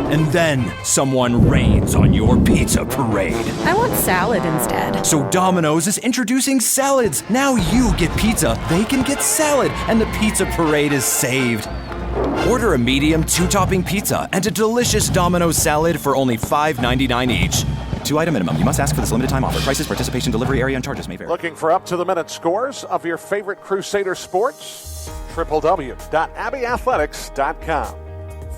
And then someone rains on your pizza parade. I want salad instead. So Domino's is introducing salads. Now you get pizza, they can get salad, and the pizza parade is saved. Order a medium 2-topping pizza and a delicious Domino's salad for only $5.99 each. 2-item minimum. You must ask for this limited time offer. Prices, participation, delivery area, and charges may vary. Looking for up-to-the-minute scores of your favorite Crusader sports? www.abbeyathletics.com.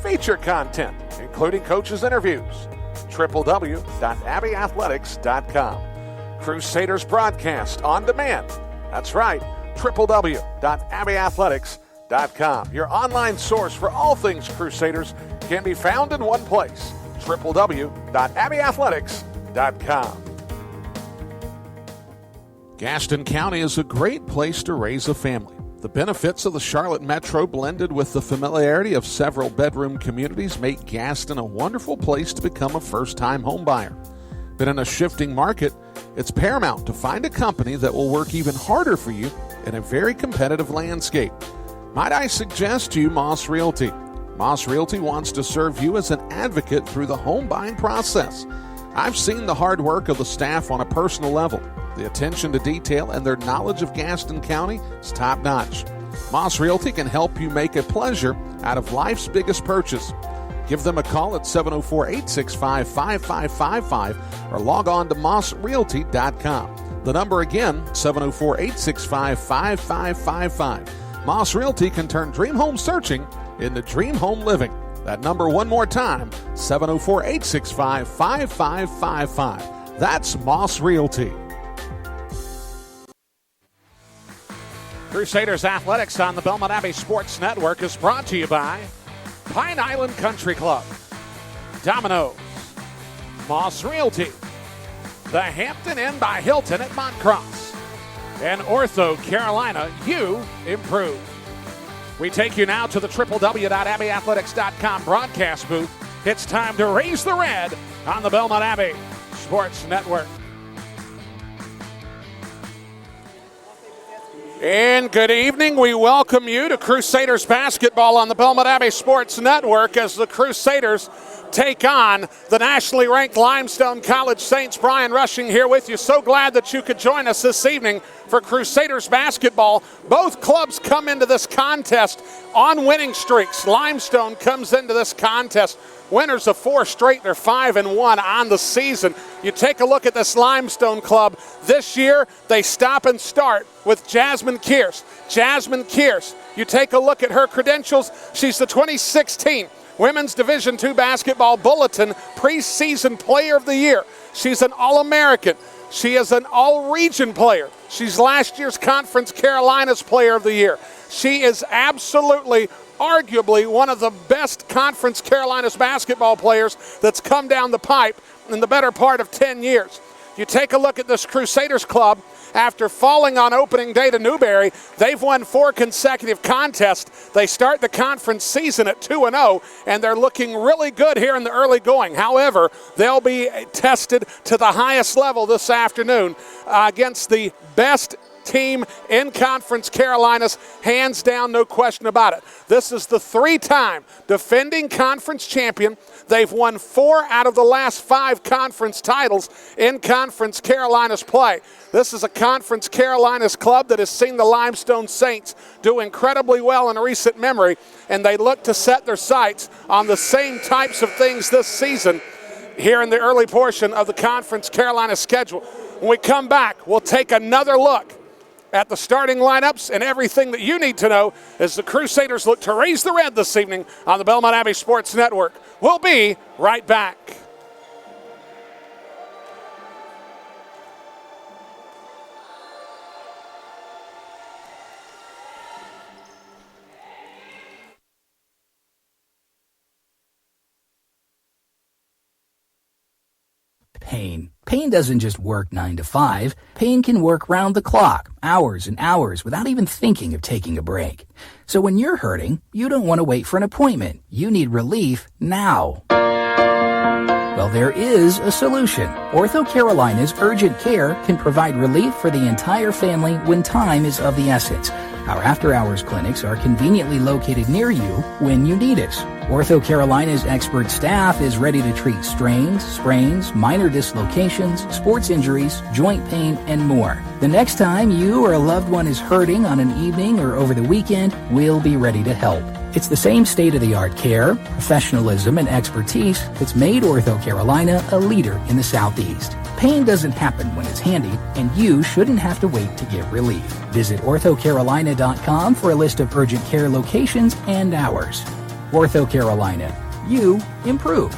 Feature content, including coaches' interviews. www.abbeyathletics.com. Crusaders broadcast on demand. That's right, www.abbeyathletics.com. Your online source for all things Crusaders can be found in one place. www.abbeyathletics.com. Gaston County is a great place to raise a family. The benefits of the Charlotte Metro blended with the familiarity of several bedroom communities make Gaston a wonderful place to become a first-time home buyer. But in a shifting market, it's paramount to find a company that will work even harder for you in a very competitive landscape. Might I suggest to you Moss Realty? Moss Realty wants to serve you as an advocate through the home buying process. I've seen the hard work of the staff on a personal level. The attention to detail and their knowledge of Gaston County is top-notch. Moss Realty can help you make a pleasure out of life's biggest purchase. Give them a call at 704-865-5555 or log on to mossrealty.com. The number again, 704-865-5555. Moss Realty can turn dream home searching into dream home living. That number one more time, 704-865-5555. That's Moss Realty. Crusaders Athletics on the Belmont Abbey Sports Network is brought to you by Pine Island Country Club, Domino's, Moss Realty, the Hampton Inn by Hilton at Montcross, and Ortho Carolina, you improve. We take you now to the www.abbeyathletics.com broadcast booth. It's time to raise the red on the Belmont Abbey Sports Network. And good evening. We welcome you to Crusaders basketball on the Belmont Abbey Sports Network as the Crusaders take on the nationally ranked Limestone College Saints. Brian Rushing here with you. So glad that you could join us this evening for Crusaders basketball. Both clubs come into this contest on winning streaks. Limestone comes into this contest winners of 4 straight. They're 5-1 on the season. You take a look at this Limestone club. This year, they stop and start with Jasmine Kearse. Jasmine Kearse, you take a look at her credentials. She's the 2016 Women's Division II Basketball Bulletin Preseason Player of the Year. She's an All-American. She is an All-Region player. She's last year's Conference Carolinas Player of the Year. She is absolutely, arguably, one of the best Conference Carolinas basketball players that's come down the pipe in the better part of 10 years. You take a look at this Crusaders club. After falling on opening day to Newberry, they've won 4 consecutive contests. They start the conference season at 2-0, and they're looking really good here in the early going. However, they'll be tested to the highest level this afternoon against the best team in Conference Carolinas, hands down, no question about it. This is the 3-time defending conference champion. They've won 4 out of the last 5 conference titles in Conference Carolinas play. This is a Conference Carolinas club that has seen the Limestone Saints do incredibly well in recent memory, and they look to set their sights on the same types of things this season here in the early portion of the Conference Carolina schedule. When we come back, we'll take another look at the starting lineups and everything that you need to know as the Crusaders look to raise the red this evening on the Belmont Abbey Sports Network. We'll be right back. Pain. Pain doesn't just work 9 to 5. Pain can work round the clock, hours and hours, without even thinking of taking a break. So when you're hurting, you don't want to wait for an appointment. You need relief now. Well, there is a solution. Ortho Carolina's Urgent Care can provide relief for the entire family when time is of the essence. Our after-hours clinics are conveniently located near you when you need us. Ortho Carolina's expert staff is ready to treat strains, sprains, minor dislocations, sports injuries, joint pain, and more. The next time you or a loved one is hurting on an evening or over the weekend, we'll be ready to help. It's the same state-of-the-art care, professionalism, and expertise that's made Ortho Carolina a leader in the Southeast. Pain doesn't happen when it's handy, and you shouldn't have to wait to get relief. Visit orthocarolina.com for a list of urgent care locations and hours. Ortho Carolina. You improve.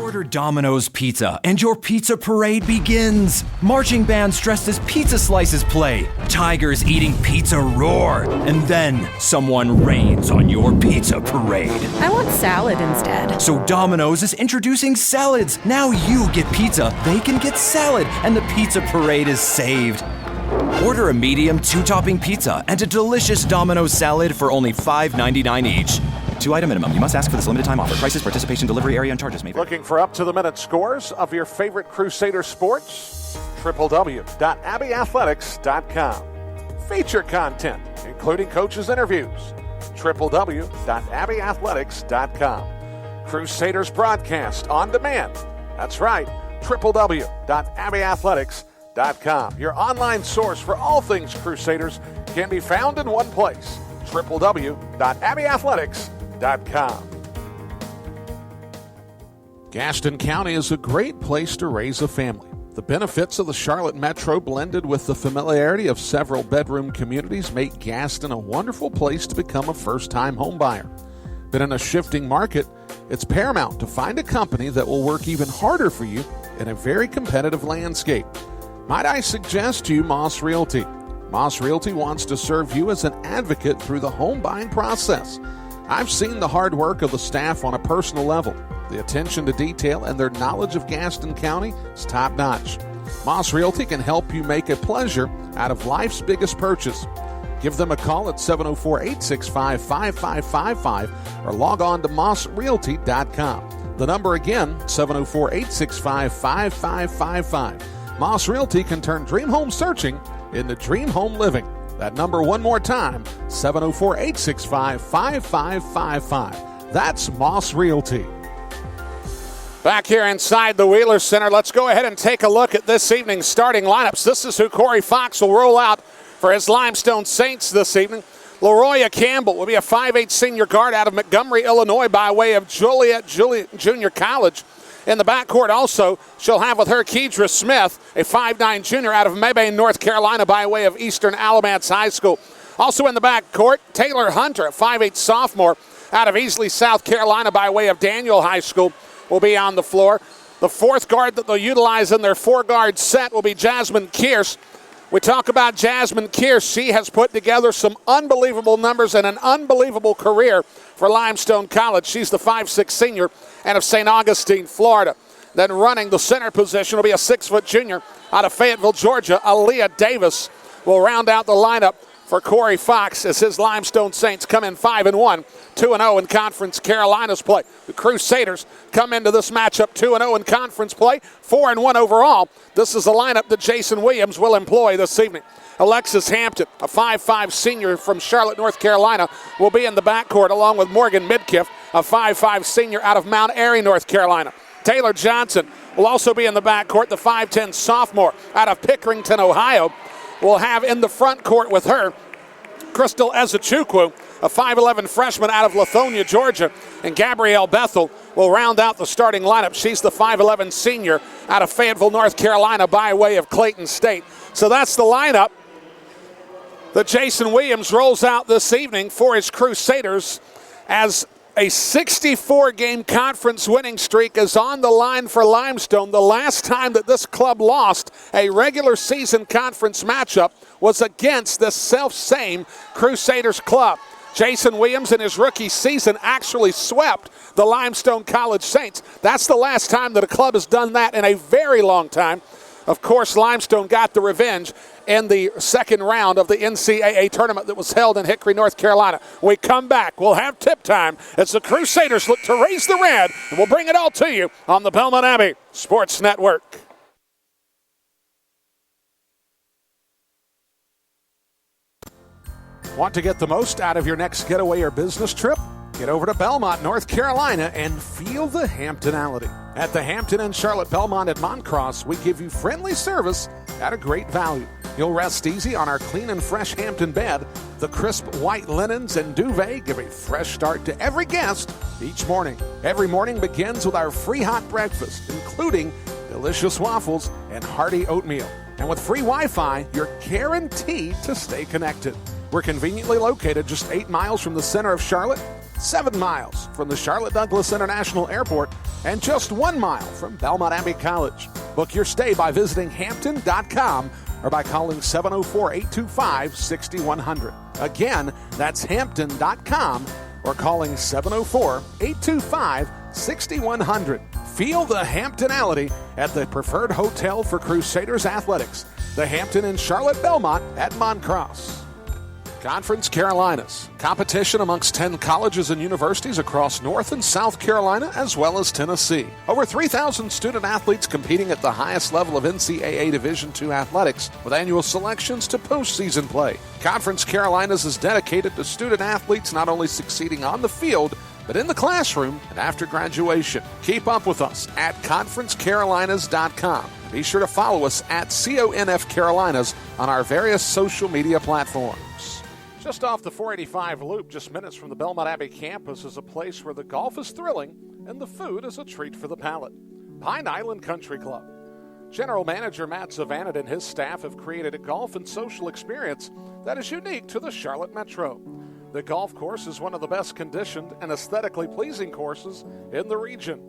Order Domino's Pizza and your pizza parade begins. Marching bands dressed as pizza slices play. Tigers eating pizza roar. And then someone rains on your pizza parade. I want salad instead. So Domino's is introducing salads. Now you get pizza, they can get salad, and the pizza parade is saved. Order a medium 2-topping pizza and a delicious Domino's salad for only $5.99 each. 2-item minimum. You must ask for this limited time offer. Prices, participation, delivery area, and charges may vary. Looking for up-to-the-minute scores of your favorite Crusader sports? www.abbeyathletics.com. Feature content, including coaches' interviews. www.abbeyathletics.com. Crusaders broadcast on demand. That's right. www.abbeyathletics.com. Your online source for all things Crusaders can be found in one place. www.abbeyathletics.com. Gaston County is a great place to raise a family. The benefits of the Charlotte Metro blended with the familiarity of several bedroom communities make Gaston a wonderful place to become a first-time home buyer. But in a shifting market, it's paramount to find a company that will work even harder for you in a very competitive landscape. Might I suggest to you Moss Realty? Moss Realty wants to serve you as an advocate through the home buying process. I've seen the hard work of the staff on a personal level. The attention to detail and their knowledge of Gaston County is top-notch. Moss Realty can help you make a pleasure out of life's biggest purchase. Give them a call at 704-865-5555 or log on to mossrealty.com. The number again, 704-865-5555. Moss Realty can turn dream home searching into dream home living. That number one more time, 704-865-5555. That's Moss Realty. Back here inside the Wheeler Center, let's go ahead and take a look at this evening's starting lineups. This is who Corey Fox will roll out for his Limestone Saints this evening. LaRoya Campbell will be a 5'8 senior guard out of Montgomery, Illinois by way of Joliet Junior College. In the backcourt also, she'll have with her Kedra Smith, a 5'9 junior out of Mebane, North Carolina by way of Eastern Alamance High School. Also in the backcourt, Taylor Hunter, a 5'8 sophomore out of Easley, South Carolina by way of Daniel High School, will be on the floor. The fourth guard that they'll utilize in their four-guard set will be Jasmine Kearse. We talk about Jasmine Kearse. She has put together some unbelievable numbers and an unbelievable career for Limestone College. She's the 5'6 senior out of St. Augustine, Florida. Then running the center position will be a 6-foot junior out of Fayetteville, Georgia. Aaliyah Davis will round out the lineup for Corey Fox as his Limestone Saints come in 5-1, 2-0 in Conference Carolinas play. The Crusaders come into this matchup 2-0 in conference play, 4-1 overall. This is the lineup that Jason Williams will employ this evening. Alexis Hampton, a 5'5 senior from Charlotte, North Carolina, will be in the backcourt along with Morgan Midkiff, a 5'5 senior out of Mount Airy, North Carolina. Taylor Johnson will also be in the backcourt, the 5'10 sophomore out of Pickerington, Ohio. We'll have in the front court with her Crystal Ezechukwu, a 5'11 freshman out of Lithonia, Georgia, and Gabrielle Bethel will round out the starting lineup. She's the 5'11 senior out of Fayetteville, North Carolina by way of Clayton State. So that's the lineup that Jason Williams rolls out this evening for his Crusaders as a 64-game conference winning streak is on the line for Limestone. The last time that this club lost a regular season conference matchup was against the self-same Crusaders club. Jason Williams in his rookie season actually swept the Limestone College Saints. That's the last time that a club has done that in a very long time. Of course, Limestone got the revenge in the second round of the NCAA tournament that was held in Hickory, North Carolina. When we come back, we'll have tip time as the Crusaders look to raise the red, and we'll bring it all to you on the Belmont Abbey Sports Network. Want to get the most out of your next getaway or business trip? Get over to Belmont, North Carolina, and feel the Hamptonality. At the Hampton Inn Charlotte Belmont at Moncross, we give you friendly service at a great value. You'll rest easy on our clean and fresh Hampton bed. The crisp white linens and duvet give a fresh start to every guest each morning. Every morning begins with our free hot breakfast, including delicious waffles and hearty oatmeal. And with free Wi-Fi, you're guaranteed to stay connected. We're conveniently located just 8 miles from the center of Charlotte, 7 miles from the Charlotte Douglas International Airport, and just 1 mile from Belmont Abbey College. Book your stay by visiting Hampton.com or by calling 704-825-6100. Again, that's Hampton.com or calling 704-825-6100. Feel the Hamptonality at the preferred hotel for Crusaders athletics, the Hampton Inn Charlotte Belmont at Moncross. Conference Carolinas, competition amongst 10 colleges and universities across North and South Carolina as well as Tennessee. Over 3,000 student athletes competing at the highest level of NCAA Division II athletics with annual selections to postseason play. Conference Carolinas is dedicated to student athletes not only succeeding on the field, but in the classroom and after graduation. Keep up with us at conferencecarolinas.com. Be sure to follow us at CONF Carolinas on our various social media platforms. Just off the 485 loop, just minutes from the Belmont Abbey campus, is a place where the golf is thrilling and the food is a treat for the palate. Pine Island Country Club. General Manager Matt Zavanet and his staff have created a golf and social experience that is unique to the Charlotte Metro. The golf course is one of the best conditioned and aesthetically pleasing courses in the region.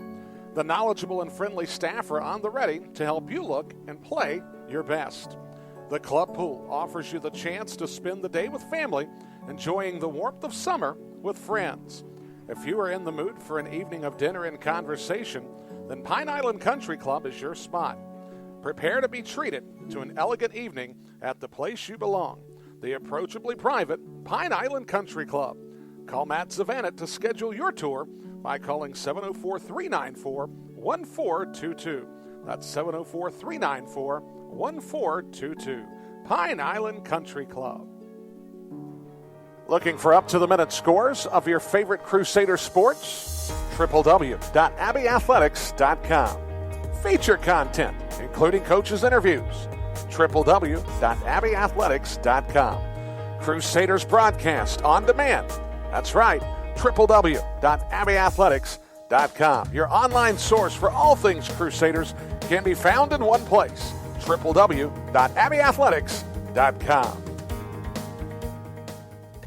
The knowledgeable and friendly staff are on the ready to help you look and play your best. The club pool offers you the chance to spend the day with family, enjoying the warmth of summer with friends. If you are in the mood for an evening of dinner and conversation, then Pine Island Country Club is your spot. Prepare to be treated to an elegant evening at the place you belong, the approachably private Pine Island Country Club. Call Matt Zavanet to schedule your tour by calling 704-394-1422. That's 704-394-1422. Pine Island Country Club. Looking for up-to-the-minute scores of your favorite Crusader sports? www.abbeyathletics.com. Feature content, including coaches' interviews. www.abbeyathletics.com. Crusaders broadcast on demand. That's right, www.abbeyathletics.com. Your online source for all things Crusaders can be found in one place, www.abbeyathletics.com.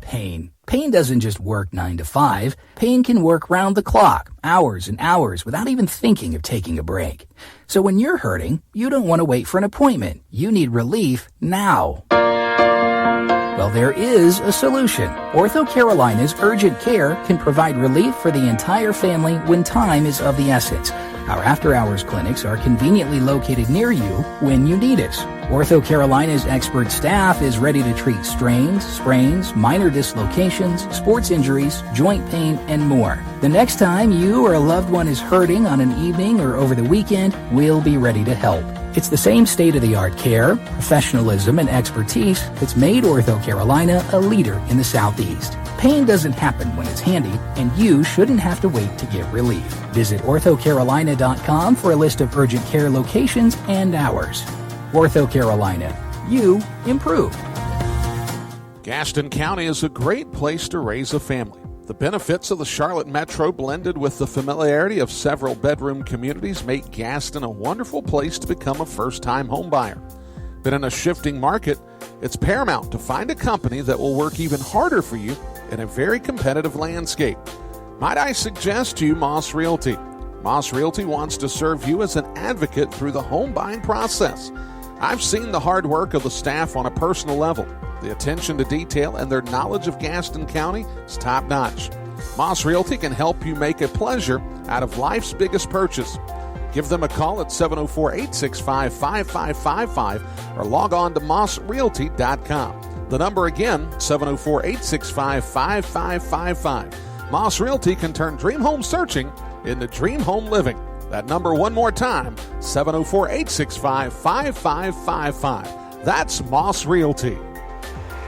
Pain. Pain doesn't just work 9 to 5. Pain can work round the clock, hours and hours, without even thinking of taking a break. So when you're hurting, you don't want to wait for an appointment. You need relief now. Well, there is a solution. Ortho Carolina's Urgent Care can provide relief for the entire family when time is of the essence. Our after-hours clinics are conveniently located near you when you need us. Ortho Carolina's expert staff is ready to treat strains, sprains, minor dislocations, sports injuries, joint pain, and more. The next time you or a loved one is hurting on an evening or over the weekend, we'll be ready to help. It's the same state-of-the-art care, professionalism, and expertise that's made Ortho Carolina a leader in the Southeast. Pain doesn't happen when it's handy, and you shouldn't have to wait to get relief. Visit orthocarolina.com for a list of urgent care locations and hours. Ortho Carolina. You improve. Gaston County is a great place to raise a family. The benefits of the Charlotte Metro blended with the familiarity of several bedroom communities make Gaston a wonderful place to become a first-time homebuyer. But in a shifting market, it's paramount to find a company that will work even harder for you in a very competitive landscape. Might I suggest to you Moss Realty? Moss Realty wants to serve you as an advocate through the home buying process. I've seen the hard work of the staff on a personal level. The attention to detail and their knowledge of Gaston County is top-notch. Moss Realty can help you make a pleasure out of life's biggest purchase. Give them a call at 704-865-5555 or log on to mossrealty.com. The number again, 704-865-5555. Moss Realty can turn dream home searching into dream home living. That number one more time, 704-865-5555. That's Moss Realty.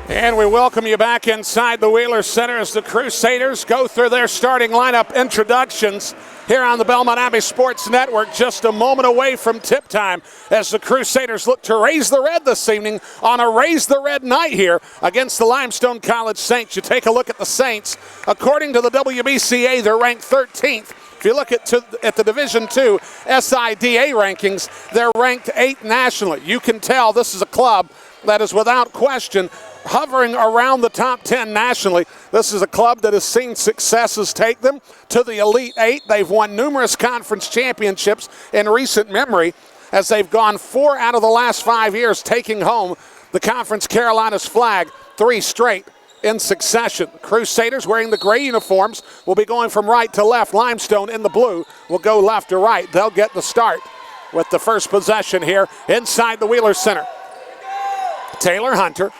And we welcome you back inside the Wheeler Center as the Crusaders go through their starting lineup introductions here on the Belmont Abbey Sports Network, just a moment away from tip time as the Crusaders look to raise the red this evening on a Raise the Red night here against the Limestone College Saints. You take a look at the Saints. According to the WBCA, they're ranked 13th. If you look at the Division II SIDA rankings, they're ranked 8th nationally. You can tell this is a club that is without question hovering around the top 10 nationally. This is a club that has seen successes take them to the Elite Eight. They've won numerous conference championships in recent memory as they've gone 4 out of the last 5 years, taking home the Conference Carolinas flag 3 straight in succession. Crusaders wearing the gray uniforms will be going from right to left. Limestone in the blue will go left to right. They'll get the start with the first possession here inside the Wheeler Center. Taylor Hunter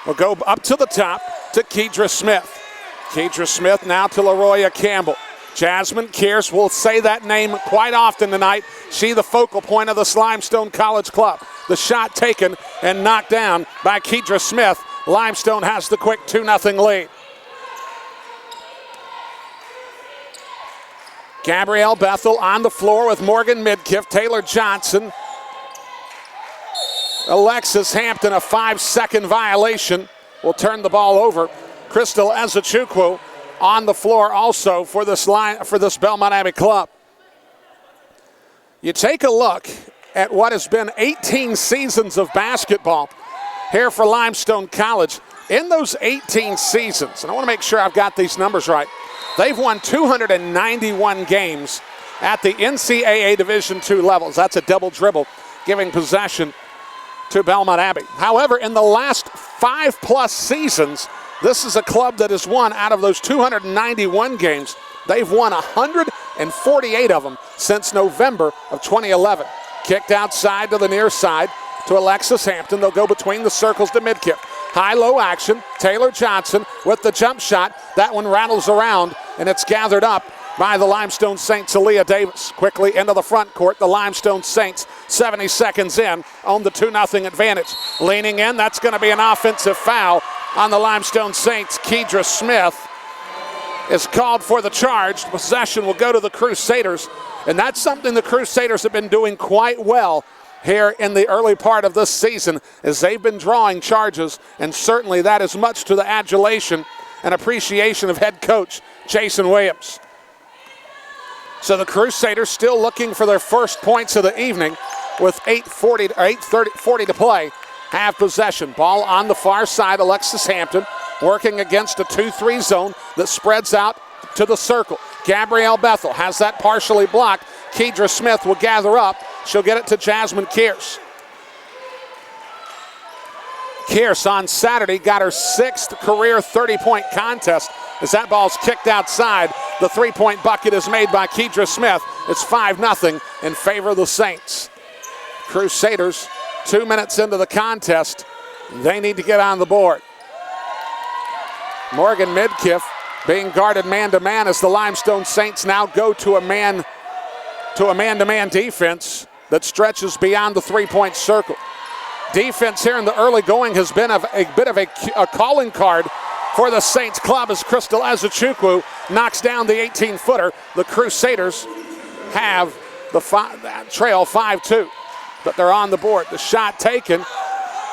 will go up to the top to Kedra Smith. Kedra Smith now to LaRoya Campbell. Jasmine Kears will say that name quite often tonight. She the focal point of this Limestone College club. The shot taken and knocked down by Kedra Smith. Limestone has the quick 2-0 lead. Gabrielle Bethel on the floor with Morgan Midkiff, Taylor Johnson, Alexis Hampton, a 5-second violation, will turn the ball over. Crystal Ezechukwu on the floor also for this Belmont Abbey club. You take a look at what has been 18 seasons of basketball here for Limestone College. In those 18 seasons, and I want to make sure I've got these numbers right, they've won 291 games at the NCAA Division II levels. That's a double dribble, giving possession to Belmont Abbey. However, in the last 5+ seasons, this is a club that has won out of those 291 games. They've won 148 of them since November of 2011. Kicked outside to the near side to Alexis Hampton. They'll go between the circles to Midkiff. High-low action. Taylor Johnson with the jump shot. That one rattles around, and it's gathered up by the Limestone Saints. Aaliyah Davis quickly into the front court. The Limestone Saints 70 seconds in on the 2-0 advantage. Leaning in, that's going to be an offensive foul on the Limestone Saints. Kedra Smith is called for the charge. Possession will go to the Crusaders, and that's something the Crusaders have been doing quite well here in the early part of this season as they've been drawing charges, and certainly that is much to the adulation and appreciation of head coach Jason Williams. So the Crusaders still looking for their first points of the evening with 8:40 to play. Have possession. Ball on the far side. Alexis Hampton working against a 2-3 zone that spreads out to the circle. Gabrielle Bethel has that partially blocked. Kedra Smith will gather up. She'll get it to Jasmine Kears. Kears on Saturday got her 6th career 30-point contest as that ball's kicked outside. The 3-point bucket is made by Kedra Smith. It's 5-0 in favor of the Saints. Crusaders 2 minutes into the contest. They need to get on the board. Morgan Midkiff being guarded man-to-man as the Limestone Saints now go to a man-to-man defense that stretches beyond the 3-point circle. Defense here in the early going has been a bit of a calling card for the Saints club as Crystal Ezechukwu knocks down the 18-footer. The Crusaders have the trail 5-2, but they're on the board. The shot taken.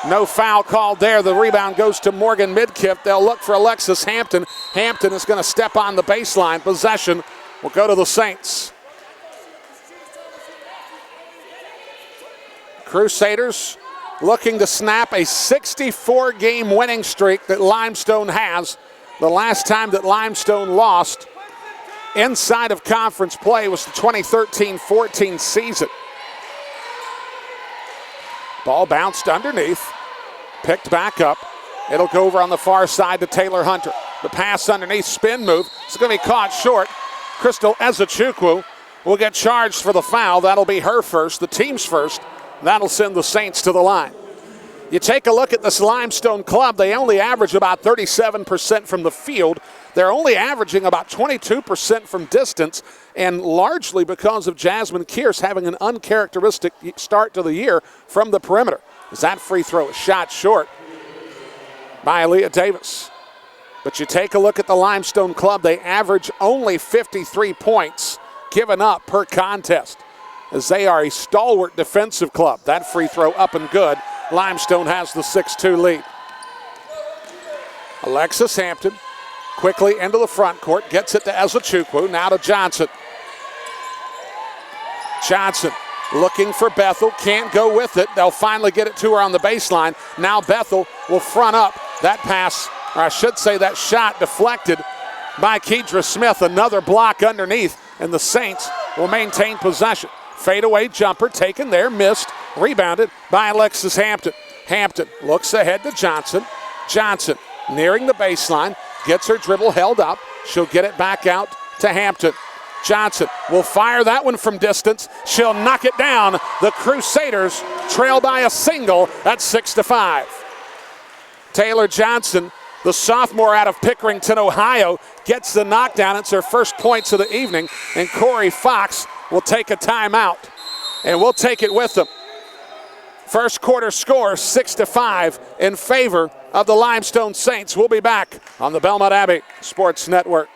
No foul called there. The rebound goes to Morgan Midkiff. They'll look for Alexis Hampton. Hampton is going to step on the baseline. Possession will go to the Saints. Crusaders looking to snap a 64-game winning streak that Limestone has. The last time that Limestone lost inside of conference play was the 2013-14 season. Ball bounced underneath, picked back up. It'll go over on the far side to Taylor Hunter. The pass underneath, spin move. It's going to be caught short. Crystal Ezechukwu will get charged for the foul. That'll be her first, the team's first. That'll send the Saints to the line. You take a look at this Limestone club, they only average about 37% from the field. They're only averaging about 22% from distance, and largely because of Jasmine Kears having an uncharacteristic start to the year from the perimeter. As that free throw is shot short. by Aaliyah Davis. But you take a look at the Limestone club, they average only 53 points given up per contest, as they are a stalwart defensive club. That free throw up and good. Limestone has the 6-2 lead. Alexis Hampton quickly into the front court, gets it to Ezechukwu, now to Johnson. Johnson looking for Bethel, can't go with it. They'll finally get it to her on the baseline. Now Bethel will front up. That pass, or I should say that shot, deflected by Kedra Smith. Another block underneath, and the Saints will maintain possession. Fadeaway jumper taken there, missed, rebounded by Alexis Hampton. Hampton looks ahead to Johnson. Johnson nearing the baseline, gets her dribble held up. She'll get it back out to Hampton. Johnson will fire that one from distance. She'll knock it down. The Crusaders trail by a single at 6-5. Taylor Johnson, the sophomore out of Pickerington, Ohio, gets the knockdown. It's her first points of the evening, and Corey Fox will take a timeout, and we'll take it with them. First quarter score, 6-5 in favor of the Limestone Saints. We'll be back on the Belmont Abbey Sports Network.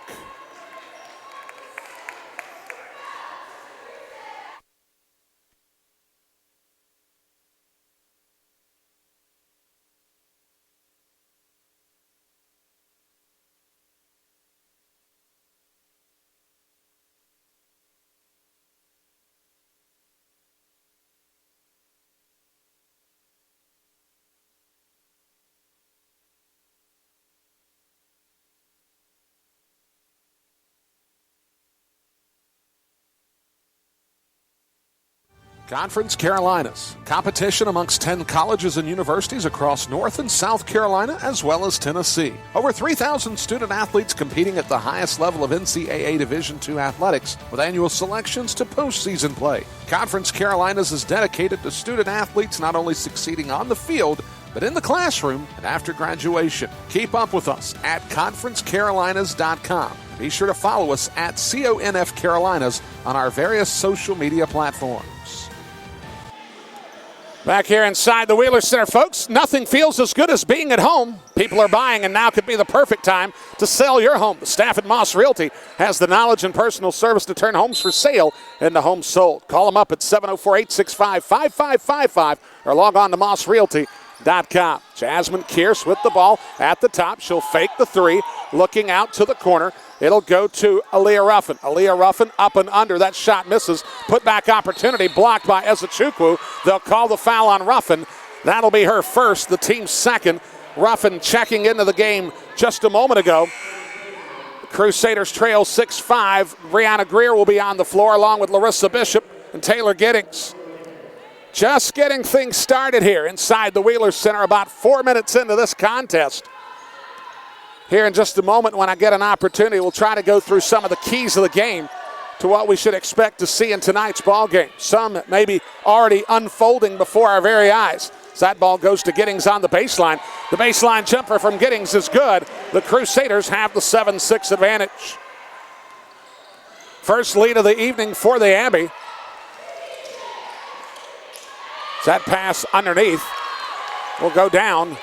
Conference Carolinas, competition amongst 10 colleges and universities across North and South Carolina, as well as Tennessee. Over 3,000 student athletes competing at the highest level of NCAA Division II athletics, with annual selections to postseason play. Conference Carolinas is dedicated to student athletes not only succeeding on the field, but in the classroom and after graduation. Keep up with us at conferencecarolinas.com. Be sure to follow us at CONF Carolinas on our various social media platforms. Back here inside the Wheeler Center, folks, nothing feels as good as being at home. People are buying, and now could be the perfect time to sell your home. The staff at Moss Realty has the knowledge and personal service to turn homes for sale into homes sold. Call them up at 704-865-5555 or log on to mossrealty.com. Jasmine Kearse with the ball at the top. She'll fake the three, looking out to the corner. It'll go to Aaliyah Ruffin. Aaliyah Ruffin up and under. That shot misses. Put back opportunity blocked by Ezechukwu. They'll call the foul on Ruffin. That'll be her first, the team's second. Ruffin checking into the game just a moment ago. The Crusaders trail 6-5. Brianna Greer will be on the floor along with Larissa Bishop and Taylor Giddings. Just getting things started here inside the Wheeler Center, about 4 minutes into this contest. Here in just a moment, when I get an opportunity, we'll try to go through some of the keys of the game to what we should expect to see in tonight's ball game. Some maybe already unfolding before our very eyes. As that ball goes to Giddings on the baseline. The baseline jumper from Giddings is good. The Crusaders have the 7-6 advantage. First lead of the evening for the Abbey. That pass underneath will go down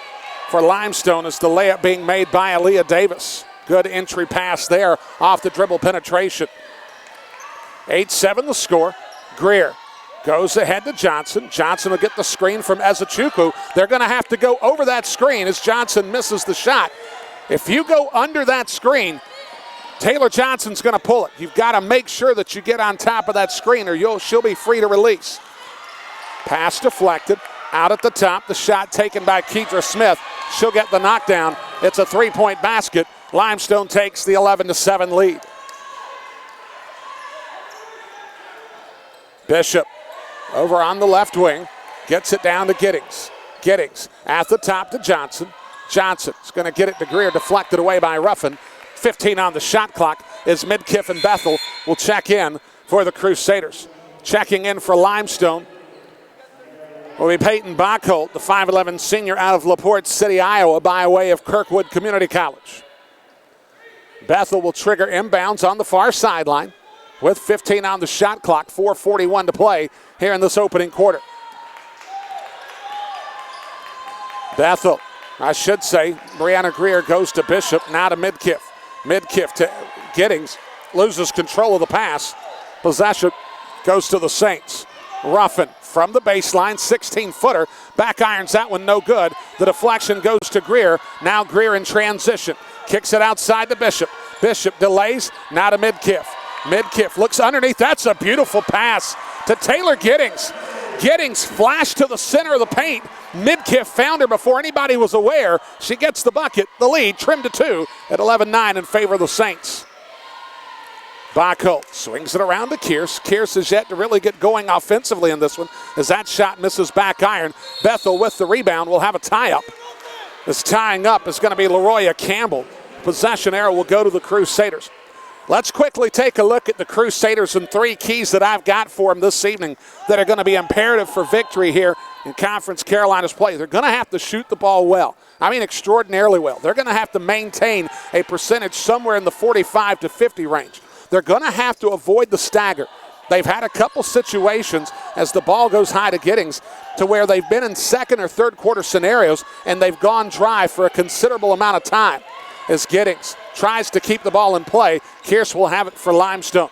for Limestone as the layup being made by Aaliyah Davis. Good entry pass there off the dribble penetration. 8-7 the score. Greer goes ahead to Johnson. Johnson will get the screen from Ezechukwu. They're going to have to go over that screen as Johnson misses the shot. If you go under that screen, Taylor Johnson's going to pull it. You've got to make sure that you get on top of that screen or she'll be free to release. Pass deflected. Out at the top, the shot taken by Kedra Smith. She'll get the knockdown. It's a three-point basket. Limestone takes the 11-7 lead. Bishop over on the left wing. Gets it down to Giddings. Giddings at the top to Johnson. Johnson's going to get it to Greer, deflected away by Ruffin. 15 on the shot clock as Midkiff and Bethel will check in for the Crusaders. Checking in for Limestone will be Peyton Bachholt, the 5'11 senior out of LaPorte City, Iowa, by way of Kirkwood Community College. Bethel will trigger inbounds on the far sideline with 15 on the shot clock, 4:41 to play here in this opening quarter. Bethel I should say, Brianna Greer goes to Bishop, now to Midkiff. Midkiff to Giddings, loses control of the pass. Possession goes to the Saints. Ruffin from the baseline, 16-footer. Back irons that one, no good. The deflection goes to Greer. Now Greer in transition. Kicks it outside to Bishop. Bishop delays, now to Midkiff. Midkiff looks underneath. That's a beautiful pass to Taylor Giddings. Giddings flashed to the center of the paint. Midkiff found her before anybody was aware. She gets the bucket. The lead trimmed to 2 at 11-9 in favor of the Saints. Bacot swings it around to Kearse. Kearse is yet to really get going offensively in this one as that shot misses back iron. Bethel with the rebound will have a tie-up. This tying up is going to be LaRoya Campbell. Possession arrow will go to the Crusaders. Let's quickly take a look at the Crusaders and 3 keys that I've got for them this evening that are going to be imperative for victory here in Conference Carolinas play. They're going to have to shoot the ball well. I mean extraordinarily well. They're going to have to maintain a percentage somewhere in the 45 to 50 range. They're going to have to avoid the stagger. They've had a couple situations as the ball goes high to Giddings to where they've been in second or third quarter scenarios and they've gone dry for a considerable amount of time. As Giddings tries to keep the ball in play, Kearse will have it for Limestone.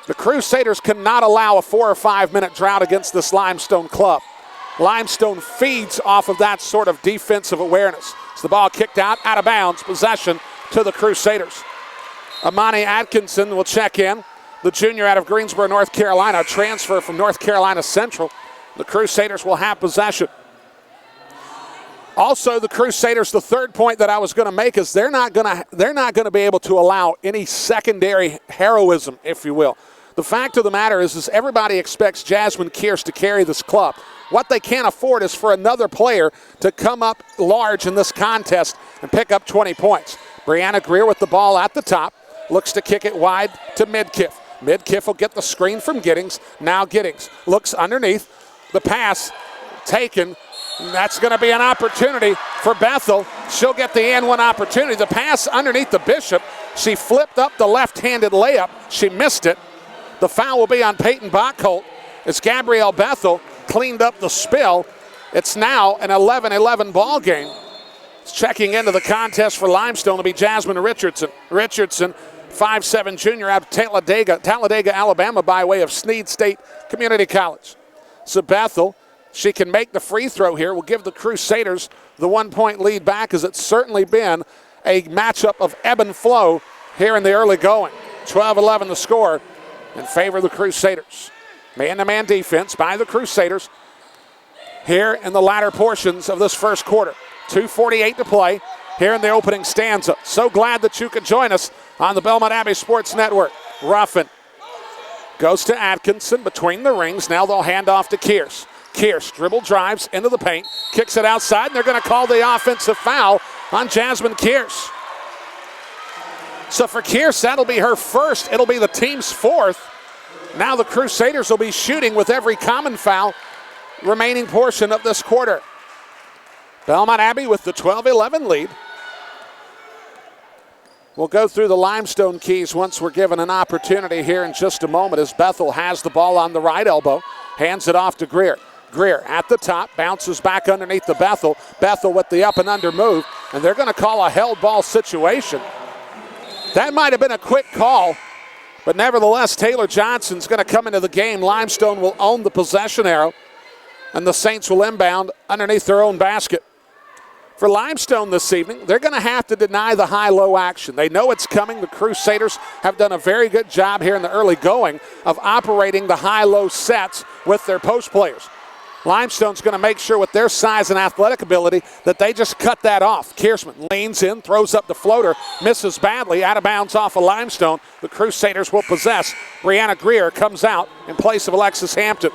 The Crusaders cannot allow a 4 or 5 minute drought against this Limestone club. Limestone feeds off of that sort of defensive awareness. So the ball kicked out of bounds, possession to the Crusaders. Amani Atkinson will check in, the junior out of Greensboro, North Carolina, a transfer from North Carolina Central. The Crusaders will have possession. Also, the Crusaders, the third point that I was going to make is they're not going to be able to allow any secondary heroism, if you will. The fact of the matter is everybody expects Jasmine Kearse to carry this club. What they can't afford is for another player to come up large in this contest and pick up 20 points. Brianna Greer with the ball at the top, looks to kick it wide to Midkiff. Midkiff will get the screen from Giddings. Now Giddings looks underneath. The pass taken. That's going to be an opportunity for Bethel. She'll get the and one opportunity. The pass underneath the Bishop. She flipped up the left-handed layup. She missed it. The foul will be on Peyton Bacot as Gabrielle Bethel cleaned up the spill. It's now an 11-11 ball game. Checking into the contest for Limestone will be Jasmine Richardson. Richardson, 5'7" junior out of Talladega, Alabama by way of Snead State Community College. So Bethel, she can make the free throw here. Will give the Crusaders the 1 point lead back as it's certainly been a matchup of ebb and flow here in the early going. 12-11 the score in favor of the Crusaders. Man-to-man defense by the Crusaders here in the latter portions of this first quarter. 2:48 to play here in the opening stanza. So glad that you could join us on the Belmont Abbey Sports Network. Ruffin goes to Atkinson between the rings. Now they'll hand off to Kearse. Kearse dribble drives into the paint, kicks it outside, and they're going to call the offensive foul on Jasmine Kearse. So for Kearse, that'll be her first. It'll be the team's fourth. Now the Crusaders will be shooting with every common foul remaining portion of this quarter. Belmont Abbey with the 12-11 lead. We'll go through the Limestone keys once we're given an opportunity here in just a moment as Bethel has the ball on the right elbow, hands it off to Greer. Greer at the top, bounces back underneath the Bethel. Bethel with the up and under move, and they're going to call a held ball situation. That might have been a quick call, but nevertheless, Taylor Johnson's going to come into the game. Limestone will own the possession arrow, and the Saints will inbound underneath their own basket. For Limestone this evening, they're going to have to deny the high-low action. They know it's coming. The Crusaders have done a very good job here in the early going of operating the high-low sets with their post players. Limestone's going to make sure with their size and athletic ability that they just cut that off. Kiersman leans in, throws up the floater, misses badly, out of bounds off of Limestone. The Crusaders will possess. Brianna Greer comes out in place of Alexis Hampton.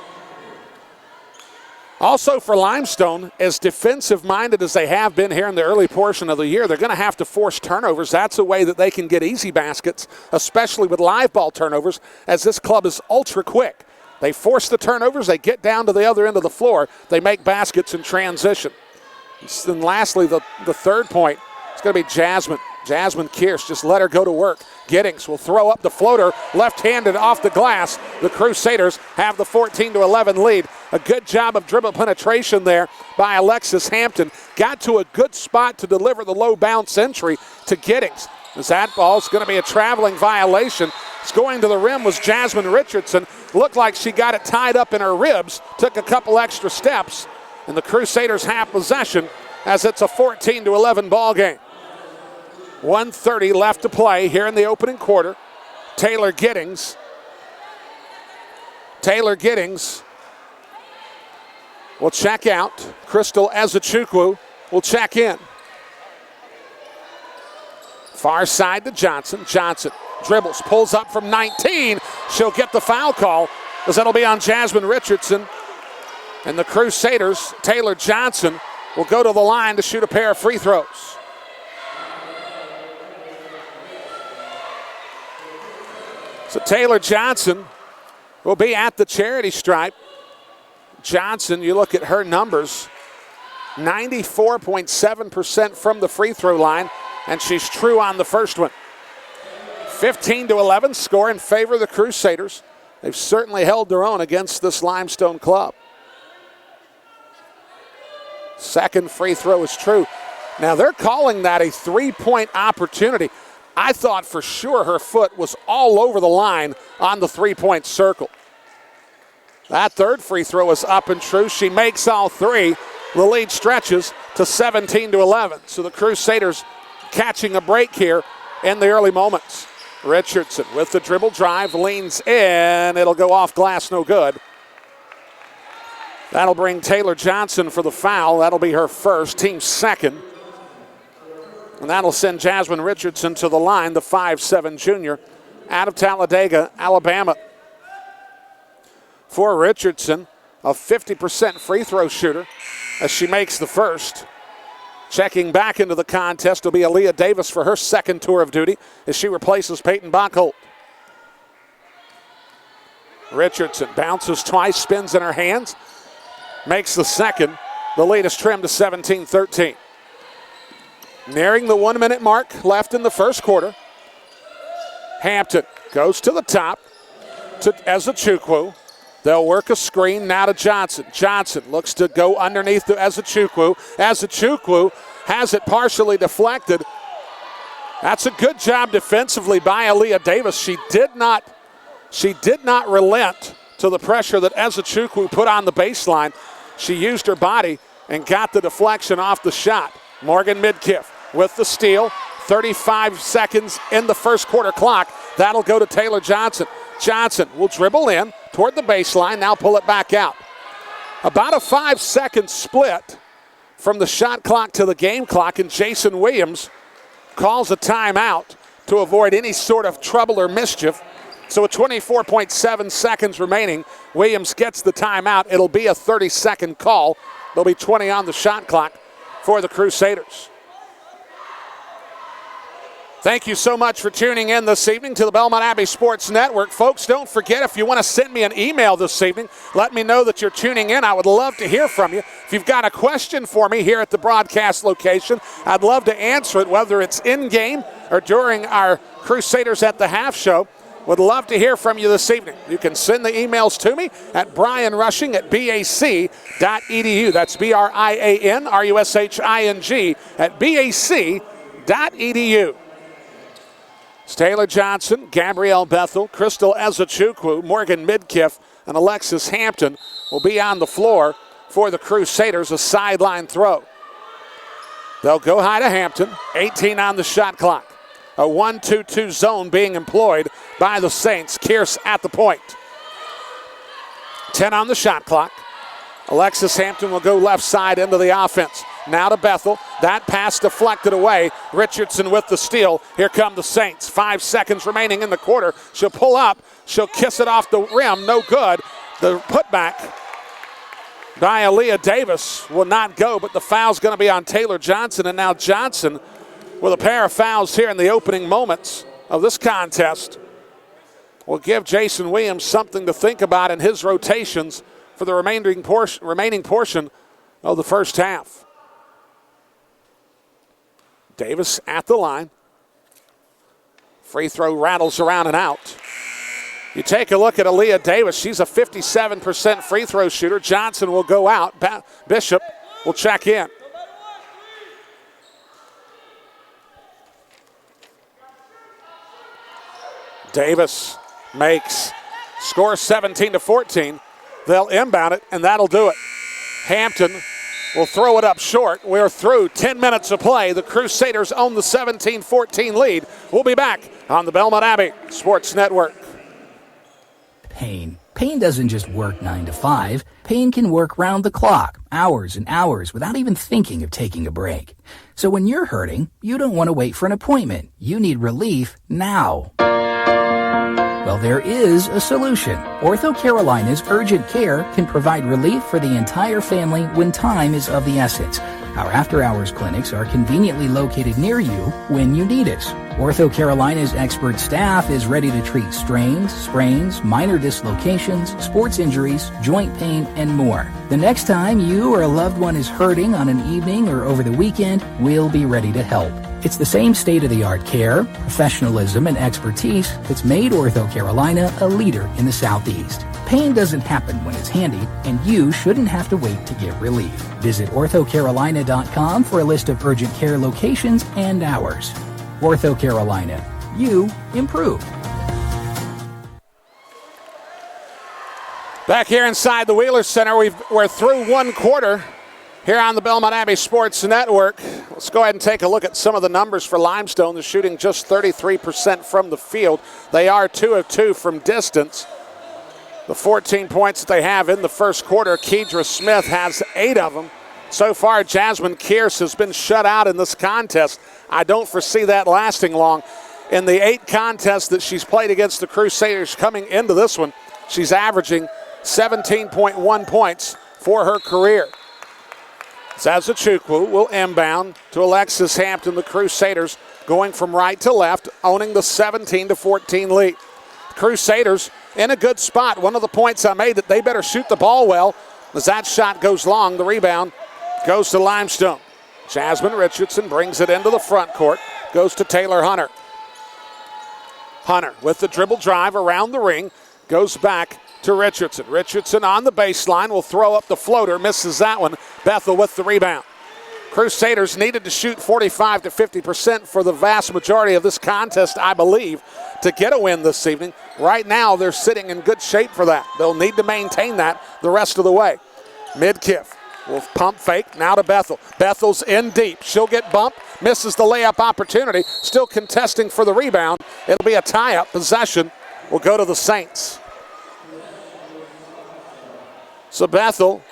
Also for Limestone, as defensive-minded as they have been here in the early portion of the year, they're going to have to force turnovers. That's a way that they can get easy baskets, especially with live ball turnovers, as this club is ultra quick. They force the turnovers, they get down to the other end of the floor, they make baskets in transition. And then lastly, the third point is going to be Jasmine Kearse. Just let her go to work. Giddings will throw up the floater, left-handed off the glass. The Crusaders have the 14-11 lead. A good job of dribble penetration there by Alexis Hampton. Got to a good spot to deliver the low bounce entry to Giddings. As that ball's going to be a traveling violation. It's going to the rim was Jasmine Richardson. Looked like she got it tied up in her ribs. Took a couple extra steps. And the Crusaders have possession as it's a 14-11 ball game. 1:30 left to play here in the opening quarter. Taylor Giddings will check out. Crystal Ezechukwu will check in. Far side to Johnson. Johnson dribbles, pulls up from 19. She'll get the foul call as that'll be on Jasmine Richardson. And the Crusaders, Taylor Johnson, will go to the line to shoot a pair of free throws. So Taylor Johnson will be at the charity stripe. Johnson, you look at her numbers, 94.7% from the free throw line, and she's true on the first one. 15-11 score in favor of the Crusaders. They've certainly held their own against this Limestone club. Second free throw is true. Now they're calling that a three-point opportunity. I thought for sure her foot was all over the line on the three-point circle. That third free throw is up and true. She makes all three. The lead stretches to 17-11. So the Crusaders catching a break here in the early moments. Richardson with the dribble drive, leans in. It'll go off glass, no good. That'll bring Taylor Johnson for the foul. That'll be her first, team second. And that'll send Jasmine Richardson to the line, the 5'7" junior out of Talladega, Alabama. For Richardson, a 50% free throw shooter as she makes the first. Checking back into the contest will be Aaliyah Davis for her second tour of duty as she replaces Peyton Bachholt. Richardson bounces twice, spins in her hands, makes the second. The lead is trimmed to 17-13. Nearing the 1 minute mark left in the first quarter. Hampton goes to the top to Ezechukwu. They'll work a screen now to Johnson. Johnson looks to go underneath to Ezechukwu. Ezechukwu has it partially deflected. That's a good job defensively by Aaliyah Davis. She did not relent to the pressure that Ezechukwu put on the baseline. She used her body and got the deflection off the shot. Morgan Midkiff with the steal. 35 seconds in the first quarter clock. That'll go to Taylor Johnson. Johnson will dribble in toward the baseline, now pull it back out. About a 5-second split from the shot clock to the game clock, and Jason Williams calls a timeout to avoid any sort of trouble or mischief. So with 24.7 seconds remaining, Williams gets the timeout. It'll be a 30-second call. There'll be 20 on the shot clock for the Crusaders. Thank you so much for tuning in this evening to the Belmont Abbey Sports Network. Folks, don't forget, if you want to send me an email this evening, let me know that you're tuning in. I would love to hear from you. If you've got a question for me here at the broadcast location, I'd love to answer it, whether it's in-game or during our Crusaders at the Half show. Would love to hear from you this evening. You can send the emails to me at brianrushing@bac.edu. That's BrianRushing@bac.edu. It's Taylor Johnson, Gabrielle Bethel, Crystal Ezechukwu, Morgan Midkiff, and Alexis Hampton will be on the floor for the Crusaders, a sideline throw. They'll go high to Hampton, 18 on the shot clock. A 1-2-2 zone being employed by the Saints. Kearse at the point. 10 on the shot clock. Alexis Hampton will go left side into the offense. Now to Bethel. That pass deflected away. Richardson with the steal. Here come the Saints. 5 seconds remaining in the quarter. She'll pull up. She'll kiss it off the rim. No good. The putback by Aaliyah Davis will not go, but the foul's going to be on Taylor Johnson. And now Johnson with a pair of fouls here in the opening moments of this contest will give Jason Williams something to think about in his rotations for the remaining portion of the first half. Davis at the line. Free throw rattles around and out. You take a look at Aaliyah Davis. She's a 57% free throw shooter. Johnson will go out. Bishop will check in. Davis makes, scores 17-14. They'll inbound it, and that'll do it. Hampton will throw it up short. We're through 10 minutes of play. The Crusaders own the 17-14 lead. We'll be back on the Belmont Abbey Sports Network. Pain. Pain doesn't just work 9 to 5. Pain can work round the clock, hours and hours, without even thinking of taking a break. So when you're hurting, you don't want to wait for an appointment. You need relief now. Well, there is a solution. Ortho Carolina's Urgent Care can provide relief for the entire family when time is of the essence. Our after-hours clinics are conveniently located near you when you need us. Ortho Carolina's expert staff is ready to treat strains, sprains, minor dislocations, sports injuries, joint pain, and more. The next time you or a loved one is hurting on an evening or over the weekend, we'll be ready to help. It's the same state-of-the-art care, professionalism, and expertise that's made Ortho Carolina a leader in the Southeast. Pain doesn't happen when it's handy, and you shouldn't have to wait to get relief. Visit orthocarolina.com for a list of urgent care locations and hours. Ortho Carolina. You improve. Back here inside the Wheeler Center, we're through one quarter here on the Belmont Abbey Sports Network. Let's go ahead and take a look at some of the numbers for Limestone. They're shooting just 33% from the field. They are 2 of 2 from distance. The 14 points that they have in the first quarter, Kedra Smith has 8 of them. So far, Jasmine Kearse has been shut out in this contest. I don't foresee that lasting long. In the 8 contests that she's played against the Crusaders coming into this one, she's averaging 17.1 points for her career. Zazachukwu will inbound to Alexis Hampton. The Crusaders going from right to left, owning the 17-14 lead. Crusaders in a good spot. One of the points I made that they better shoot the ball well. As that shot goes long, the rebound goes to Limestone. Jasmine Richardson brings it into the front court. Goes to Taylor Hunter. Hunter with the dribble drive around the ring. Goes back to Richardson. Richardson on the baseline will throw up the floater. Misses that one. Bethel with the rebound. Crusaders needed to shoot 45 to 50% for the vast majority of this contest, I believe, to get a win this evening. Right now, they're sitting in good shape for that. They'll need to maintain that the rest of the way. Midkiff will pump fake now to Bethel. Bethel's in deep. She'll get bumped. Misses the layup opportunity. Still contesting for the rebound. It'll be a tie-up. Possession will go to the Saints. So Bethel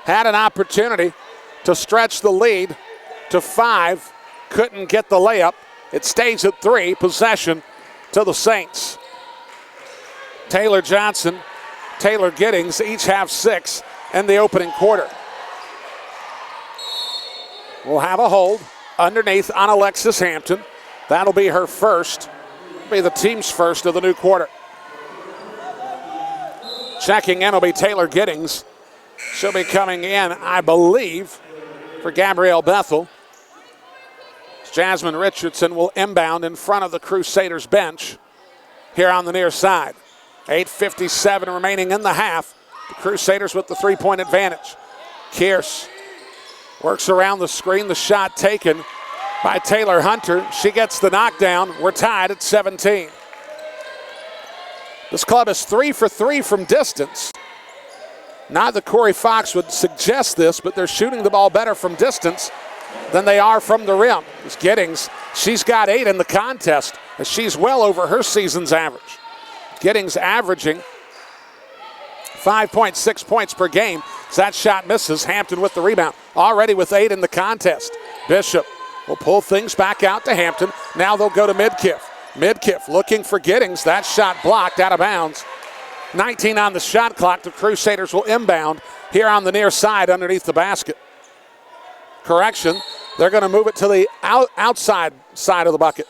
had an opportunity to stretch the lead to 5. Couldn't get the layup. It stays at 3. Possession to the Saints. Taylor Johnson, Taylor Giddings each have 6 in the opening quarter. We'll have a hold underneath on Alexis Hampton. That'll be her first. Be the team's first of the new quarter. Checking in will be Taylor Giddings. She'll be coming in, I believe, for Gabrielle Bethel. Jasmine Richardson will inbound in front of the Crusaders bench here on the near side. 8:57 remaining in the half. The Crusaders with the 3-point advantage. Kearse works around the screen. The shot taken by Taylor Hunter. She gets the knockdown. We're tied at 17. This club is 3 for 3 from distance. Not that Corey Fox would suggest this, but they're shooting the ball better from distance than they are from the rim. This Giddings, she's got 8 in the contest, and she's well over her season's average. Giddings averaging 5.6 points per game. As that shot misses, Hampton with the rebound. Already with 8 in the contest. Bishop will pull things back out to Hampton. Now they'll go to Midkiff. Midkiff looking for Giddings. That shot blocked out of bounds. 19 on the shot clock. The Crusaders will inbound here on the near side underneath the basket. Correction, they're going to move it to the outside side of the bucket.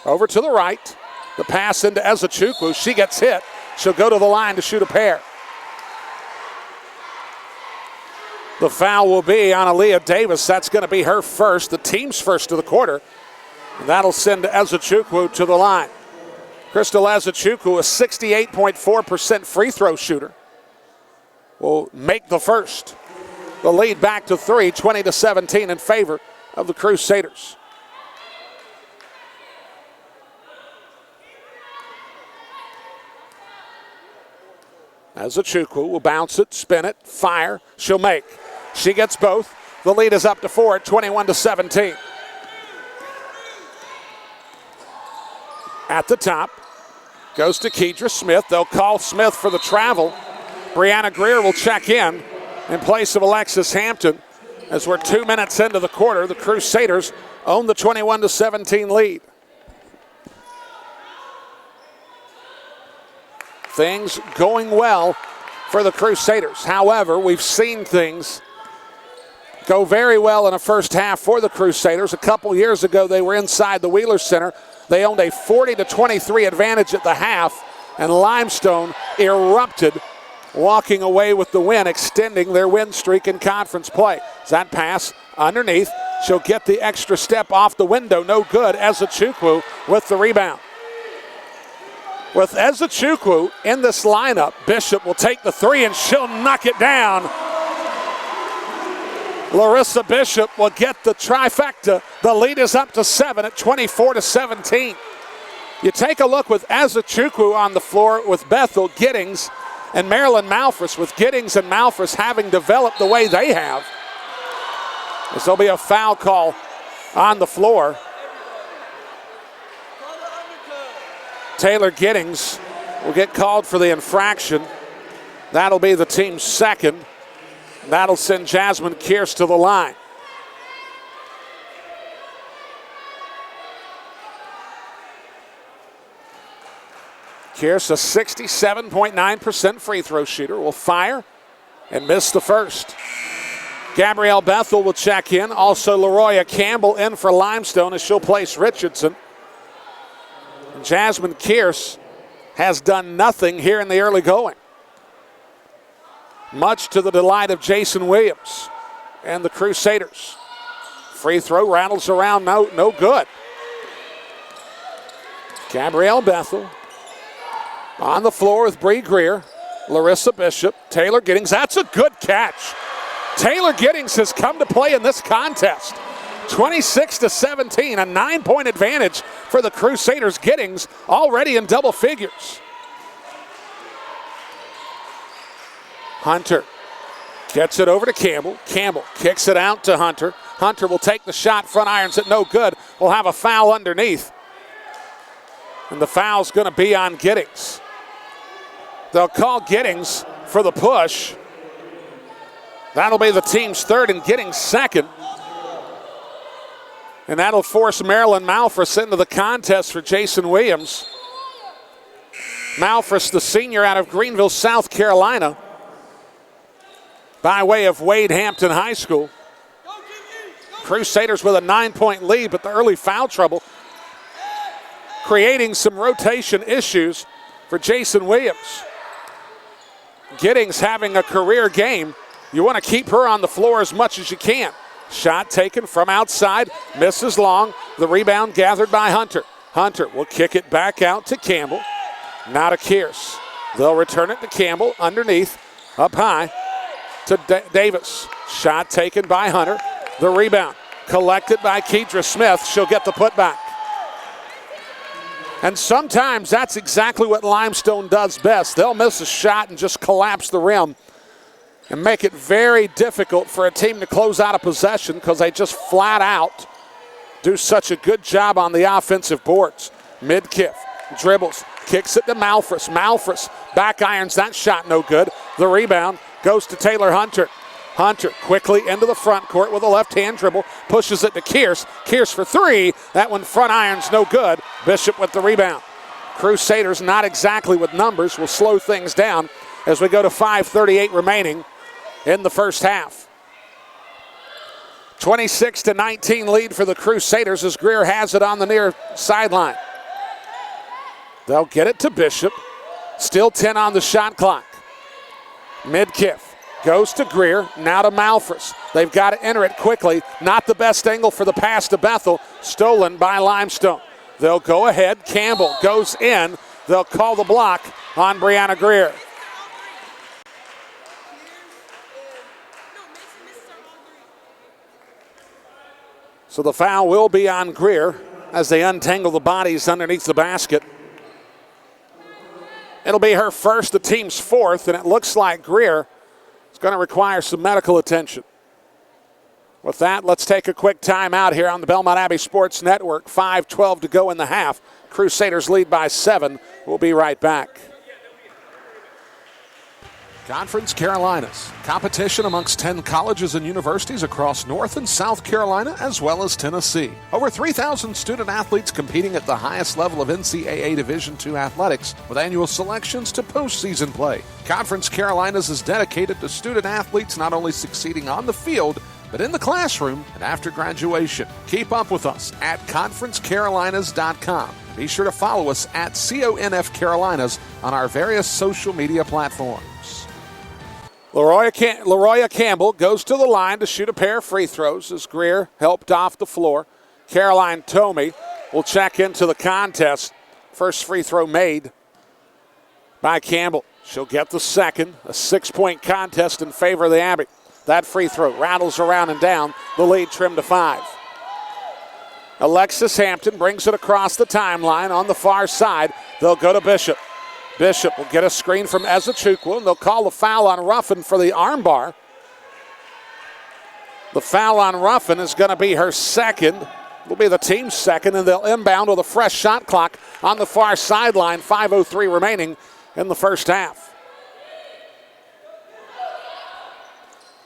Over to the right. The pass into Ezechukwu. She gets hit. She'll go to the line to shoot a pair. The foul will be on Aaliyah Davis. That's going to be her first, the team's first of the quarter. And that'll send Ezechukwu to the line. Crystal Ezechukwu, a 68.4% free throw shooter, will make the first. The lead back to 3, 20-17 in favor of the Crusaders. Ezechukwu will bounce it, spin it, fire. She'll make. She gets both. The lead is up to 4 at 21-17. At the top, goes to Kedra Smith. They'll call Smith for the travel. Brianna Greer will check in place of Alexis Hampton. As we're 2 minutes into the quarter, the Crusaders own the 21-17 lead. Things going well for the Crusaders. However, we've seen things go very well in a first half for the Crusaders. A couple years ago, they were inside the Wheeler Center. They owned a 40-23 advantage at the half, and Limestone erupted, walking away with the win, extending their win streak in conference play. That pass underneath. She'll get the extra step off the window. No good. Ezechukwu with the rebound. With Ezechukwu in this lineup, Bishop will take the three and she'll knock it down. Larissa Bishop will get the trifecta. The lead is up to 7 at 24-17. You take a look with Ezechukwu on the floor with Bethel, Giddings, and Marilyn Malfris, with Giddings and Malfris having developed the way they have. As there'll be a foul call on the floor. Taylor Giddings will get called for the infraction. That'll be the team's second. That'll send Jasmine Kearse to the line. Kearse, a 67.9% free throw shooter, will fire and miss the first. Gabrielle Bethel will check in. Also, LaRoya Campbell in for Limestone as she'll place Richardson. And Jasmine Kearse has done nothing here in the early going, much to the delight of Jason Williams and the Crusaders. Free throw rattles around, no good. Gabrielle Bethel on the floor with Bree Greer, Larissa Bishop, Taylor Giddings. That's a good catch. Taylor Giddings has come to play in this contest. 26-17, a 9-point advantage for the Crusaders. Giddings already in double figures. Hunter gets it over to Campbell. Campbell kicks it out to Hunter. Hunter will take the shot, front irons it, no good. We'll have a foul underneath. And the foul's going to be on Giddings. They'll call Giddings for the push. That'll be the team's third and Giddings' second. And that'll force Marilyn Malfris into the contest for Jason Williams. Malfris, the senior out of Greenville, South Carolina, by way of Wade Hampton High School. Crusaders with a 9-point lead, but the early foul trouble creating some rotation issues for Jason Williams. Giddings having a career game. You want to keep her on the floor as much as you can. Shot taken from outside, misses long. The rebound gathered by Hunter. Hunter will kick it back out to Campbell. Now to Kearse. They'll return it to Campbell underneath, up high to Davis. Shot taken by Hunter. The rebound collected by Kedra Smith. She'll get the putback. And sometimes that's exactly what Limestone does best. They'll miss a shot and just collapse the rim and make it very difficult for a team to close out a possession because they just flat out do such a good job on the offensive boards. Midkiff dribbles, kicks it to Malfris. Malfris back irons that shot, no good. The rebound goes to Taylor Hunter. Hunter quickly into the front court with a left-hand dribble, pushes it to Kearse. Kearse for three. That one front irons, no good. Bishop with the rebound. Crusaders not exactly with numbers, will slow things down as we go to 5:38 remaining in the first half. 26-19 lead for the Crusaders as Greer has it on the near sideline. They'll get it to Bishop. Still 10 on the shot clock. Midkiff Goes to Greer, now to Malfris. They've got to enter it quickly. Not the best angle for the pass to Bethel. Stolen by Limestone. They'll go ahead. Campbell goes in. They'll call the block on Brianna Greer. So the foul will be on Greer as they untangle the bodies underneath the basket. It'll be her first, the team's fourth, and it looks like Greer is going to require some medical attention. With that, let's take a quick timeout here on the Belmont Abbey Sports Network. 5:12 to go in the half. Crusaders lead by 7. We'll be right back. Conference Carolinas. Competition amongst 10 colleges and universities across North and South Carolina, as well as Tennessee. Over 3,000 student athletes competing at the highest level of NCAA Division II athletics, with annual selections to postseason play. Conference Carolinas is dedicated to student athletes not only succeeding on the field, but in the classroom and after graduation. Keep up with us at conferencecarolinas.com. Be sure to follow us at CONF Carolinas on our various social media platforms. LaRoya Campbell goes to the line to shoot a pair of free throws as Greer helped off the floor. Caroline Tomey will check into the contest. First free throw made by Campbell. She'll get the second. A 6-point contest in favor of the Abbey. That free throw rattles around and down. The lead trimmed to 5. Alexis Hampton brings it across the timeline on the far side. They'll go to Bishop. Bishop will get a screen from Ezechukwu, and they'll call the foul on Ruffin for the armbar. The foul on Ruffin is going to be her second. Will be the team's second, and they'll inbound with a fresh shot clock on the far sideline. 5:03 remaining in the first half.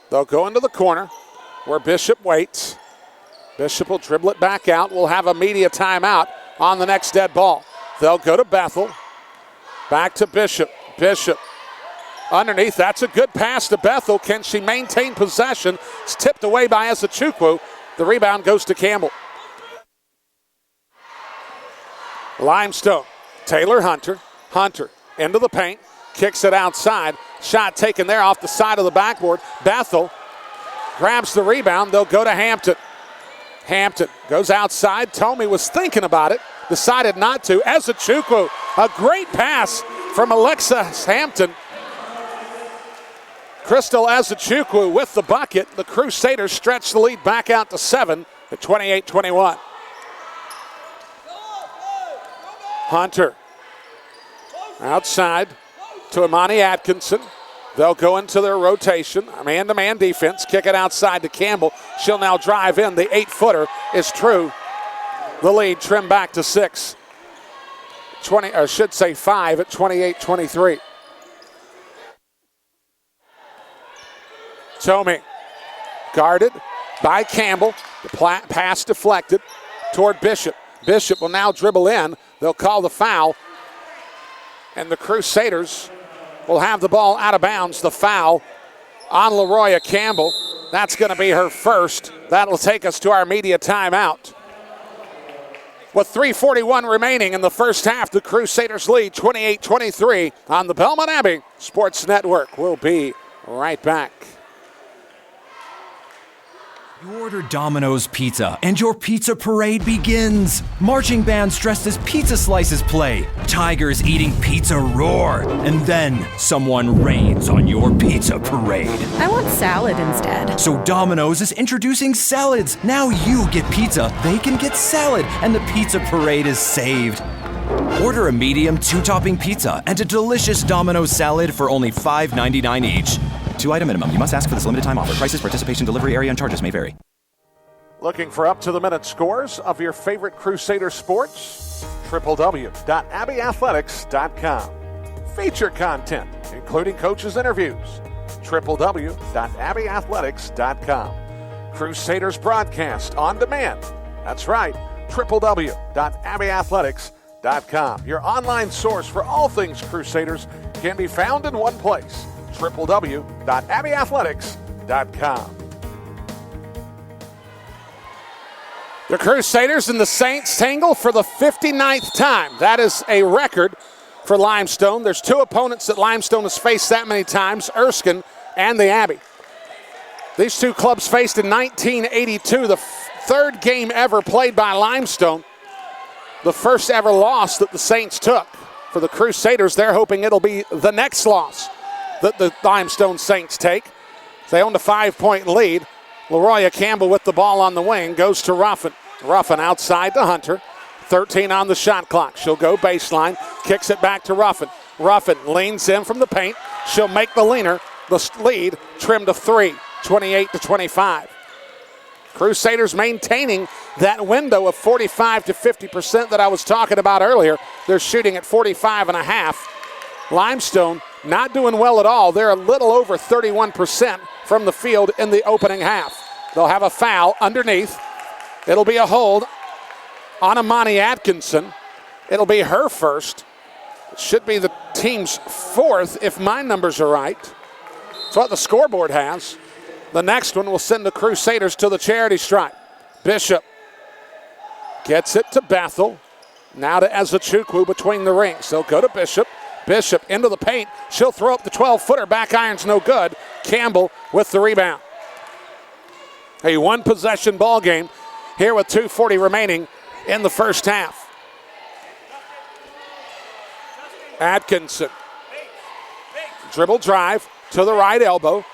They'll go into the corner where Bishop waits. Bishop will dribble it back out. We'll have a media timeout on the next dead ball. They'll go to Bethel. Back to Bishop. Bishop underneath. That's a good pass to Bethel. Can she maintain possession? It's tipped away by Ezechukwu. The rebound goes to Campbell. Limestone. Taylor Hunter. Hunter into the paint. Kicks it outside. Shot taken there off the side of the backboard. Bethel grabs the rebound. They'll go to Hampton. Hampton goes outside. Tomey was thinking about it. Decided not to. Ezechukwu, a great pass from Alexis Hampton. Crystal Ezechukwu with the bucket. The Crusaders stretch the lead back out to 7 at 28-21. Hunter outside to Imani Atkinson. They'll go into their rotation. Man-to-man defense. Kick it outside to Campbell. She'll now drive in. The 8-footer is true. The lead trimmed back to 6. 5 at 28-23. Tomey guarded by Campbell. The pass deflected toward Bishop. Bishop will now dribble in. They'll call the foul. And the Crusaders will have the ball out of bounds. The foul on LaRoya Campbell. That's going to be her first. That'll take us to our media timeout. With 3:41 remaining in the first half, the Crusaders lead 28-23 on the Belmont Abbey Sports Network. We'll be right back. You order Domino's Pizza, and your pizza parade begins. Marching bands dressed as pizza slices play. Tigers eating pizza roar. And then someone rains on your pizza parade. I want salad instead. So Domino's is introducing salads. Now you get pizza, they can get salad, and the pizza parade is saved. Order a medium 2-topping pizza and a delicious Domino's salad for only $5.99 each. 2-item minimum. You must ask for this limited time offer. Prices, participation, delivery area, and charges may vary. Looking for up-to-the-minute scores of your favorite Crusader sports? www.abbeyathletics.com. Feature content, including coaches' interviews. www.abbeyathletics.com. Crusaders broadcast on demand. That's right. www.abbeyathletics.com. Your online source for all things Crusaders can be found in one place. www.abbeyathletics.com. The Crusaders and the Saints tangle for the 59th time. That is a record for Limestone. There's two opponents that Limestone has faced that many times, Erskine and the Abbey. These two clubs faced in 1982, the third game ever played by Limestone. The first ever loss that the Saints took. For the Crusaders, they're hoping it'll be the next loss that the Limestone Saints take. They owned a 5-point lead. LaRoya Campbell with the ball on the wing goes to Ruffin. Ruffin outside to Hunter. 13 on the shot clock. She'll go baseline, kicks it back to Ruffin. Ruffin leans in from the paint. She'll make the lead trimmed to 3, 28-25. Crusaders maintaining that window of 45 to 50% that I was talking about earlier. They're shooting at 45.5. Limestone not doing well at all. They're a little over 31% from the field in the opening half. They'll have a foul underneath. It'll be a hold on Amani Atkinson. It'll be her first. It should be the team's fourth if my numbers are right. That's what the scoreboard has. The next one will send the Crusaders to the charity stripe. Bishop gets it to Bethel. Now to Ezechukwu between the rings. They'll go to Bishop. Bishop into the paint. She'll throw up the 12-footer. Back iron's no good. Campbell with the rebound. A one-possession ball game here with 2:40 remaining in the first half. Atkinson. Dribble drive to the right elbow.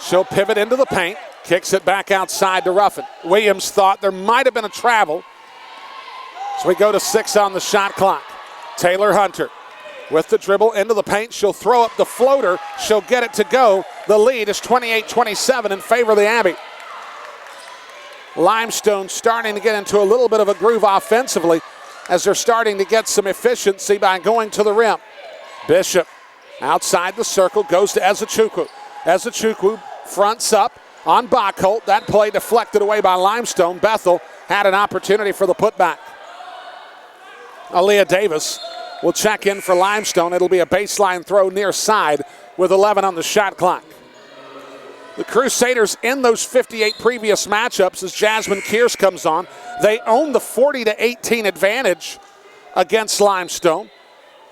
She'll pivot into the paint. Kicks it back outside to Ruffin. Williams thought there might have been a travel. So we go to 6 on the shot clock. Taylor Hunter with the dribble into the paint. She'll throw up the floater. She'll get it to go. The lead is 28-27 in favor of the Abbey. Limestone starting to get into a little bit of a groove offensively as they're starting to get some efficiency by going to the rim. Bishop outside the circle goes to Ezechukwu. Ezechukwu fronts up on Bachholt. That play deflected away by Limestone. Bethel had an opportunity for the putback. Aaliyah Davis will check in for Limestone. It'll be a baseline throw near side with 11 on the shot clock. The Crusaders in those 58 previous matchups as Jasmine Kears comes on. They own the 40-18 advantage against Limestone.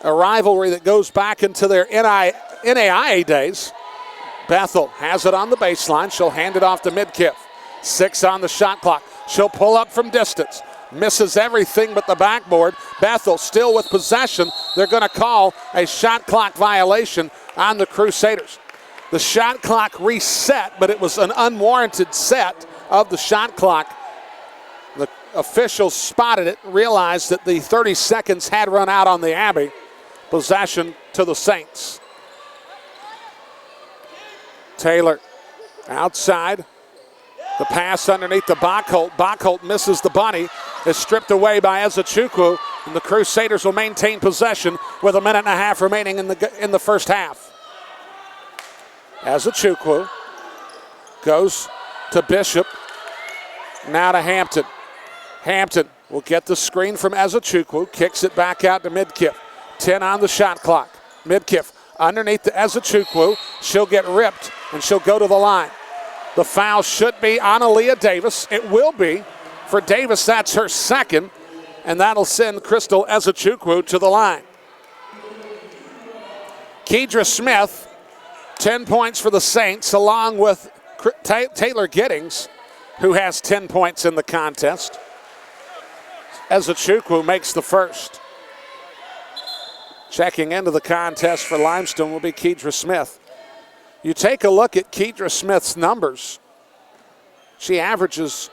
A rivalry that goes back into their NAIA days. Bethel has it on the baseline. She'll hand it off to Midkiff. 6 on the shot clock. She'll pull up from distance. Misses everything but the backboard. Bethel still with possession. They're going to call a shot clock violation on the Crusaders. The shot clock reset, but it was an unwarranted set of the shot clock. The officials spotted it, realized that the 30 seconds had run out on the Abbey. Possession to the Saints. Taylor outside. The pass underneath the Bachholt. Bachholt misses the bunny. Is stripped away by Ezechukwu, and the Crusaders will maintain possession with a minute and a half remaining in the first half. Ezechukwu goes to Bishop. Now to Hampton. Hampton will get the screen from Ezechukwu. Kicks it back out to Midkiff. 10 on the shot clock. Midkiff underneath to Ezechukwu. She'll get ripped, and she'll go to the line. The foul should be on Aaliyah Davis. It will be. For Davis, that's her second, and that'll send Crystal Ezechukwu to the line. Kedra Smith, 10 points for the Saints, along with Taylor Giddings, who has 10 points in the contest. Ezechukwu makes the first. Checking into the contest for Limestone will be Kedra Smith. You take a look at Kedra Smith's numbers. She averages,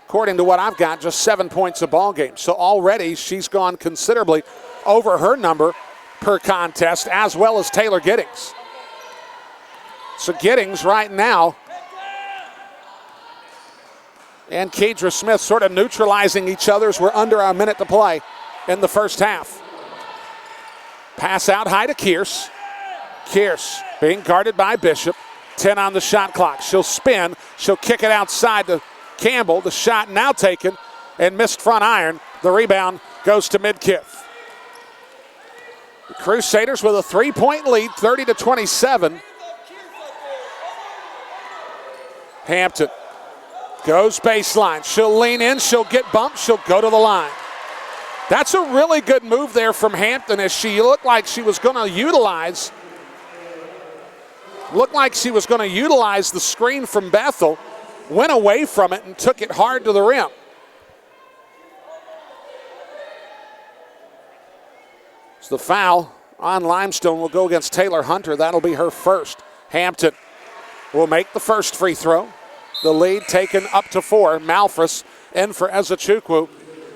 according to what I've got, just 7 points a ball game. So already she's gone considerably over her number per contest, as well as Taylor Giddings. So Giddings right now and Kedra Smith sort of neutralizing each other as we're under a minute to play in the first half. Pass out high to Kearse. Kearse being guarded by Bishop. 10 on the shot clock. She'll spin. She'll kick it outside to Campbell. The shot now taken and missed front iron. The rebound goes to Midkiff. The Crusaders with a 3-point lead, 30-27. Hampton goes baseline. She'll lean in. She'll get bumped. She'll go to the line. That's a really good move there from Hampton as she looked like she was going to utilize the screen from Bethel, went away from it and took it hard to the rim. So the foul on Limestone will go against Taylor Hunter. That'll be her first. Hampton will make the first free throw. The lead taken up to 4. Malfris in for Ezechukwu.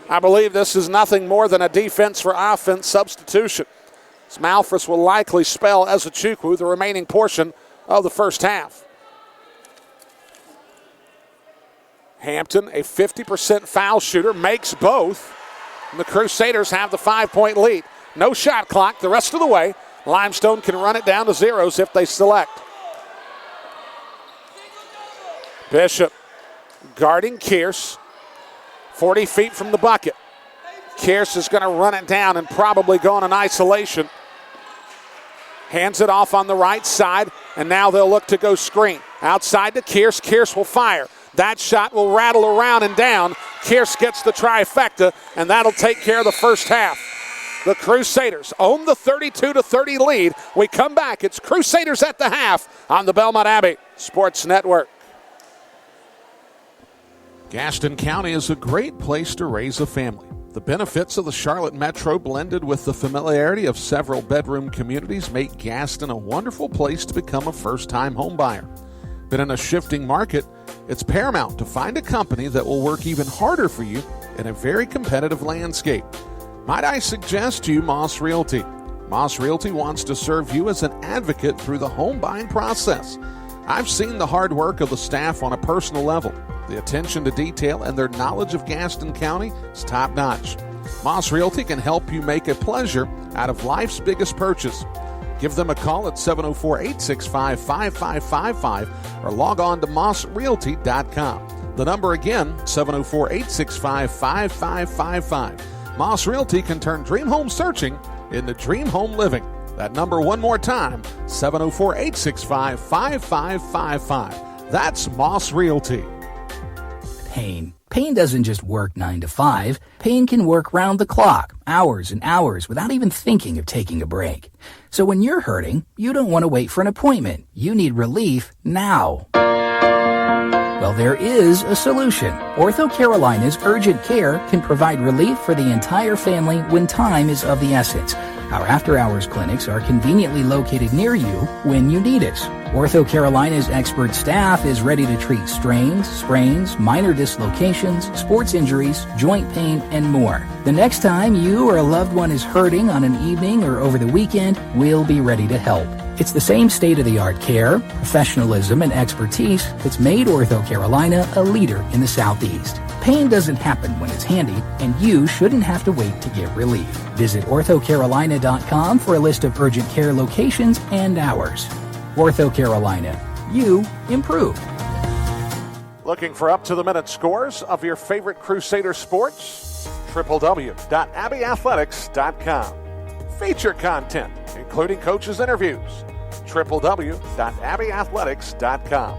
I believe this is nothing more than a defense for offense substitution. As Malfris will likely spell Ezechukwu the remaining portion of the first half. Hampton, a 50% foul shooter, makes both. And the Crusaders have the 5-point lead. No shot clock the rest of the way. Limestone can run it down to zeros if they select. Bishop guarding Kearse. 40 feet from the bucket. Kearse is going to run it down and probably go in an isolation. Hands it off on the right side, and now they'll look to go screen. Outside to Kearse. Kearse will fire. That shot will rattle around and down. Kearse gets the trifecta, and that'll take care of the first half. The Crusaders own the 32-30 lead. We come back. It's Crusaders at the half on the Belmont Abbey Sports Network. Gaston County is a great place to raise a family. The benefits of the Charlotte Metro blended with the familiarity of several bedroom communities make Gaston a wonderful place to become a first-time home buyer. But in a shifting market, it's paramount to find a company that will work even harder for you in a very competitive landscape. Might I suggest to you Moss Realty? Moss Realty wants to serve you as an advocate through the home buying process. I've seen the hard work of the staff on a personal level. The attention to detail and their knowledge of Gaston County is top-notch. Moss Realty can help you make a pleasure out of life's biggest purchase. Give them a call at 704-865-5555 or log on to mossrealty.com. The number again, 704-865-5555. Moss Realty can turn dream home searching into dream home living. That number one more time, 704-865-5555. That's Moss Realty. Pain. Pain doesn't just work 9 to 5. Pain can work round the clock, hours and hours, without even thinking of taking a break. So when you're hurting, you don't want to wait for an appointment. You need relief now. Well, there is a solution. Ortho Carolina's Urgent Care can provide relief for the entire family when time is of the essence. Our after-hours clinics are conveniently located near you when you need us. Ortho Carolina's expert staff is ready to treat strains, sprains, minor dislocations, sports injuries, joint pain, and more. The next time you or a loved one is hurting on an evening or over the weekend, we'll be ready to help. It's the same state-of-the-art care, professionalism, and expertise that's made Ortho Carolina a leader in the Southeast. Pain doesn't happen when it's handy, and you shouldn't have to wait to get relief. Visit orthocarolina.com for a list of urgent care locations and hours. Ortho Carolina. You improve. Looking for up-to-the-minute scores of your favorite Crusader sports? www.abbeyathletics.com. Feature content, including coaches' interviews. www.abbeyathletics.com.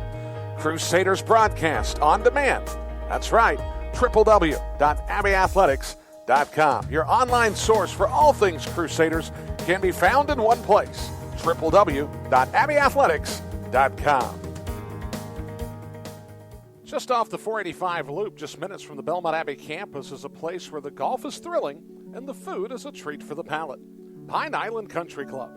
Crusaders broadcast on demand. That's right, www.abbeyathletics.com. Your online source for all things Crusaders can be found in one place, www.abbeyathletics.com. Just off the 485 loop, just minutes from the Belmont Abbey campus, is a place where the golf is thrilling and the food is a treat for the palate. Pine Island Country Club.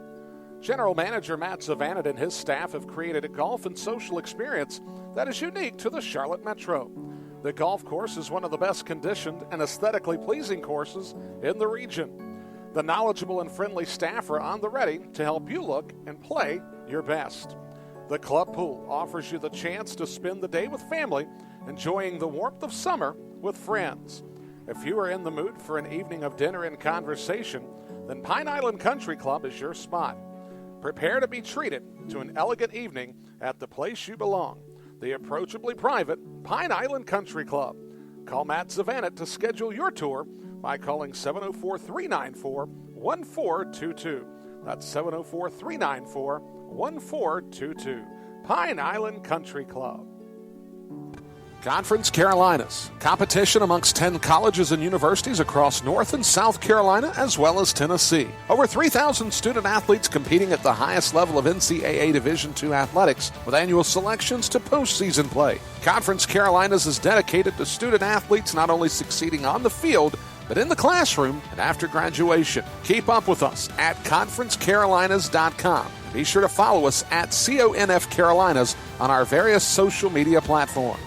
General Manager Matt Zavanit and his staff have created a golf and social experience that is unique to the Charlotte Metro. The golf course is one of the best conditioned and aesthetically pleasing courses in the region. The knowledgeable and friendly staff are on the ready to help you look and play your best. The club pool offers you the chance to spend the day with family, enjoying the warmth of summer with friends. If you are in the mood for an evening of dinner and conversation, then Pine Island Country Club is your spot. Prepare to be treated to an elegant evening at the place you belong, the approachably private Pine Island Country Club. Call Matt Zavanit to schedule your tour by calling 704-394-1422. That's 704-394-1422. Pine Island Country Club. Conference Carolinas, competition amongst 10 colleges and universities across North and South Carolina, as well as Tennessee. Over 3,000 student athletes competing at the highest level of NCAA Division II athletics, with annual selections to postseason play. Conference Carolinas is dedicated to student athletes not only succeeding on the field, but in the classroom and after graduation. Keep up with us at conferencecarolinas.com. Be sure to follow us at CONF Carolinas on our various social media platforms.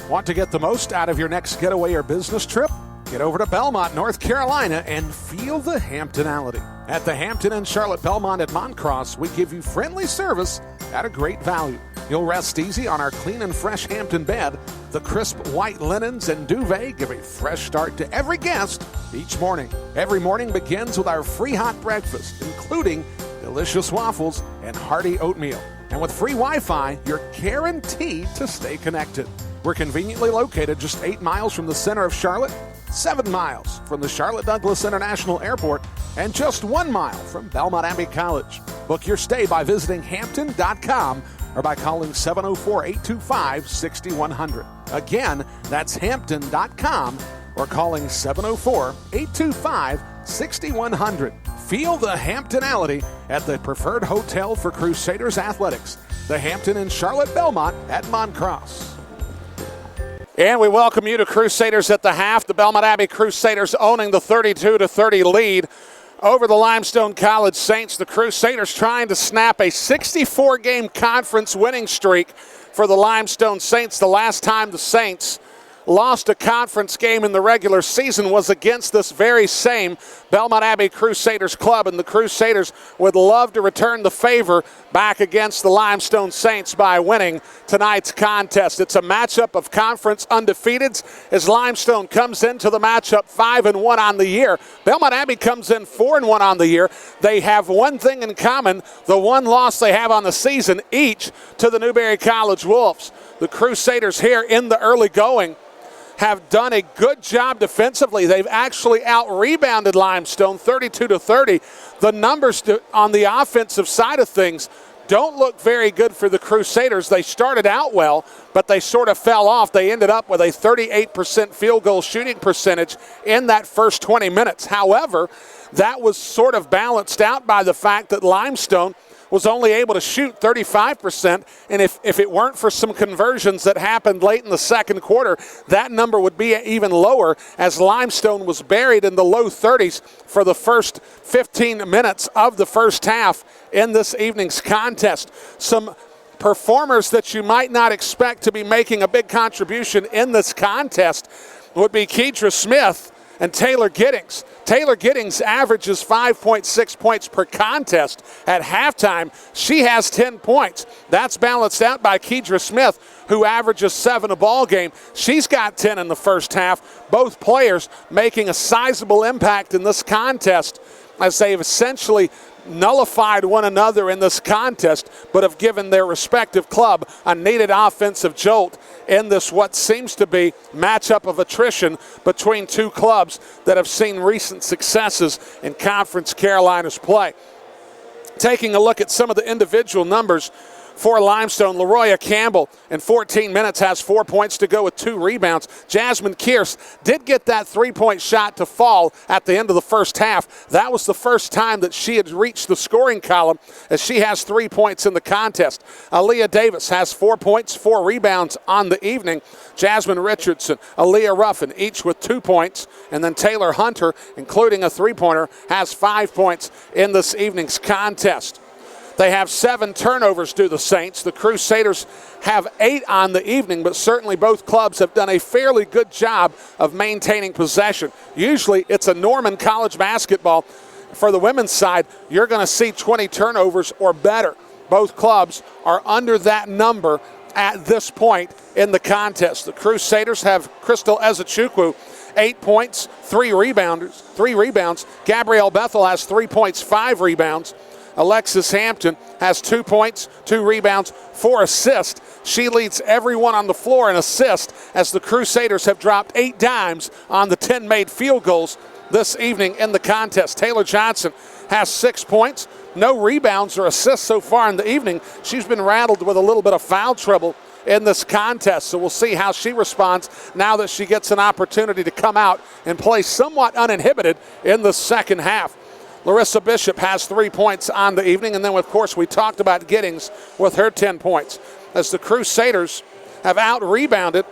Want to get the most out of your next getaway or business trip? Get over to Belmont, North Carolina, and feel the Hamptonality. At the Hampton Inn Charlotte Belmont at Moncross, we give you friendly service at a great value. You'll rest easy on our clean and fresh Hampton bed. The crisp white linens and duvet give a fresh start to every guest each morning. Every morning begins with our free hot breakfast, including delicious waffles and hearty oatmeal. And with free Wi-Fi, you're guaranteed to stay connected. We're conveniently located just 8 miles from the center of Charlotte, 7 miles from the Charlotte Douglas International Airport, and just 1 mile from Belmont Abbey College. Book your stay by visiting Hampton.com or by calling 704-825-6100. Again, that's Hampton.com or calling 704-825-6100. Feel the Hamptonality at the preferred hotel for Crusaders athletics, the Hampton Inn Charlotte Belmont at Moncross. And we welcome you to Crusaders at the half. The Belmont Abbey Crusaders owning the 32-30 lead over the Limestone College Saints. The Crusaders trying to snap a 64-game conference winning streak for the Limestone Saints. The last time the Saints lost a conference game in the regular season was against this very same Belmont Abbey Crusaders club, and the Crusaders would love to return the favor back against the Limestone Saints by winning tonight's contest. It's a matchup of conference undefeateds as Limestone comes into the matchup 5-1 on the year. Belmont Abbey comes in 4-1 on the year. They have one thing in common, the one loss they have on the season, each to the Newberry College Wolves. The Crusaders here in the early going have done a good job defensively. They've actually out-rebounded Limestone 32-30. The numbers on the offensive side of things don't look very good for the Crusaders. They started out well, but they sort of fell off. They ended up with a 38% field goal shooting percentage in that first 20 minutes. However, that was sort of balanced out by the fact that Limestone was only able to shoot 35%, and if it weren't for some conversions that happened late in the second quarter, that number would be even lower, as Limestone was buried in the low 30s for the first 15 minutes of the first half in this evening's contest. Some performers that you might not expect to be making a big contribution in this contest would be Kedra Smith and Taylor Giddings. Taylor Giddings averages 5.6 points per contest. At halftime, she has 10 points. That's balanced out by Kedra Smith, who averages 7 a ball game. She's got 10 in the first half. Both players making a sizable impact in this contest, as they've essentially nullified one another in this contest, but have given their respective club a needed offensive jolt in this what seems to be matchup of attrition between two clubs that have seen recent successes in Conference Carolinas play. Taking a look at some of the individual numbers for Limestone, LaRoya Campbell in 14 minutes has 4 points to go with 2 rebounds. Jasmine Kearse did get that 3-point shot to fall at the end of the first half. That was the first time that she had reached the scoring column, as she has 3 points in the contest. Aaliyah Davis has 4 points, 4 rebounds on the evening. Jasmine Richardson, Aaliyah Ruffin, each with 2 points. And then Taylor Hunter, including a 3-pointer, has 5 points in this evening's contest. They have 7 turnovers to the Saints. The Crusaders have 8 on the evening, but certainly both clubs have done a fairly good job of maintaining possession. Usually it's a norm in college basketball. For the women's side, you're going to see 20 turnovers or better. Both clubs are under that number at this point in the contest. The Crusaders have Crystal Ezechukwu, 8 points, 3 rebounds. Gabrielle Bethel has 3 points, 5 rebounds. Alexis Hampton has 2 points, 2 rebounds, 4 assists. She leads everyone on the floor in assists, as the Crusaders have dropped 8 dimes on the 10 made field goals this evening in the contest. Taylor Johnson has 6 points. No rebounds or assists so far in the evening. She's been rattled with a little bit of foul trouble in this contest, so we'll see how she responds now that she gets an opportunity to come out and play somewhat uninhibited in the second half. Larissa Bishop has 3 points on the evening, and then, of course, we talked about Giddings with her 10 points. As the Crusaders have out-rebounded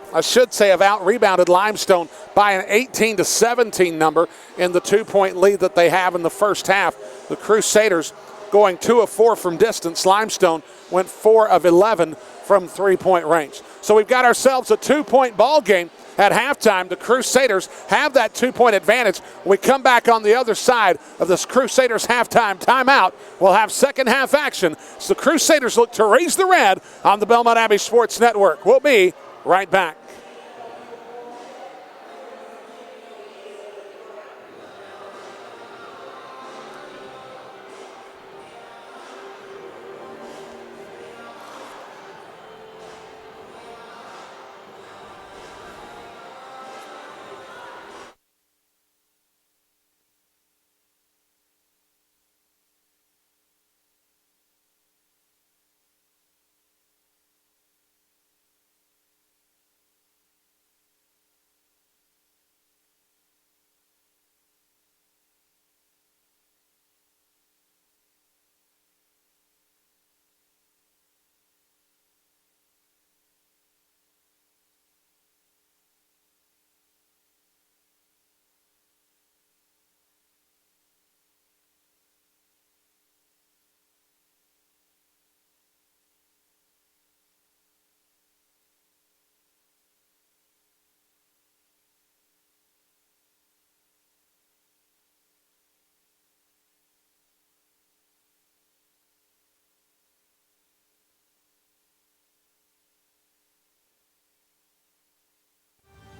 Limestone by an 18-17 number in the 2-point lead that they have in the first half. The Crusaders going 2 of 4 from distance. Limestone went 4 of 11 from 3-point range. So we've got ourselves a 2-point ball game at halftime. The Crusaders have that 2-point advantage. When we come back on the other side of this Crusaders halftime timeout, we'll have second half action. So the Crusaders look to raise the red on the Belmont Abbey Sports Network. We'll be right back.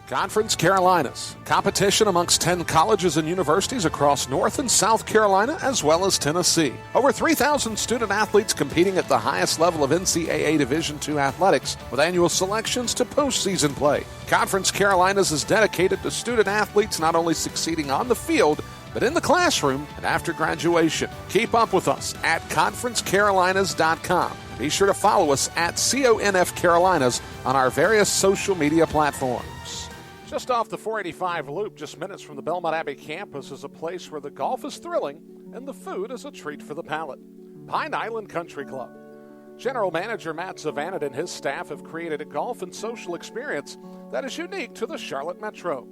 Conference Carolinas, competition amongst 10 colleges and universities across North and South Carolina, as well as Tennessee. Over 3,000 student athletes competing at the highest level of NCAA Division II athletics, with annual selections to postseason play. Conference Carolinas is dedicated to student athletes not only succeeding on the field, but in the classroom and after graduation. Keep up with us at conferencecarolinas.com. Be sure to follow us at CONF Carolinas on our various social media platforms. Just off the 485 loop, just minutes from the Belmont Abbey campus, is a place where the golf is thrilling and the food is a treat for the palate. Pine Island Country Club. General Manager Matt Zavanit and his staff have created a golf and social experience that is unique to the Charlotte Metro.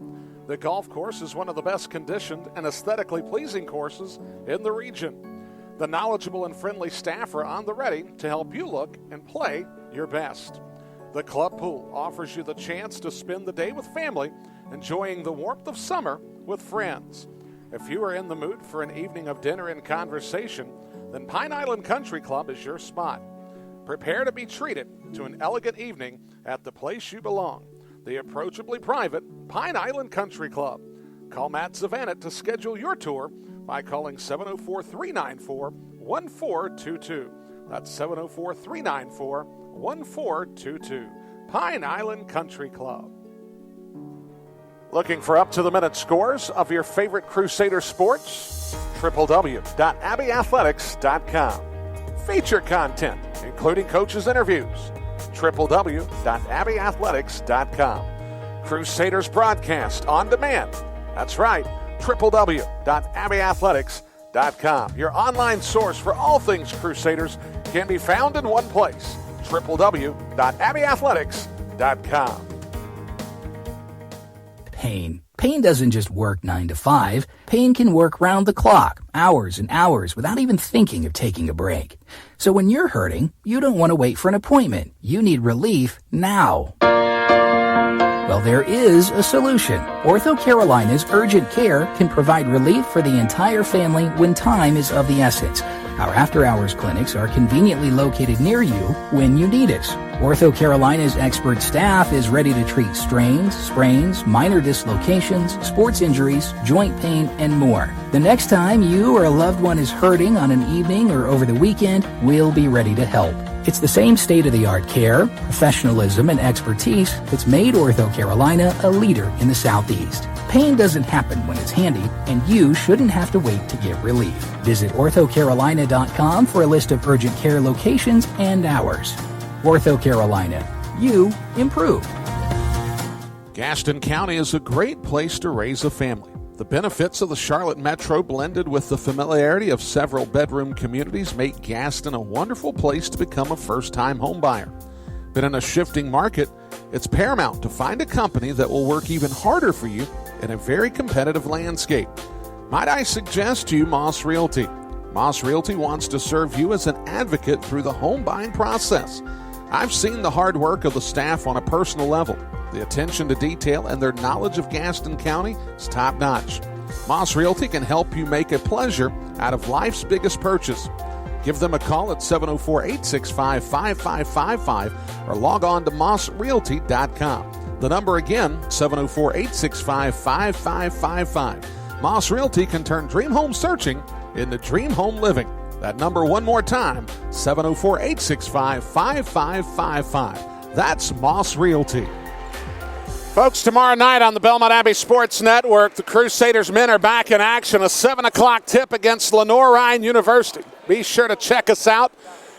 The golf course is one of the best conditioned and aesthetically pleasing courses in the region. The knowledgeable and friendly staff are on the ready to help you look and play your best. The club pool offers you the chance to spend the day with family, enjoying the warmth of summer with friends. If you are in the mood for an evening of dinner and conversation, then Pine Island Country Club is your spot. Prepare to be treated to an elegant evening at the place you belong, the approachably private Pine Island Country Club. Call Matt Zavanit to schedule your tour by calling 704-394-1422. That's 704-394-1422. Pine Island Country Club. Looking for up-to-the-minute scores of your favorite Crusader sports? www.abbeyathletics.com. Feature content, including coaches' interviews. www.abbeyathletics.com. Crusaders broadcast on demand. That's right, www.abbeyathletics.com. Your online source for all things Crusaders can be found in one place, www.abbeyathletics.com. Pain. Pain doesn't just work 9 to 5. Pain can work round the clock, hours and hours, without even thinking of taking a break. So when you're hurting, you don't want to wait for an appointment. You need relief now. Well, there is a solution. Ortho Carolina's Urgent Care can provide relief for the entire family when time is of the essence. Our after-hours clinics are conveniently located near you when you need us. Ortho Carolina's expert staff is ready to treat strains, sprains, minor dislocations, sports injuries, joint pain, and more. The next time you or a loved one is hurting on an evening or over the weekend, we'll be ready to help. It's the same state-of-the-art care, professionalism, and expertise that's made Ortho Carolina a leader in the Southeast. Pain doesn't happen when it's handy, and you shouldn't have to wait to get relief. Visit OrthoCarolina.com for a list of urgent care locations and hours. Ortho Carolina. You improve. Gaston County is a great place to raise a family. The benefits of the Charlotte Metro blended with the familiarity of several bedroom communities make Gaston a wonderful place to become a first-time home buyer. But in a shifting market, it's paramount to find a company that will work even harder for you in a very competitive landscape. Might I suggest to you Moss Realty? Moss Realty wants to serve you as an advocate through the home buying process. I've seen the hard work of the staff on a personal level. The attention to detail and their knowledge of Gaston County is top-notch. Moss Realty can help you make a pleasure out of life's biggest purchase. Give them a call at 704-865-5555 or log on to mossrealty.com. The number again, 704-865-5555. Moss Realty can turn dream home searching into dream home living. That number one more time, 704-865-5555. That's Moss Realty. Folks, tomorrow night on the Belmont Abbey Sports Network, the Crusaders men are back in action. A 7 o'clock tip against Lenoir-Rhyne University. Be sure to check us out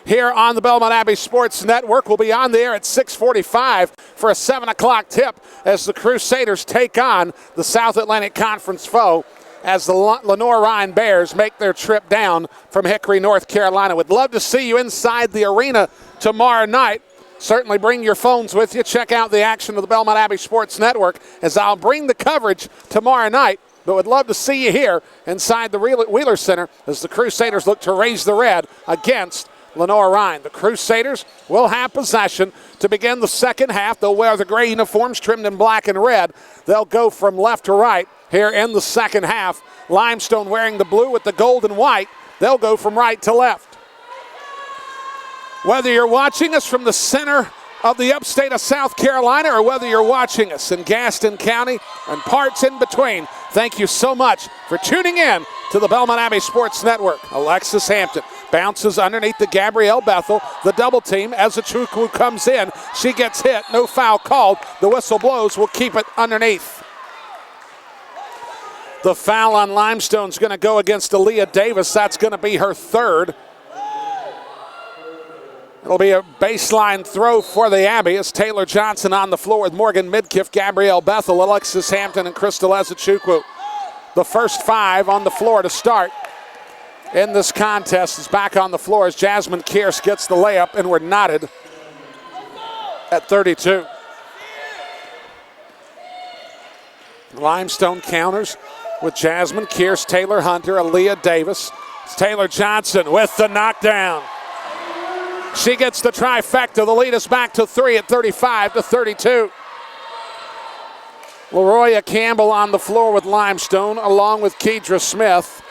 here on the Belmont Abbey Sports Network. We'll be on the air at 6:45 for a 7 o'clock tip as the Crusaders take on the South Atlantic Conference foe as the Lenoir-Rhyne Bears make their trip down from Hickory, North Carolina. We'd love to see you inside the arena tomorrow night. Certainly bring your phones with you. Check out the action of the Belmont Abbey Sports Network as I'll bring the coverage tomorrow night. But would love to see you here inside the Wheeler Center as the Crusaders look to raise the red against Lenoir-Rhyne. The Crusaders will have possession to begin the second half. They'll wear the gray uniforms trimmed in black and red. They'll go from left to right here in the second half. Limestone wearing the blue with the gold and white. They'll go from right to left. Whether you're watching us from the center of the upstate of South Carolina or whether you're watching us in Gaston County and parts in between, thank you so much for tuning in to the Belmont Abbey Sports Network. Alexis Hampton bounces underneath the Gabrielle Bethel. The double team as Achukwu comes in. She gets hit. No foul called. The whistle blows. We'll keep it underneath. The foul on Limestone is going to go against Aaliyah Davis. That's going to be her third. It'll be a baseline throw for the Abbey as Taylor Johnson on the floor with Morgan Midkiff, Gabrielle Bethel, Alexis Hampton, and Crystal Ezechukwu. The first five on the floor to start in this contest is back on the floor as Jasmine Kearse gets the layup, and we're knotted at 32. Limestone counters with Jasmine Kearse, Taylor Hunter, Aaliyah Davis. It's Taylor Johnson with the knockdown. She gets the trifecta. The lead is back to 3 at 35-32. LaRoya Campbell on the floor with Limestone along with Kedra Smith.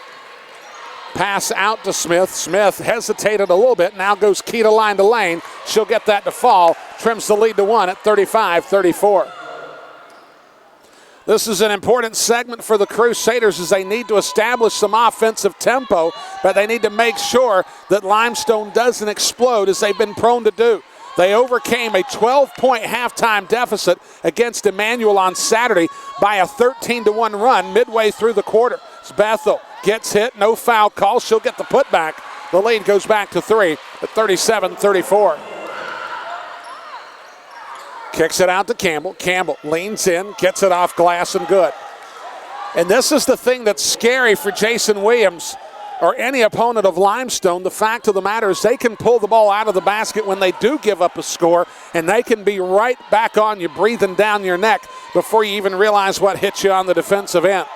Pass out to Smith. Smith hesitated a little bit. Now goes key to line to lane. She'll get that to fall. Trims the lead to 1 at 35-34. This is an important segment for the Crusaders as they need to establish some offensive tempo, but they need to make sure that Limestone doesn't explode as they've been prone to do. They overcame a 12-point halftime deficit against Emmanuel on Saturday by a 13-1 run midway through the quarter. As Bethel gets hit, no foul call. She'll get the putback. The lead goes back to 3 at 37-34. Kicks it out to Campbell. Campbell leans in, gets it off glass and good. And this is the thing that's scary for Jason Williams or any opponent of Limestone. The fact of the matter is they can pull the ball out of the basket when they do give up a score, and they can be right back on you, breathing down your neck before you even realize what hit you on the defensive end.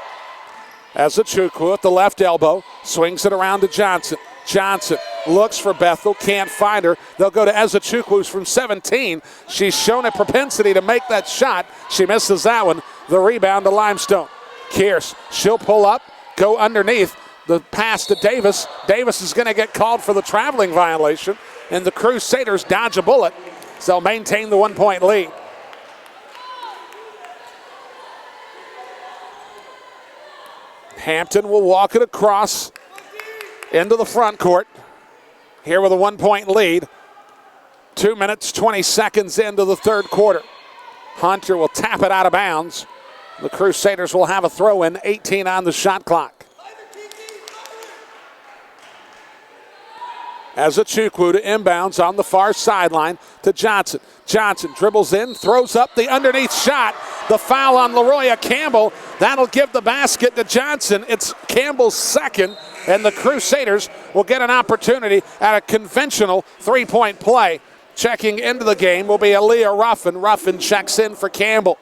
Ezechukwu at the left elbow, swings it around to Johnson. Johnson looks for Bethel, can't find her. They'll go to Ezechukwu, who's from 17. She's shown a propensity to make that shot. She misses that one. The rebound to Limestone. Kearse, she'll pull up, go underneath. The pass to Davis. Davis is going to get called for the traveling violation, and the Crusaders dodge a bullet, so they'll maintain the 1-point lead. Hampton will walk it across into the front court here with a 1-point lead. 2 minutes, 20 seconds into the third quarter. Hunter will tap it out of bounds. The Crusaders will have a throw in, 18 on the shot clock. Ezechukwu to inbounds on the far sideline to Johnson. Johnson dribbles in, throws up the underneath shot. The foul on LaRoya Campbell. That'll give the basket to Johnson. It's Campbell's second, and the Crusaders will get an opportunity at a conventional three-point play. Checking into the game will be Aaliyah Ruffin. Ruffin checks in for Campbell.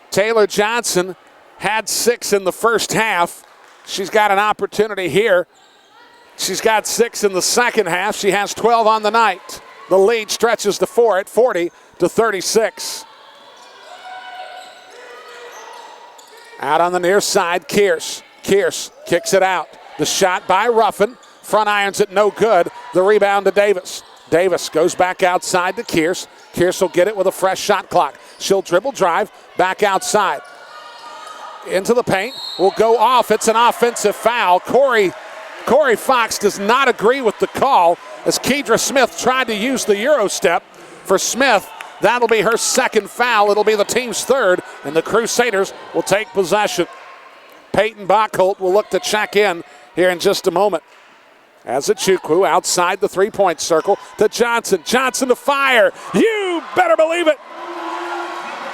Taylor Johnson had 6 in the first half. She's got an opportunity here. She's got 6 in the second half. She has 12 on the night. The lead stretches to 4 at 40-36. Out on the near side, Kearse. Kearse kicks it out. The shot by Ruffin. Front irons it no good. The rebound to Davis. Davis goes back outside to Kearse. Kearse will get it with a fresh shot clock. She'll dribble drive back outside. Into the paint. Will go off. It's an offensive foul. Corey Fox does not agree with the call as Kedra Smith tried to use the Euro step. For Smith, that'll be her second foul. It'll be the team's third, and the Crusaders will take possession. Peyton Bachholt will look to check in here in just a moment. Ezechukwu outside the three-point circle to Johnson. Johnson to fire. You better believe it.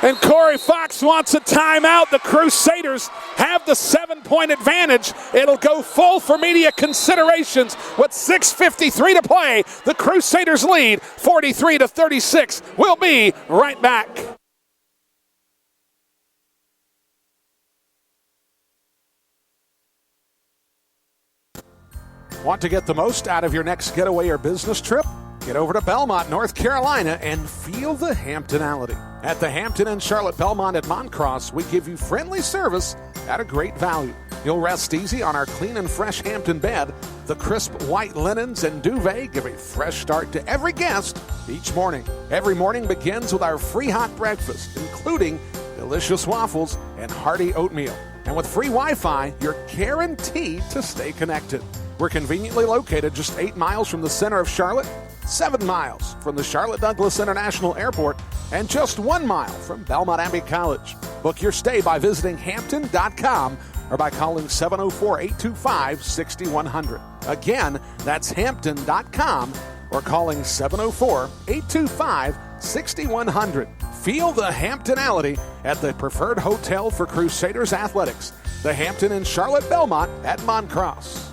And Corey Fox wants a timeout. The Crusaders have the 7-point advantage. It'll go full for media considerations with 6:53 to play. The Crusaders lead 43-36. We'll be right back. Want to get the most out of your next getaway or business trip? Get over to Belmont, North Carolina, and feel the Hamptonality. At the Hampton Inn Charlotte Belmont at Moncross, we give you friendly service at a great value. You'll rest easy on our clean and fresh Hampton bed. The crisp white linens and duvet give a fresh start to every guest each morning. Every morning begins with our free hot breakfast, including delicious waffles and hearty oatmeal. And with free Wi-Fi, you're guaranteed to stay connected. We're conveniently located just 8 miles from the center of Charlotte, 7 miles from the Charlotte Douglas International Airport, and just 1 mile from Belmont Abbey College. Book your stay by visiting Hampton.com or by calling 704-825-6100. Again, that's Hampton.com or calling 704-825-6100. Feel the Hamptonality at the preferred hotel for Crusaders athletics, the Hampton Inn Charlotte Belmont at Moncross.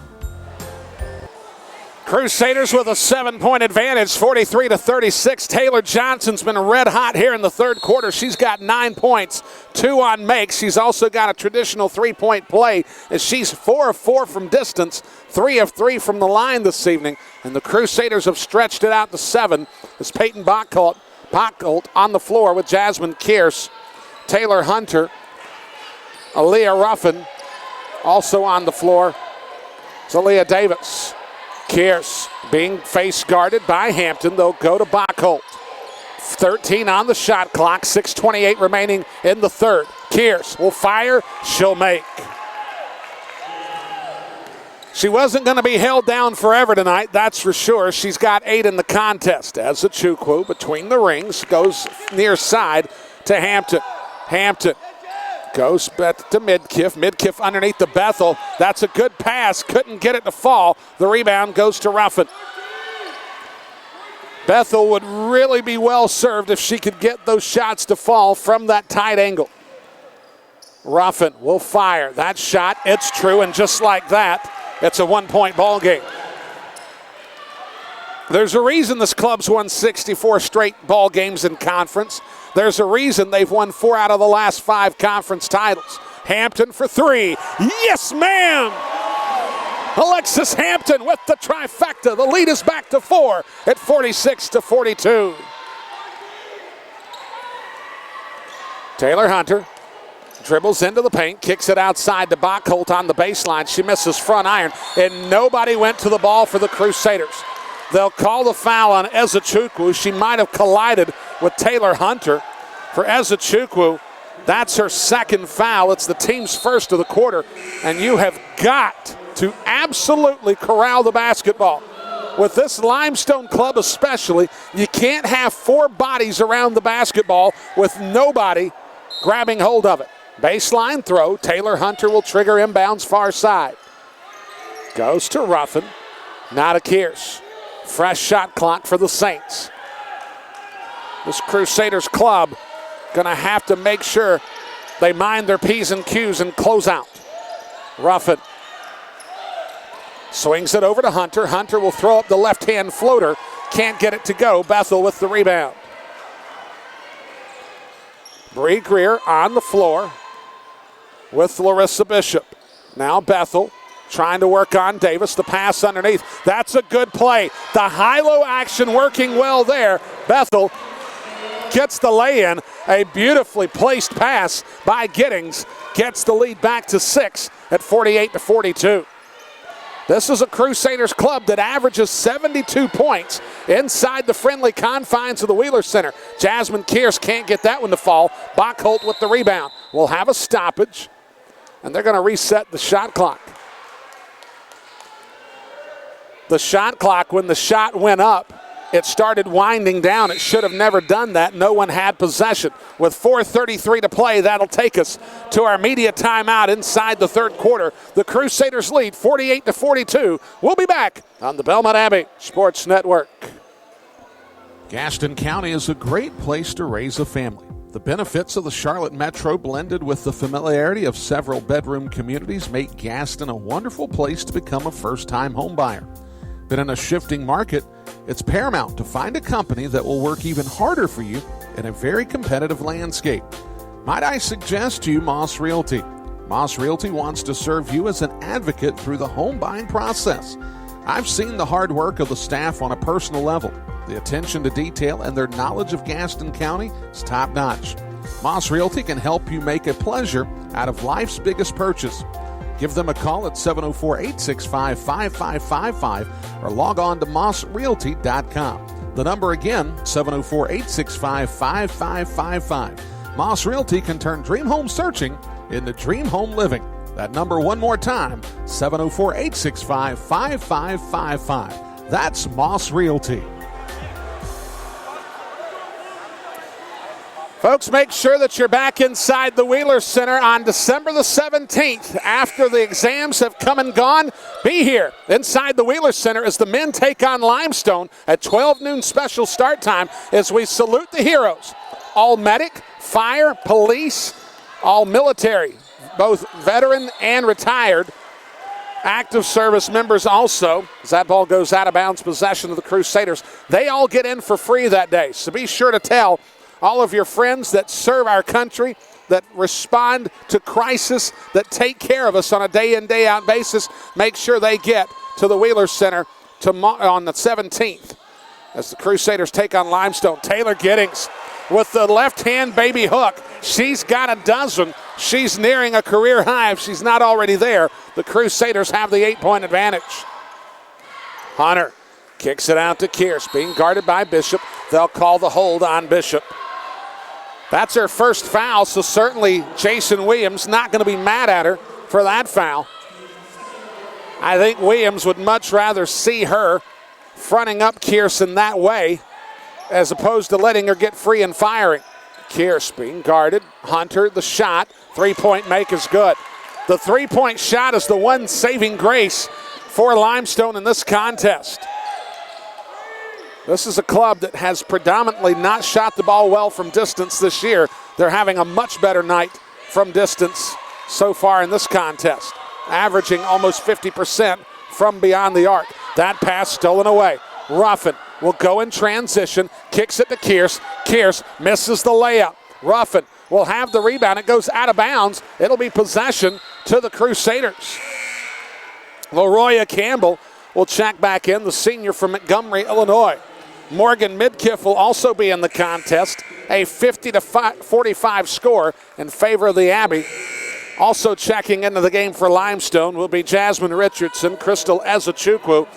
Crusaders with a 7-point advantage, 43-36. Taylor Johnson's been red hot here in the third quarter. She's got 9 points, 2 on makes. She's also got a traditional 3-point play as she's 4 of 4 from distance, 3 of 3 from the line this evening. And the Crusaders have stretched it out to 7 as Peyton Bachholt on the floor with Jasmine Kearse, Taylor Hunter, Aaliyah Ruffin also on the floor. It's Aaliyah Davis. Kearse being face guarded by Hampton. They'll go to Bachholt. 13 on the shot clock, 6:28 remaining in the third. Kearse will fire, she'll make. She wasn't going to be held down forever tonight, that's for sure. She's got 8 in the contest. Ezechukwu between the rings goes near side to Hampton. Hampton goes back to Midkiff. Midkiff underneath the Bethel. That's a good pass. Couldn't get it to fall. The rebound goes to Ruffin. Bethel would really be well served if she could get those shots to fall from that tight angle. Ruffin will fire. That shot, it's true, and just like that, it's a 1-point ball game. There's a reason this club's won 64 straight ball games in conference. There's a reason they've won 4 out of the last 5 conference titles. Hampton for 3. Yes, ma'am! Alexis Hampton with the trifecta. The lead is back to 4 at 46-42. Taylor Hunter dribbles into the paint, kicks it outside to Bachholt on the baseline. She misses front iron, and nobody went to the ball for the Crusaders. They'll call the foul on Ezechukwu. She might have collided with Taylor Hunter. For Ezechukwu, that's her second foul. It's the team's first of the quarter, and you have got to absolutely corral the basketball. With this Limestone club especially, you can't have 4 bodies around the basketball with nobody grabbing hold of it. Baseline throw. Taylor Hunter will trigger inbounds far side. Goes to Ruffin. Now to Kearse. Fresh shot clock for the Saints. This Crusaders club going to have to make sure they mind their P's and Q's and close out. Ruffin swings it over to Hunter. Hunter will throw up the left-hand floater. Can't get it to go. Bethel with the rebound. Bree Greer on the floor with Larissa Bishop. Now Bethel trying to work on Davis. The pass underneath. That's a good play. The high-low action working well there. Bethel gets the lay-in. A beautifully placed pass by Giddings gets the lead back to 6 at 48-42. This is a Crusaders club that averages 72 points inside the friendly confines of the Wheeler Center. Jasmine Kearse can't get that one to fall. Bachholt with the rebound. Will have a stoppage, and they're going to reset the shot clock. The shot clock, when the shot went up, it started winding down. It should have never done that. No one had possession. With 4:33 to play, that'll take us to our media timeout inside the third quarter. The Crusaders lead 48-42. We'll be back on the Belmont Abbey Sports Network. Gaston County is a great place to raise a family. The benefits of the Charlotte Metro blended with the familiarity of several bedroom communities make Gaston a wonderful place to become a first-time home buyer. But in a shifting market, it's paramount to find a company that will work even harder for you in a very competitive landscape. Might I suggest to you Moss Realty? Moss Realty wants to serve you as an advocate through the home buying process. I've seen the hard work of the staff on a personal level. The attention to detail and their knowledge of Gaston County is top-notch. Moss Realty can help you make a pleasure out of life's biggest purchase. Give them a call at 704-865-5555 or log on to mossrealty.com. The number again, 704-865-5555. Moss Realty can turn dream home searching into dream home living. That number one more time, 704-865-5555. That's Moss Realty. Folks, make sure that you're back inside the Wheeler Center on December the 17th. After the exams have come and gone, be here inside the Wheeler Center as the men take on Limestone at 12 noon special start time as we salute the heroes. All medic, fire, police, all military, both veteran and retired. Active service members also, as that ball goes out of bounds, possession of the Crusaders. They all get in for free that day, so be sure to tell all of your friends that serve our country, that respond to crisis, that take care of us on a day-in, day-out basis. Make sure they get to the Wheeler Center on the 17th as the Crusaders take on Limestone. Taylor Giddings with the left-hand baby hook. She's got a dozen. She's nearing a career high if she's not already there. The Crusaders have the 8-point advantage. Hunter kicks it out to Kearse, being guarded by Bishop. They'll call the hold on Bishop. That's her first foul, so certainly Jason Williams not going to be mad at her for that foul. I think Williams would much rather see her fronting up Kearse in that way as opposed to letting her get free and firing. Kearse being guarded. Hunter, the shot. Three-point make is good. The three-point shot is the one saving grace for Limestone in this contest. This is a club that has predominantly not shot the ball well from distance this year. They're having a much better night from distance so far in this contest, averaging almost 50% from beyond the arc. That pass stolen away. Ruffin will go in transition, kicks it to Kearse. Kearse misses the layup. Ruffin will have the rebound. It goes out of bounds. It'll be possession to the Crusaders. LaRoya Campbell will check back in, the senior from Montgomery, Illinois. Morgan Midkiff will also be in the contest, a 50-45 score in favor of the Abbey. Also checking into the game for Limestone will be Jasmine Richardson, Crystal Ezechukwu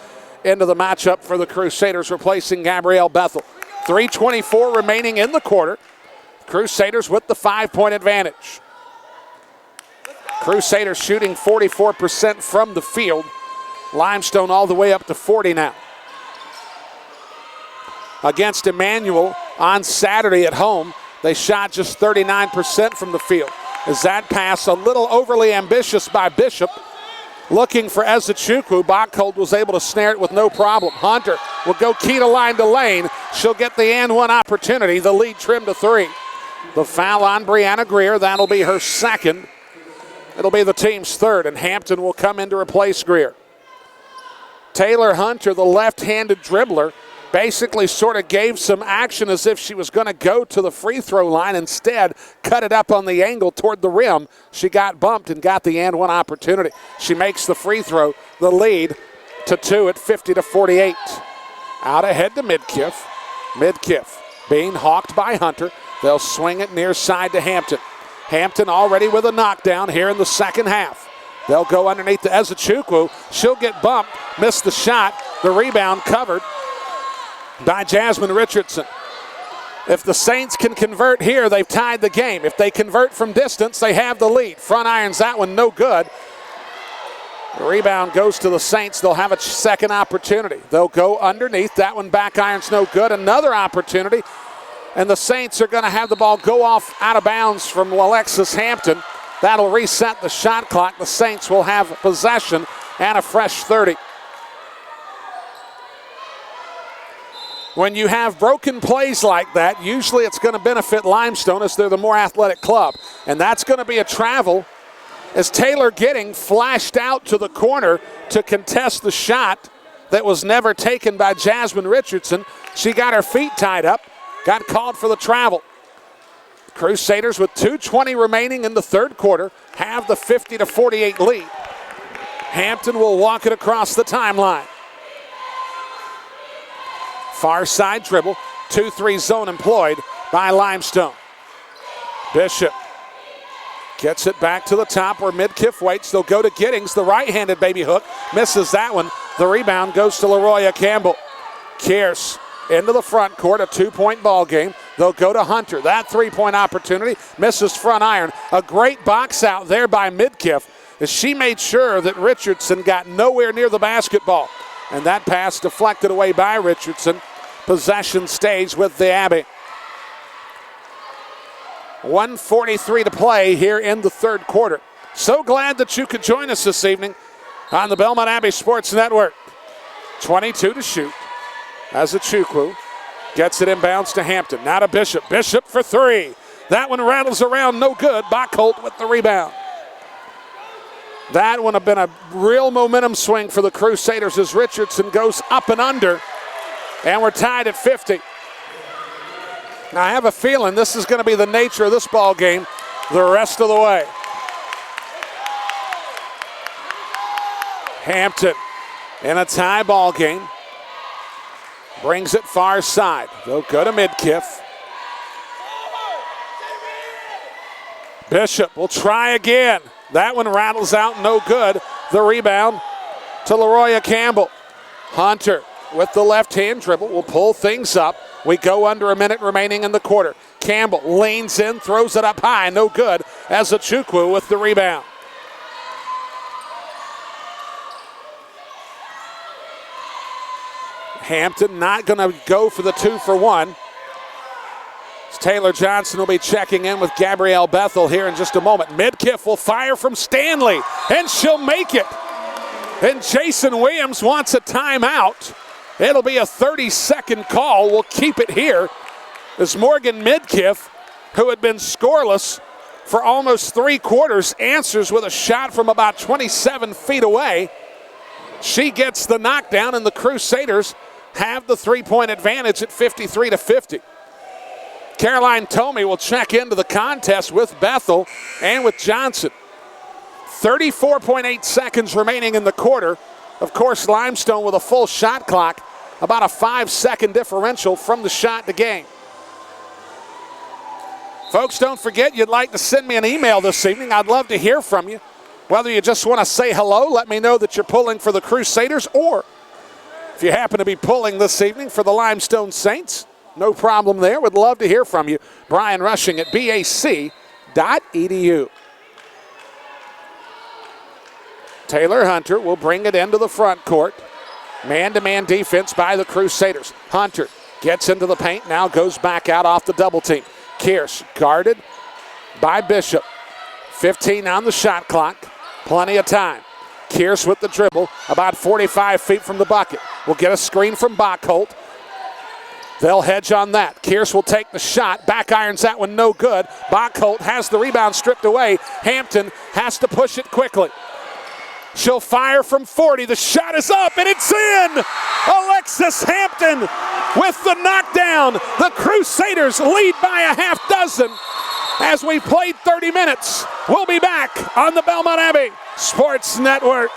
into the matchup for the Crusaders, replacing Gabrielle Bethel. 3:24 remaining in the quarter. Crusaders with the 5-point advantage. Crusaders shooting 44% from the field. Limestone all the way up to 40 now. Against Emmanuel on Saturday at home, They shot just 39% from the field. Is that pass a little overly ambitious by Bishop? Looking for Ezechukwu. Bachhold was able to snare it with no problem. Hunter will go key to line to lane. She'll get the and one opportunity. The lead trimmed to 3. The foul on Brianna Greer. That'll be her second. It'll be the team's third, and Hampton will come in to replace Greer. Taylor Hunter, the left-handed dribbler, basically sort of gave some action as if she was going to go to the free throw line. Instead, cut it up on the angle toward the rim. She got bumped and got the and one opportunity. She makes the free throw, the lead to 2 at 50-48. Out ahead to Midkiff. Midkiff being hawked by Hunter. They'll swing it near side to Hampton. Hampton already with a knockdown here in the second half. They'll go underneath to Ezechukwu. She'll get bumped, miss the shot. The rebound covered by Jasmine Richardson. If the Saints can convert here, they've tied the game. If they convert from distance, they have the lead. Front irons that one, no good. The rebound goes to the Saints. They'll have a second opportunity. They'll go underneath. That one back irons no good. Another opportunity. And the Saints are going to have the ball go off out of bounds from Alexis Hampton. That'll reset the shot clock. The Saints will have possession and a fresh 30. When you have broken plays like that, usually it's going to benefit Limestone as they're the more athletic club. And that's going to be a travel as Taylor Gidding flashed out to the corner to contest the shot that was never taken by Jasmine Richardson. She got her feet tied up, got called for the travel. Crusaders with 2:20 remaining in the third quarter have the 50-48 lead. Hampton will walk it across the timeline. Far side dribble, 2-3 zone employed by Limestone. Bishop gets it back to the top where Midkiff waits. They'll go to Giddings, the right-handed baby hook. Misses that one. The rebound goes to LaRoya Campbell. Kearse into the front court, a 2-point ball game. They'll go to Hunter. That 3-point opportunity misses front iron. A great box out there by Midkiff as she made sure that Richardson got nowhere near the basketball. And that pass deflected away by Richardson. Possession stays with the Abbey. 1:43 to play here in the third quarter. So glad that you could join us this evening on the Belmont Abbey Sports Network. 22 to shoot. Ezechukwu gets it inbounds to Hampton. Now to Bishop. Bishop for 3. That one rattles around, no good. Bachhold with the rebound. That would have been a real momentum swing for the Crusaders as Richardson goes up and under. And we're tied at 50. Now, I have a feeling this is going to be the nature of this ball game the rest of the way. Hampton in a tie ball game. Brings it far side. They'll go to Midkiff. Bishop will try again. That one rattles out, no good. The rebound to LaRoya Campbell. Hunter with the left-hand dribble will pull things up. We go under a minute remaining in the quarter. Campbell leans in, throws it up high, no good. Ezechukwu with the rebound. Hampton not going to go for the 2-for-1. Taylor Johnson will be checking in with Gabrielle Bethel here in just a moment. Midkiff will fire from Stanley, and she'll make it. And Jason Williams wants a timeout. It'll be a 30-second call. We'll keep it here as Morgan Midkiff, who had been scoreless for almost 3 quarters, answers with a shot from about 27 feet away. She gets the knockdown, and the Crusaders have the 3-point advantage at 53-50. Caroline Tomey will check into the contest with Bethel and with Johnson. 34.8 seconds remaining in the quarter. Of course, Limestone with a full shot clock, about a 5-second differential from the shot to game. Folks, don't forget you'd like to send me an email this evening. I'd love to hear from you. Whether you just want to say hello, let me know that you're pulling for the Crusaders, or if you happen to be pulling this evening for the Limestone Saints, no problem there. Would love to hear from you. Brian Rushing at bac.edu. Taylor Hunter will bring it into the front court. Man-to-man defense by the Crusaders. Hunter gets into the paint, now goes back out off the double team. Kearse guarded by Bishop. 15 on the shot clock. Plenty of time. Kearse with the dribble, about 45 feet from the bucket. Will get a screen from Bachholt. They'll hedge on that. Kearse will take the shot. Back irons that one, no good. Bachholt has the rebound stripped away. Hampton has to push it quickly. She'll fire from 40. The shot is up and it's in. Alexis Hampton with the knockdown. The Crusaders lead by a half dozen as we played 30 minutes. We'll be back on the Belmont Abbey Sports Network.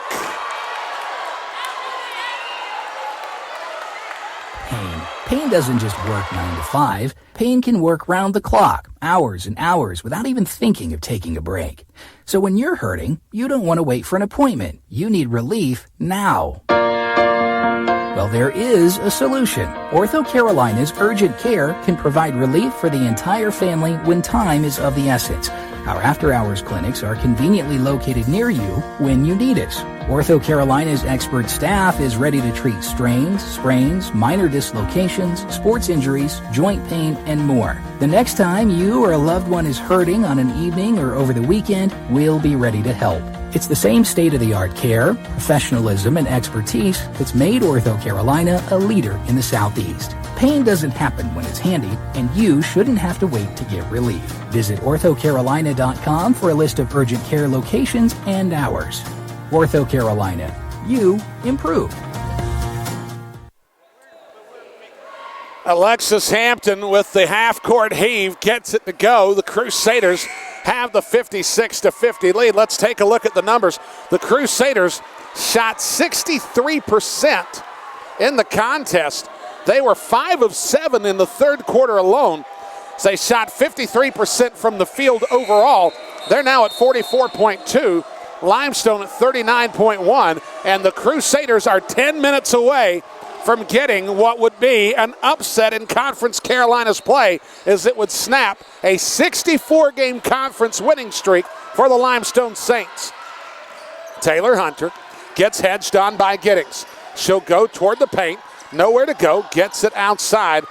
Pain doesn't just work 9 to 5. Pain can work round the clock, hours and hours, without even thinking of taking a break. So when you're hurting, you don't want to wait for an appointment. You need relief now. Well, there is a solution. Ortho Carolina's Urgent Care can provide relief for the entire family when time is of the essence. Our after-hours clinics are conveniently located near you when you need us. Ortho Carolina's expert staff is ready to treat strains, sprains, minor dislocations, sports injuries, joint pain, and more. The next time you or a loved one is hurting on an evening or over the weekend, we'll be ready to help. It's the same state-of-the-art care, professionalism, and expertise that's made Ortho Carolina a leader in the Southeast. Pain doesn't happen when it's handy, and you shouldn't have to wait to get relief. Visit orthocarolina.com for a list of urgent care locations and hours. Ortho Carolina. You improve. Alexis Hampton with the half-court heave gets it to go. The Crusaders have the 56-50 lead. Let's take a look at the numbers. The Crusaders shot 63% in the contest. They were 5 of 7 in the third quarter alone. So they shot 53% from the field overall. They're now at 44.2. Limestone at 39.1. And the Crusaders are 10 minutes away from getting what would be an upset in Conference Carolina's play, as it would snap a 64-game conference winning streak for the Limestone Saints. Taylor Hunter gets hedged on by Giddings. She'll go toward the paint. Nowhere to go. Gets it outside.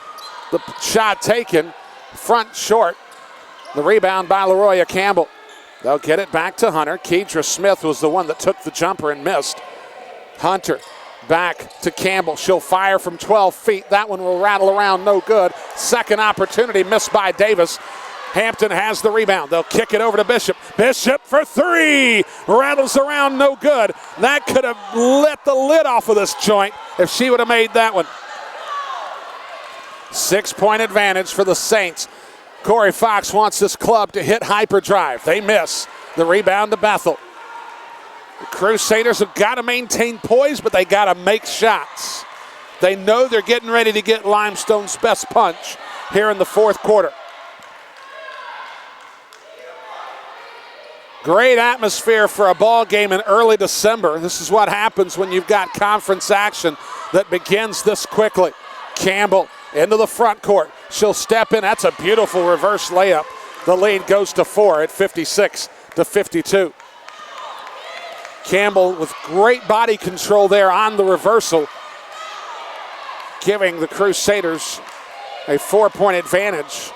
The shot taken. Front short. The rebound by LaRoya Campbell. They'll get it back to Hunter. Kedra Smith was the one that took the jumper and missed. Hunter back to Campbell. She'll fire from 12 feet. That one will rattle around, no good. Second opportunity missed by Davis. Hampton has the rebound. They'll kick it over to Bishop. Bishop for 3. Rattles around, no good. That could have lit the lid off of this joint if she would have made that one. 6-point advantage for the Saints. Corey Fox wants this club to hit hyperdrive. They miss. The rebound to Bethel. The Crusaders have got to maintain poise, but they got to make shots. They know they're getting ready to get Limestone's best punch here in the fourth quarter. Great atmosphere for a ball game in early December. This is what happens when you've got conference action that begins this quickly. Campbell into the front court. She'll step in. That's a beautiful reverse layup. The lead goes to 4 at 56-52. Campbell with great body control there on the reversal, giving the Crusaders a 4-point advantage.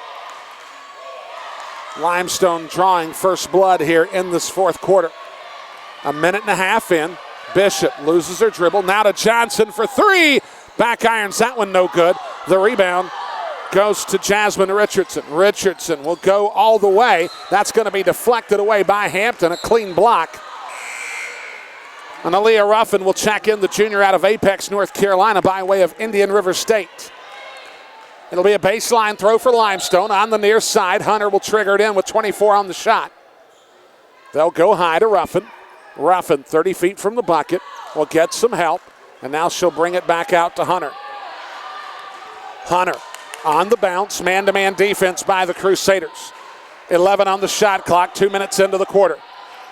Limestone drawing first blood here in this fourth quarter. A minute and a half in. Bishop loses her dribble. Now to Johnson for 3. Back irons that one, no good. The rebound goes to Jasmine Richardson. Richardson will go all the way. That's going to be deflected away by Hampton. A clean block. And Aaliyah Ruffin will check in, the junior out of Apex, North Carolina, by way of Indian River State. It'll be a baseline throw for Limestone on the near side. Hunter will trigger it in with 24 on the shot. They'll go high to Ruffin. Ruffin, 30 feet from the bucket, will get some help, and now she'll bring it back out to Hunter. Hunter on the bounce, man-to-man defense by the Crusaders. 11 on the shot clock, 2 minutes into the quarter.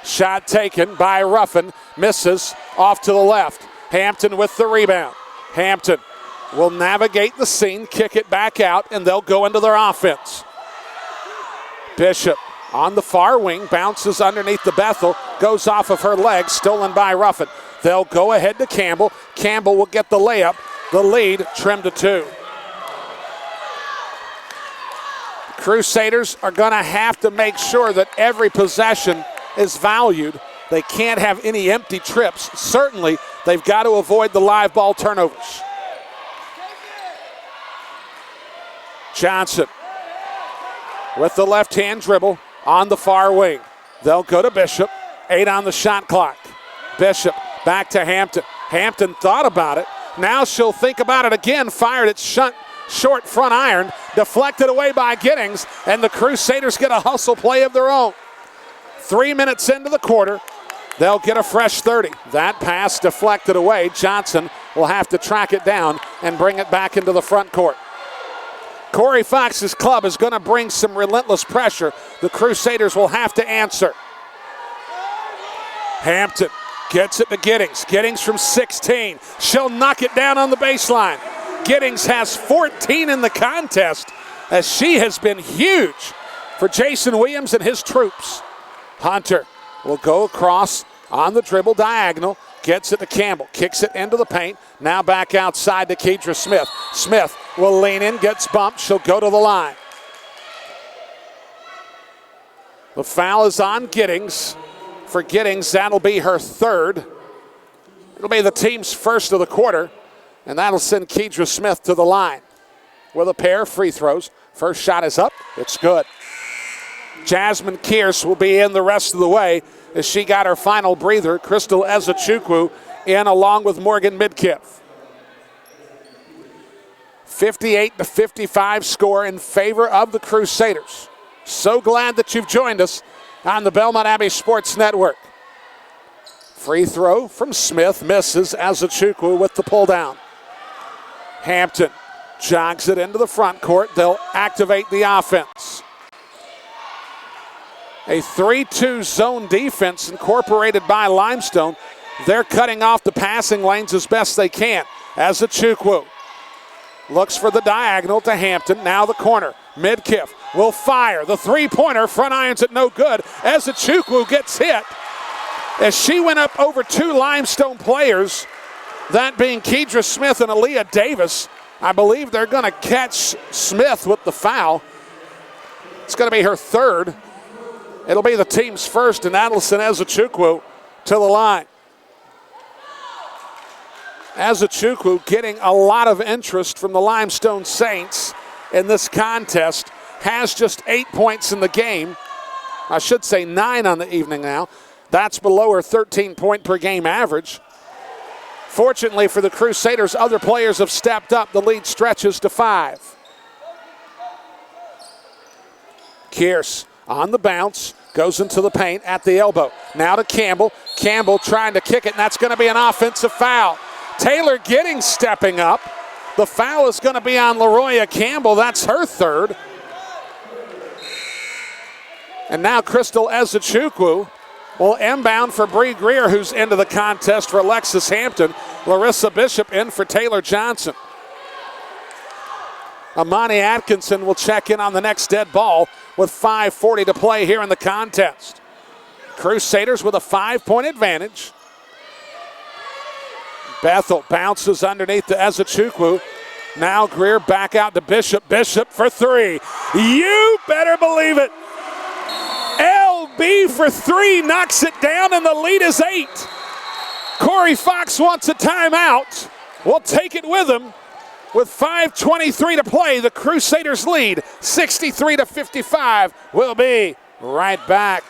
Shot taken by Ruffin, misses off to the left. Hampton with the rebound. Hampton will navigate the scene, kick it back out, and they'll go into their offense. Bishop on the far wing, bounces underneath the Bethel, goes off of her leg, stolen by Ruffin. They'll go ahead to Campbell. Campbell will get the layup. The lead trimmed to 2. Crusaders are going to have to make sure that every possession is valued. They can't have any empty trips. Certainly, they've got to avoid the live ball turnovers. Johnson with the left-hand dribble on the far wing. They'll go to Bishop. 8 on the shot clock. Bishop back to Hampton. Hampton thought about it. Now she'll think about it again. Fired it short front iron. Deflected away by Giddings. And the Crusaders get a hustle play of their own. 3 minutes into the quarter. They'll get a fresh 30. That pass deflected away. Johnson will have to track it down and bring it back into the front court. Corey Fox's club is going to bring some relentless pressure. The Crusaders will have to answer. Hampton gets it to Giddings. Giddings from 16. She'll knock it down on the baseline. Giddings has 14 in the contest as she has been huge for Jason Williams and his troops. Hunter will go across on the dribble diagonal. Gets it to Campbell. Kicks it into the paint. Now back outside to Kedra Smith. Smith will lean in, gets bumped. She'll go to the line. The foul is on Giddings. For Giddings, that'll be her third. It'll be the team's first of the quarter, and that'll send Kedra Smith to the line with a pair of free throws. First shot is up. It's good. Jasmine Kearse will be in the rest of the way as she got her final breather. Crystal Ezechukwu in along with Morgan Midkiff. 58-55 score in favor of the Crusaders. So glad that you've joined us on the Belmont Abbey Sports Network. Free throw from Smith, misses. Ezechukwu with the pull down. Hampton jogs it into the front court. They'll activate the offense. A 3-2 zone defense incorporated by Limestone. They're cutting off the passing lanes as best they can. Ezechukwu looks for the diagonal to Hampton. Now the corner. Midkiff will fire. The three-pointer, front irons it no good. Ezechukwu gets hit as she went up over 2 Limestone players, that being Kedra Smith and Aaliyah Davis. I believe they're going to catch Smith with the foul. It's going to be her third. It'll be the team's first, and that'll send Ezechukwu to the line. Ezechukwu getting a lot of interest from the Limestone Saints in this contest. Has just 8 points in the game. I should say 9 on the evening now. That's below her 13-point per game average. Fortunately for the Crusaders, other players have stepped up. The lead stretches to 5. Kearse on the bounce, goes into the paint at the elbow. Now to Campbell. Campbell trying to kick it, and that's going to be an offensive foul. Taylor Giddings stepping up. The foul is going to be on LaRoya Campbell. That's her third. And now Crystal Ezechukwu will inbound for Bree Greer, who's into the contest for Alexis Hampton. Larissa Bishop in for Taylor Johnson. Amani Atkinson will check in on the next dead ball with 5:40 to play here in the contest. Crusaders with a 5-point advantage. Bethel bounces underneath to Ezechukwu. Now Greer back out to Bishop. Bishop for 3. You better believe it. LB for 3 knocks it down, and the lead is 8. Corey Fox wants a timeout. We'll take it with him. With 5:23 to play, the Crusaders lead 63-55. We'll be right back.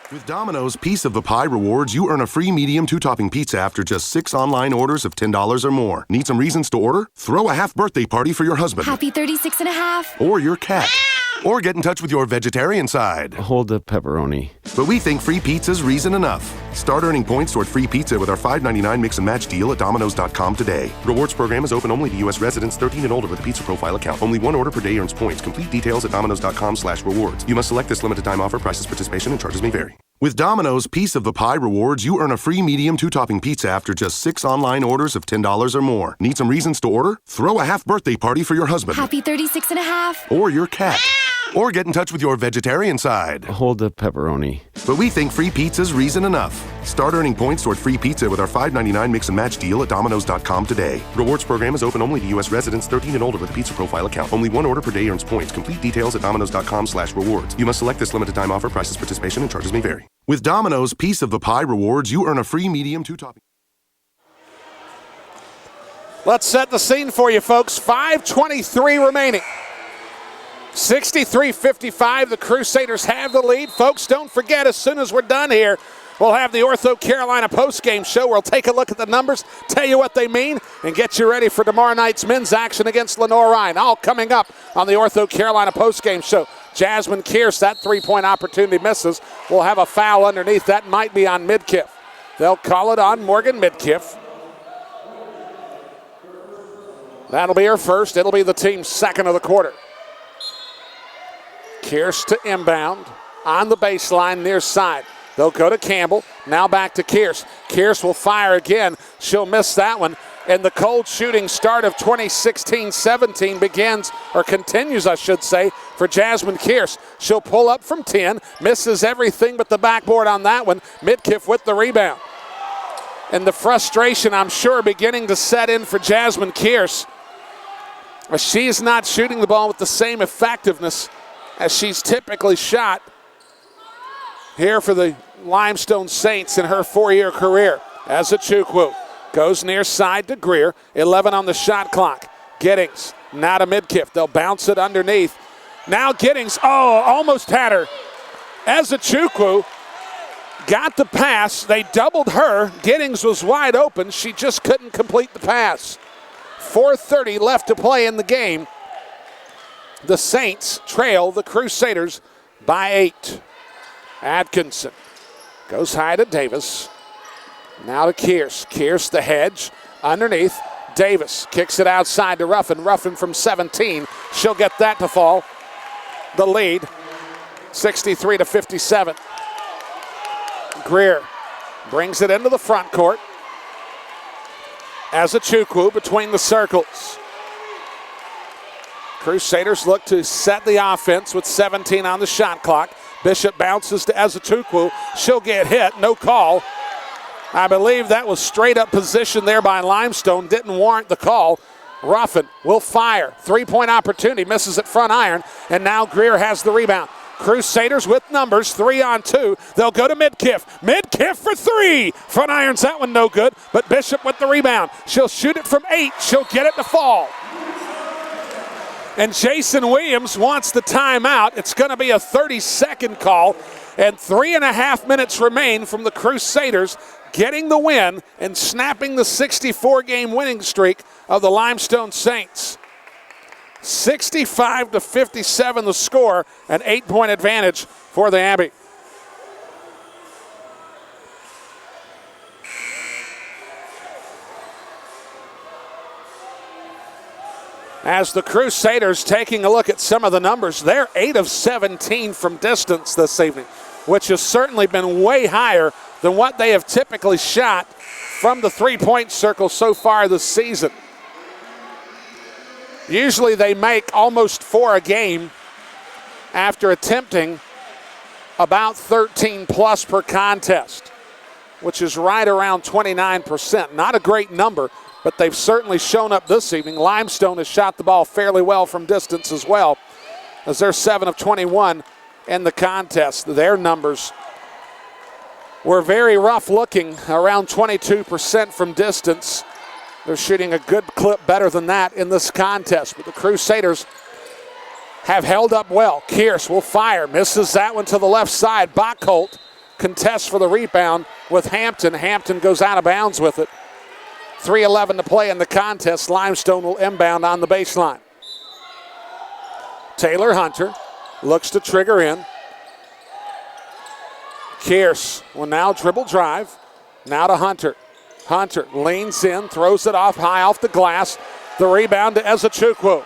With Domino's Piece of the Pie Rewards, you earn a free medium 2-topping pizza after just 6 online orders of $10 or more. Need some reasons to order? Throw a half birthday party for your husband. Happy 36 and a half. Or your cat. Or get in touch with your vegetarian side. Hold the pepperoni. But we think free pizza's reason enough. Start earning points toward free pizza with our $5.99 mix and match deal at Domino's.com today. Rewards program is open only to U.S. residents 13 and older with a pizza profile account. Only 1 order per day earns points. Complete details at Domino's.com/rewards. You must select this limited time offer. Prices, participation, and charges may vary. With Domino's Piece of the Pie Rewards, you earn a free medium 2-topping pizza after just 6 online orders of $10 or more. Need some reasons to order? Throw a half birthday party for your husband. Happy 36 and a half. Or your cat. Or get in touch with your vegetarian side. Hold the pepperoni. But we think free pizza's reason enough. Start earning points toward free pizza with our $5.99 mix and match deal at Domino's.com today. Rewards program is open only to U.S. residents 13 and older with a pizza profile account. Only one order per day earns points. Complete details at Domino's.com/rewards. You must select this limited time offer. Prices, participation, and charges may vary. With Domino's Piece of the Pie rewards, you earn a free medium 2-topping. Let's set the scene for you, folks. 5:23 remaining. 63-55, the Crusaders have the lead. Folks, don't forget, as soon as we're done here, we'll have the Ortho Carolina postgame show. We'll take a look at the numbers, tell you what they mean, and get you ready for tomorrow night's men's action against Lenore Ryan. All coming up on the Ortho Carolina postgame show. Jasmine Kearse, that three-point opportunity misses. We'll have a foul underneath. That might be on Midkiff. They'll call it on Morgan Midkiff. That'll be her first. It'll be the team's second of the quarter. Kearse to inbound on the baseline near side. They'll go to Campbell. Now back to Kearse. Kearse will fire again. She'll miss that one. And the cold shooting start of 2016-17 begins, or continues, I should say, for Jasmine Kearse. She'll pull up from 10. Misses everything but the backboard on that one. Midkiff with the rebound. And the frustration, I'm sure, beginning to set in for Jasmine Kearse. She's not shooting the ball with the same effectiveness as she's typically shot here for the Limestone Saints in her 4-year career. As Achukwu goes near side to Greer, 11 on the shot clock. Giddings, now to Midkiff. They'll bounce it underneath. Now Giddings, almost had her. As Achukwu got the pass, they doubled her. Giddings was wide open. She just couldn't complete the pass. 4:30 left to play in the game. The Saints trail the Crusaders by 8. Atkinson goes high to Davis. Now to Kearse. Kearse the hedge underneath. Davis kicks it outside to Ruffin. Ruffin from 17. She'll get that to fall. The lead, 63-57. Greer brings it into the front court. As Achukwu between the circles. Crusaders look to set the offense with 17 on the shot clock. Bishop bounces to Ezechukwu. She'll get hit. No call. I believe that was straight up position there by Limestone. Didn't warrant the call. Ruffin will fire. 3-point opportunity. Misses at front iron. And now Greer has the rebound. Crusaders with numbers. 3-on-2. They'll go to Midkiff. Midkiff for 3. Front irons that one no good. But Bishop with the rebound. She'll shoot it from 8. She'll get it to fall. And Jason Williams wants the timeout. It's going to be a 30-second call. And 3.5 minutes remain from the Crusaders getting the win and snapping the 64-game winning streak of the Limestone Saints. 65-57 the score, an 8-point advantage for the Abbey. As the Crusaders taking a look at some of the numbers, they're 8 of 17 from distance this evening, which has certainly been way higher than what they have typically shot from the three-point circle so far this season. Usually they make almost 4 a game after attempting about 13 plus per contest, which is right around 29%. Not a great number, but they've certainly shown up this evening. Limestone has shot the ball fairly well from distance as well, as they're 7 of 21 in the contest. Their numbers were very rough looking, around 22% from distance. They're shooting a good clip better than that in this contest, but the Crusaders have held up well. Kearse will fire, misses that one to the left side. Bachholt contests for the rebound with Hampton. Hampton goes out of bounds with it. 3:11 to play in the contest. Limestone will inbound on the baseline. Taylor Hunter looks to trigger in. Kearse will now dribble drive. Now to Hunter. Hunter leans in, throws it off high off the glass. The rebound to Ezechukwu.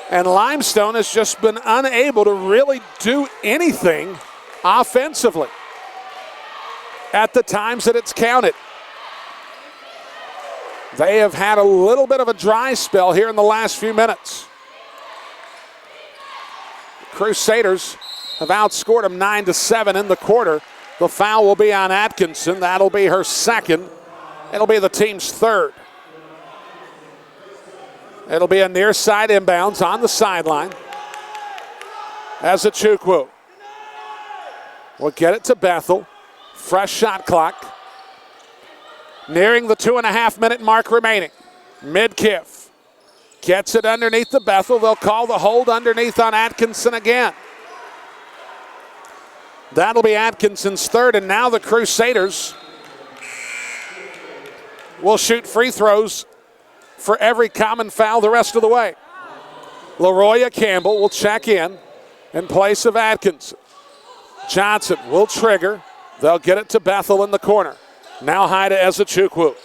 And Limestone has just been unable to really do anything offensively at the times that it's counted. They have had a little bit of a dry spell here in the last few minutes. Crusaders have outscored them 9-7 in the quarter. The foul will be on Atkinson. That'll be her second. It'll be the team's third. It'll be a near side inbounds on the sideline. Ezechukwu will get it to Bethel. Fresh shot clock. Nearing the 2.5-minute mark remaining. Midkiff gets it underneath the Bethel. They'll call the hold underneath on Atkinson again. That'll be Atkinson's third, and now the Crusaders will shoot free throws for every common foul the rest of the way. LaRoya Campbell will check in place of Atkinson. Johnson will trigger. They'll get it to Bethel in the corner. Now high to Ezechukwu.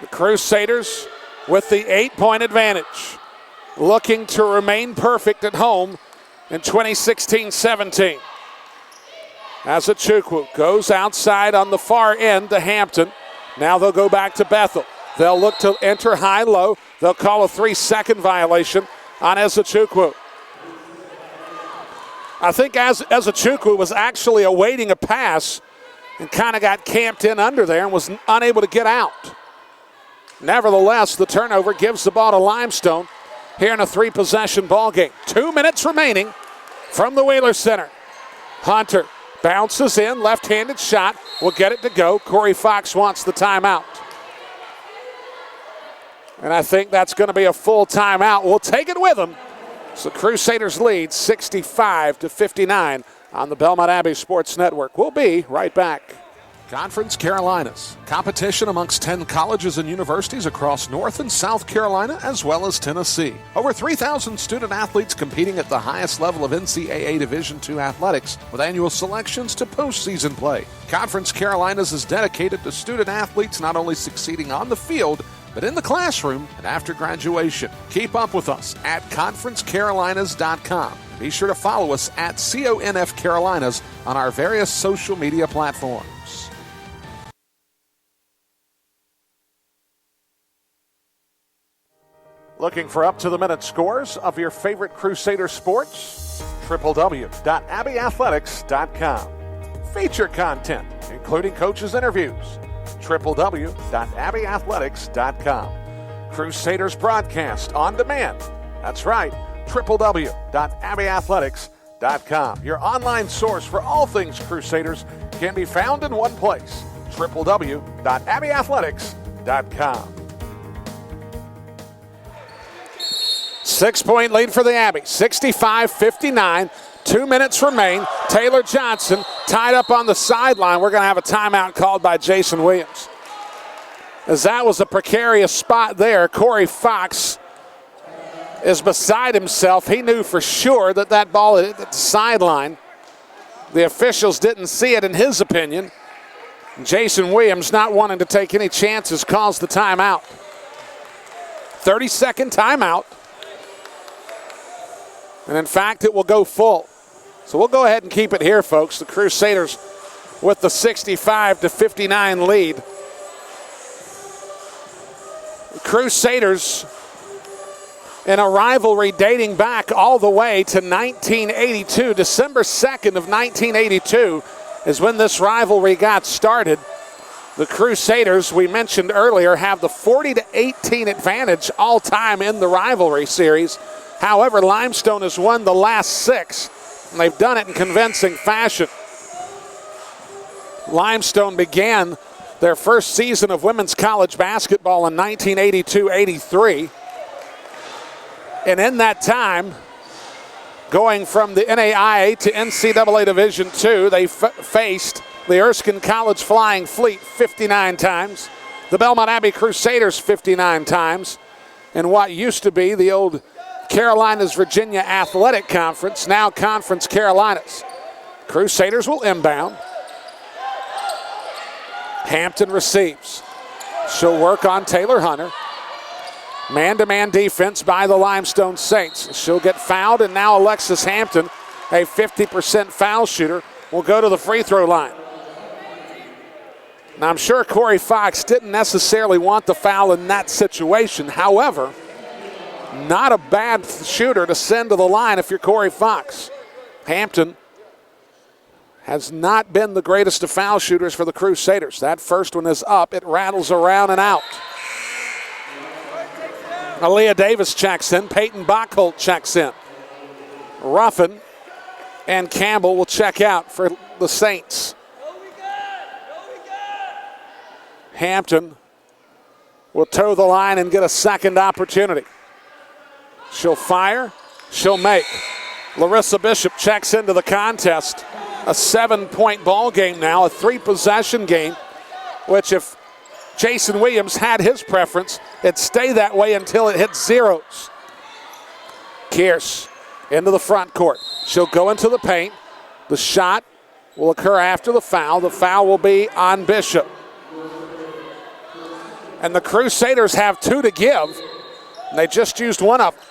The Crusaders with the 8-point advantage, looking to remain perfect at home in 2016-17. Ezechukwu goes outside on the far end to Hampton. Now they'll go back to Bethel. They'll look to enter high-low. They'll call a 3-second violation on Ezechukwu. I think Ezechukwu was actually awaiting a pass and kind of got camped in under there and was unable to get out. Nevertheless, the turnover gives the ball to Limestone here in a 3-possession ball game. 2 minutes remaining from the Wheeler Center. Hunter bounces in, left-handed shot, will get it to go. Corey Fox wants the timeout. And I think that's going to be a full timeout. We'll take it with him. So Crusaders lead 65-59 on the Belmont Abbey Sports Network. We'll be right back. Conference Carolinas, competition amongst 10 colleges and universities across North and South Carolina, as well as Tennessee. Over 3,000 student athletes competing at the highest level of NCAA Division II athletics, with annual selections to postseason play. Conference Carolinas is dedicated to student athletes not only succeeding on the field, but in the classroom and after graduation. Keep up with us at conferencecarolinas.com. Be sure to follow us at CONF Carolinas on our various social media platforms. Looking for up-to-the-minute scores of your favorite Crusader sports? www.abbeyathletics.com. Feature content, including coaches' interviews. www.abbeyathletics.com. Crusaders broadcast on demand. That's right, www.abbeyathletics.com. Your online source for all things Crusaders can be found in one place, www.abbeyathletics.com. 6-point lead for the Abbey, 65-59. 2 minutes remain. Taylor Johnson tied up on the sideline. We're going to have a timeout called by Jason Williams. As that was a precarious spot there, Corey Fox is beside himself. He knew for sure that that ball hit the sideline. The officials didn't see it in his opinion. Jason Williams, not wanting to take any chances, calls the timeout. 30-second timeout. And in fact, it will go full. So we'll go ahead and keep it here, folks. The Crusaders with the 65-59 lead. The Crusaders in a rivalry dating back all the way to 1982. December 2nd of 1982 is when this rivalry got started. The Crusaders, we mentioned earlier, have the 40-18 advantage all time in the rivalry series. However, Limestone has won the last 6, and they've done it in convincing fashion. Limestone began their first season of women's college basketball in 1982-83. And in that time, going from the NAIA to NCAA Division II, they faced the Erskine College Flying Fleet 59 times, the Belmont Abbey Crusaders 59 times, and what used to be the old Carolinas Virginia Athletic Conference, now Conference Carolinas. Crusaders will inbound. Hampton receives. She'll work on Taylor Hunter. Man-to-man defense by the Limestone Saints. She'll get fouled, and now Alexis Hampton, a 50% foul shooter, will go to the free throw line. Now, I'm sure Corey Fox didn't necessarily want the foul in that situation. However, Not a bad shooter to send to the line if you're Corey Fox. Hampton has not been the greatest of foul shooters for the Crusaders. That first one is up. It rattles around and out. Aaliyah Davis checks in. Peyton Bachholt checks in. Ruffin and Campbell will check out for the Saints. Hampton will toe the line and get a second opportunity. She'll fire. She'll make. Larissa Bishop checks into the contest. A 7-point ball game now, a 3-possession game, which if Jason Williams had his preference, it'd stay that way until it hits zeros. Kearse into the front court. She'll go into the paint. The shot will occur after the foul. The foul will be on Bishop. And the Crusaders have 2 to give. They just used one of them.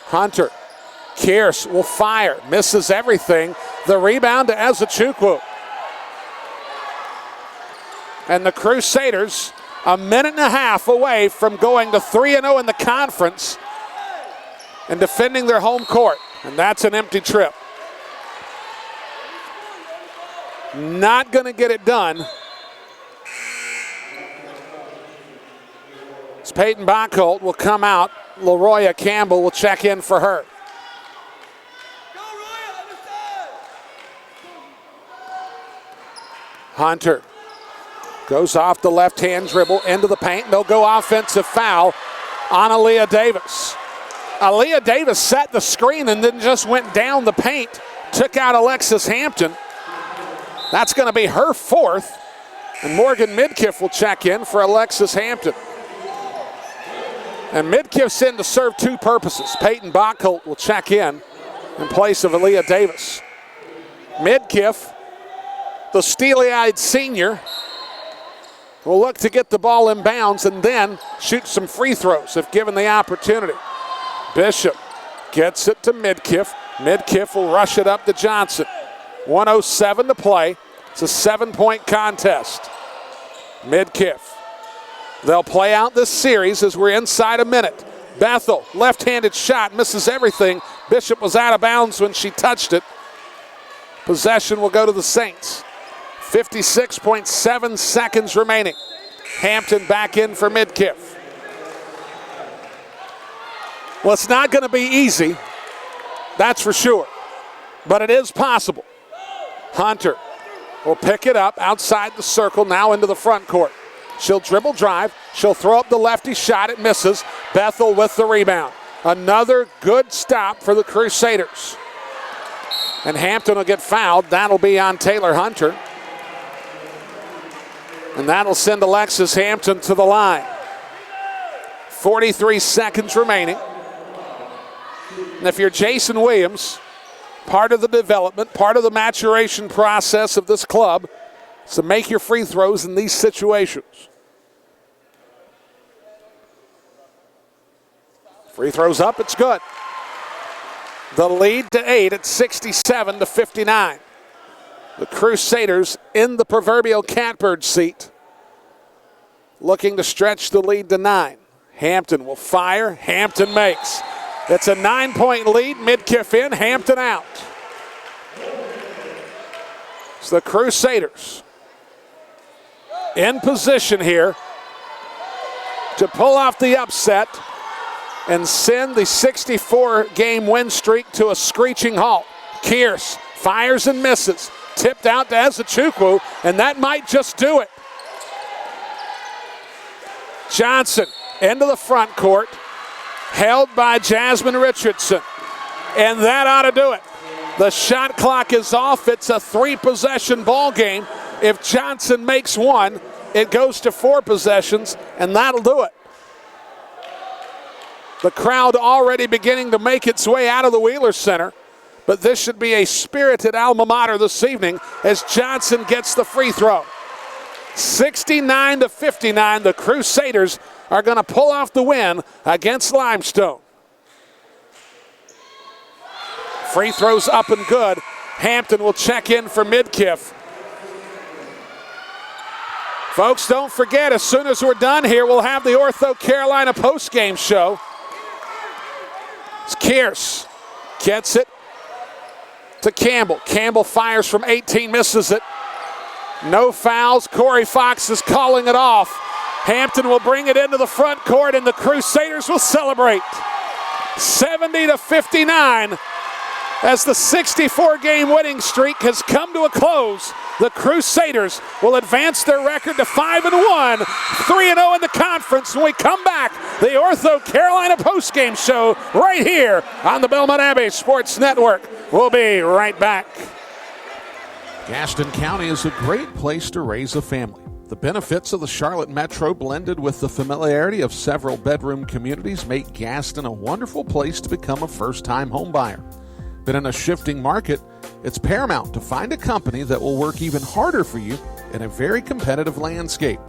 Hunter. Kearse will fire. Misses everything. The rebound to Ezechukwu. And the Crusaders a minute and a half away from going to 3-0 in the conference and defending their home court. And that's an empty trip. Not going to get it done. As Peyton Bachholt will come out. LaRoya Campbell will check in for her. Hunter goes off the left-hand dribble into the paint. They'll go offensive foul on Aaliyah Davis. Aaliyah Davis set the screen and then just went down the paint, took out Alexis Hampton. That's going to be her 4th. And Morgan Midkiff will check in for Alexis Hampton. And Midkiff's in to serve 2 purposes. Peyton Bachholt will check in place of Aaliyah Davis. Midkiff, the steely-eyed senior, will look to get the ball in bounds and then shoot some free throws if given the opportunity. Bishop gets it to Midkiff. Midkiff will rush it up to Johnson. 1:07 to play. It's a 7-point contest. Midkiff. They'll play out this series as we're inside a minute. Bethel, left-handed shot, misses everything. Bishop was out of bounds when she touched it. Possession will go to the Saints. 56.7 seconds remaining. Hampton back in for Midkiff. Well, it's not going to be easy, that's for sure, but it is possible. Hunter will pick it up outside the circle, now into the front court. She'll dribble drive. She'll throw up the lefty shot. It misses. Bethel with the rebound. Another good stop for the Crusaders. And Hampton will get fouled. That'll be on Taylor Hunter. And that'll send Alexis Hampton to the line. 43 seconds remaining. And if you're Jason Williams, part of the development, part of the maturation process of this club, so make your free throws in these situations. Free throws up, it's good. The lead to 8 at 67-59. The Crusaders in the proverbial catbird seat, looking to stretch the lead to 9. Hampton will fire. Hampton makes. It's a 9-point lead. Midkiff in, Hampton out. It's the Crusaders in position here to pull off the upset and send the 64-game win streak to a screeching halt. Kearse fires and misses. Tipped out to Ezechukwu, and that might just do it. Johnson into the front court, held by Jasmine Richardson, and that ought to do it. The shot clock is off. It's a 3-possession ball game. If Johnson makes one, it goes to 4 possessions, and that'll do it. The crowd already beginning to make its way out of the Wheeler Center, but this should be a spirited alma mater this evening as Johnson gets the free throw. 69-59, the Crusaders are going to pull off the win against Limestone. Free throws up and good. Hampton will check in for Midkiff. Folks, don't forget, as soon as we're done here, we'll have the Ortho Carolina postgame show. Kearse gets it to Campbell. Campbell fires from 18, misses it. No fouls. Corey Fox is calling it off. Hampton will bring it into the front court, and the Crusaders will celebrate. 70-59. As the 64-game winning streak has come to a close, the Crusaders will advance their record to 5-1, 3-0 in the conference. When we come back, the Ortho Carolina postgame show right here on the Belmont Abbey Sports Network. We'll be right back. Gaston County is a great place to raise a family. The benefits of the Charlotte Metro, blended with the familiarity of several bedroom communities, make Gaston a wonderful place to become a first-time home buyer. But in a shifting market, it's paramount to find a company that will work even harder for you in a very competitive landscape.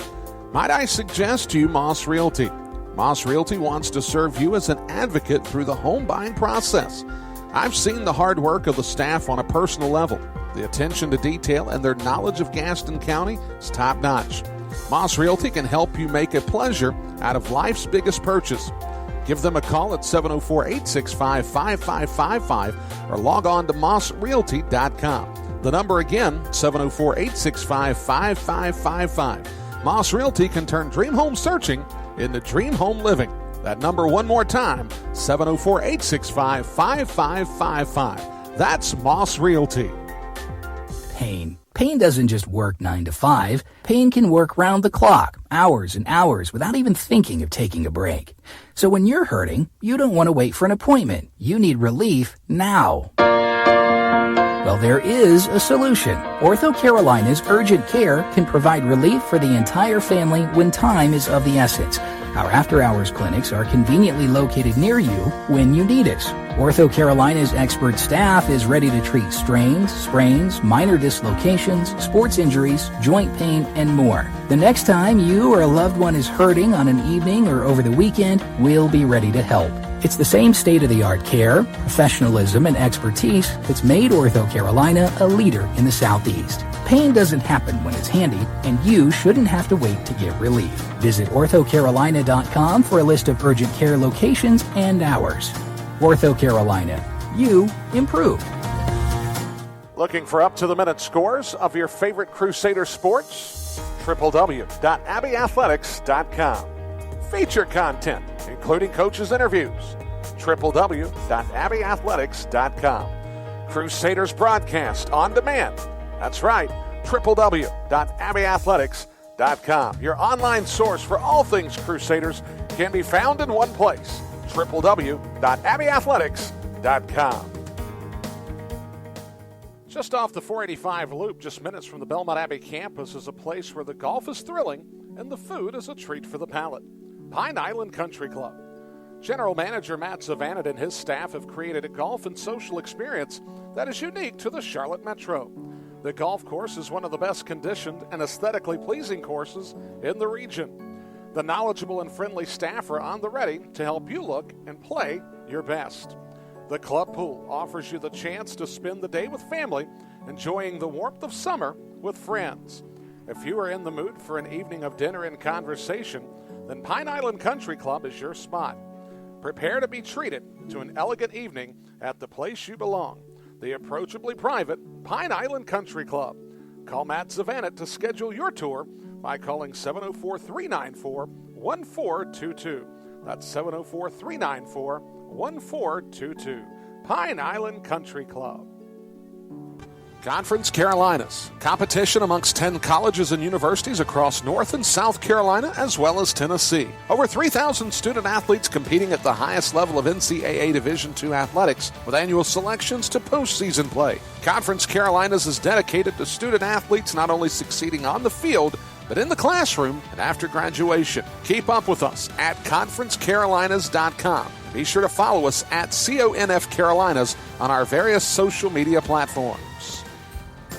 Might I suggest to you Moss Realty? Moss Realty wants to serve you as an advocate through the home buying process. I've seen the hard work of the staff on a personal level. The attention to detail and their knowledge of Gaston County is top-notch. Moss Realty can help you make a pleasure out of life's biggest purchase. Give them a call at 704-865-5555 or log on to mossrealty.com. The number again, 704-865-5555. Moss Realty can turn dream home searching into dream home living. That number one more time, 704-865-5555. That's Moss Realty. Pain. Pain doesn't just work 9 to 5. Pain can work round the clock, hours and hours, without even thinking of taking a break. So when you're hurting, you don't want to wait for an appointment. You need relief now. Well, there is a solution. Ortho Carolina's Urgent Care can provide relief for the entire family when time is of the essence. Our after-hours clinics are conveniently located near you when you need us. Ortho Carolina's expert staff is ready to treat strains, sprains, minor dislocations, sports injuries, joint pain, and more. The next time you or a loved one is hurting on an evening or over the weekend, we'll be ready to help. It's the same state-of-the-art care, professionalism, and expertise that's made Ortho Carolina a leader in the Southeast. Pain doesn't happen when it's handy, and you shouldn't have to wait to get relief. Visit orthocarolina.com for a list of urgent care locations and hours. Ortho Carolina. You improve. Looking for up-to-the-minute scores of your favorite Crusader sports? www.abbeyathletics.com. Feature content, including coaches' interviews. www.abbeyathletics.com. Crusaders broadcast on demand. That's right, www.abbeyathletics.com. Your online source for all things Crusaders can be found in one place, www.abbeyathletics.com. Just off the 485 loop, just minutes from the Belmont Abbey campus, is a place where the golf is thrilling and the food is a treat for the palate. Pine Island Country Club. General Manager Matt Savannah and his staff have created a golf and social experience that is unique to the Charlotte Metro. The golf course is one of the best conditioned and aesthetically pleasing courses in the region. The knowledgeable and friendly staff are on the ready to help you look and play your best. The club pool offers you the chance to spend the day with family, enjoying the warmth of summer with friends. If you are in the mood for an evening of dinner and conversation, then Pine Island Country Club is your spot. Prepare to be treated to an elegant evening at the place you belong, the approachably private Pine Island Country Club. Call Matt Savannah to schedule your tour by calling 704-394-1422. That's 704-394-1422. Pine Island Country Club. Conference Carolinas. Competition amongst 10 colleges and universities across North and South Carolina, as well as Tennessee. Over 3,000 student athletes competing at the highest level of NCAA Division II athletics, with annual selections to postseason play. Conference Carolinas is dedicated to student athletes not only succeeding on the field, but in the classroom and after graduation. Keep up with us at conferencecarolinas.com. Be sure to follow us at CONF Carolinas on our various social media platforms.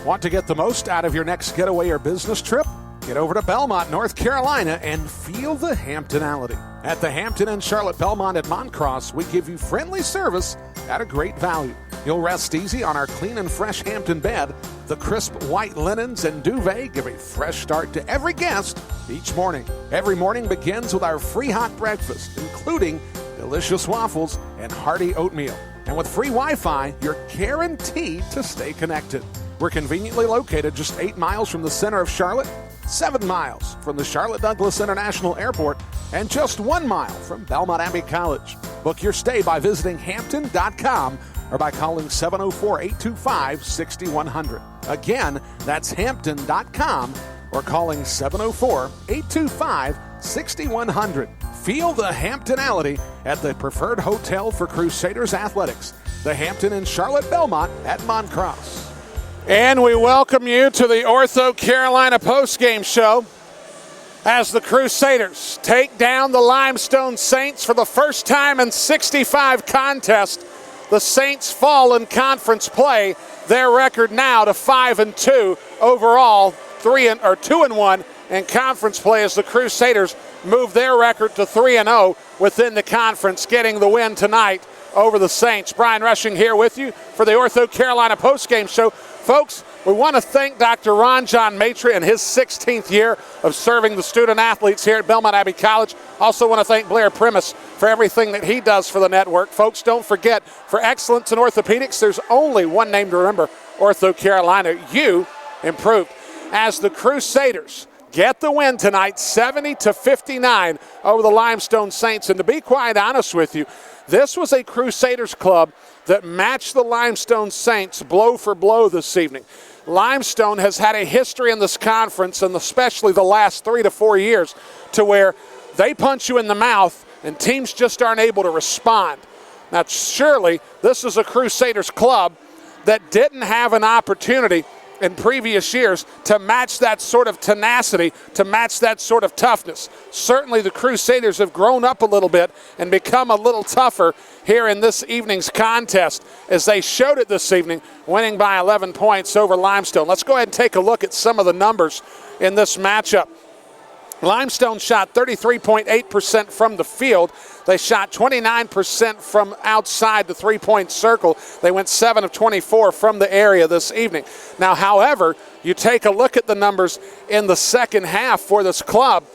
Want to get the most out of your next getaway or business trip? Get over to Belmont, North Carolina, and feel the Hamptonality. At the Hampton Inn Charlotte Belmont at Moncross, we give you friendly service at a great value. You'll rest easy on our clean and fresh Hampton bed. The crisp white linens and duvet give a fresh start to every guest each morning. Every morning begins with our free hot breakfast, including delicious waffles, and hearty oatmeal. And with free Wi-Fi, you're guaranteed to stay connected. We're conveniently located just 8 miles from the center of Charlotte, 7 miles from the Charlotte Douglas International Airport, and just 1 mile from Belmont Abbey College. Book your stay by visiting Hampton.com or by calling 704-825-6100. Again, that's Hampton.com or calling 704-825-6100. Feel the Hamptonality at the preferred hotel for Crusaders athletics, the Hampton in Charlotte Belmont at Montross. And we welcome you to the Ortho Carolina postgame show as the Crusaders take down the Limestone Saints for the first time in 65 contests. The Saints fall in conference play. Their record now to 5-2 overall, 2-1 in conference play as the Crusaders move their record to 3-0 within the conference, getting the win tonight over the Saints. Brian Rushing here with you for the Ortho Carolina postgame show. Folks, we want to thank Dr. Ron John Maitre in his 16th year of serving the student athletes here at Belmont Abbey College. Also want to thank Blair Primus for everything that he does for the network. Folks, don't forget, for excellence in orthopedics, there's only one name to remember, Ortho Carolina. You improved. As the Crusaders get the win tonight, 70-59 over the Limestone Saints. And to be quite honest with you, this was a Crusaders club that matched the Limestone Saints blow for blow this evening. Limestone has had a history in this conference, and especially the last 3 to 4 years, to where they punch you in the mouth and teams just aren't able to respond. Now, surely this is a Crusaders club that didn't have an opportunity in previous years to match that sort of tenacity, to match that sort of toughness. Certainly the Crusaders have grown up a little bit and become a little tougher here in this evening's contest, as they showed it this evening, winning by 11 points over Limestone. Let's go ahead and take a look at some of the numbers in this matchup. Limestone shot 33.8% from the field. They shot 29% from outside the three-point circle. They went 7 of 24 from the area this evening. Now, however, you take a look at the numbers in the second half for this club.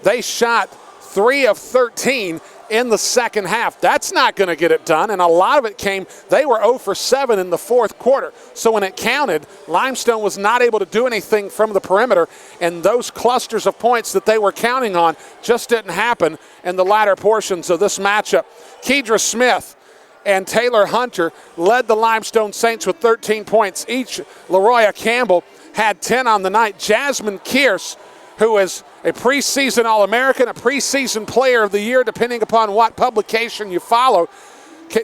They shot 3 of 13 in the second half. That's not going to get it done, and a lot of it came, they were 0 for 7 in the fourth quarter. So when it counted, Limestone was not able to do anything from the perimeter, and those clusters of points that they were counting on just didn't happen in the latter portions of this matchup. Kedra Smith and Taylor Hunter led the Limestone Saints with 13 points each. LaRoya Campbell had 10 on the night. Jasmine Kearse, who is a preseason All-American, a preseason Player of the Year, depending upon what publication you follow.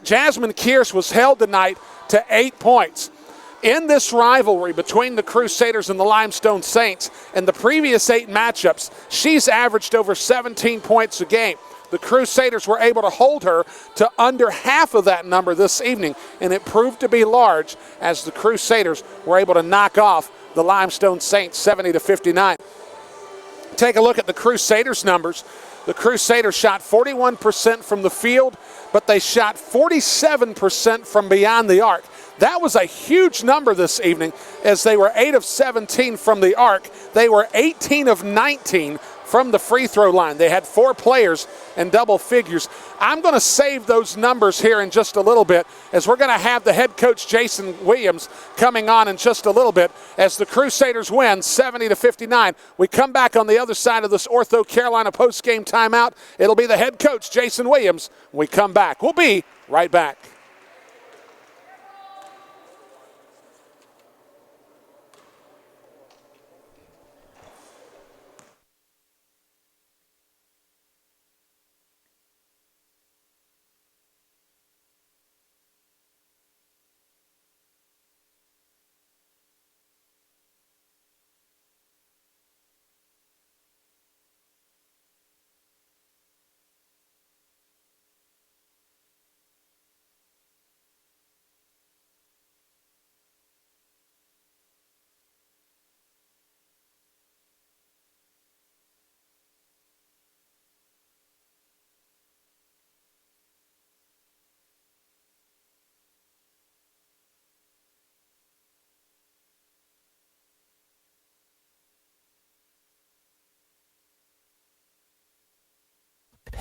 Jasmine Kearse was held tonight to 8 points. In this rivalry between the Crusaders and the Limestone Saints, in the previous 8 matchups, she's averaged over 17 points a game. The Crusaders were able to hold her to under half of that number this evening, and it proved to be large as the Crusaders were able to knock off the Limestone Saints 70-59. Take a look at the Crusaders' numbers. The Crusaders shot 41% from the field, but they shot 47% from beyond the arc. That was a huge number this evening, as they were 8 of 17 from the arc. They were 18 of 19 from the free throw line. They had 4 players in double figures. I'm going to save those numbers here in just a little bit, as we're going to have the head coach Jason Williams coming on in just a little bit as the Crusaders win 70-59. We come back on the other side of this Ortho Carolina post-game timeout. It'll be the head coach Jason Williams when we come back. We'll be right back.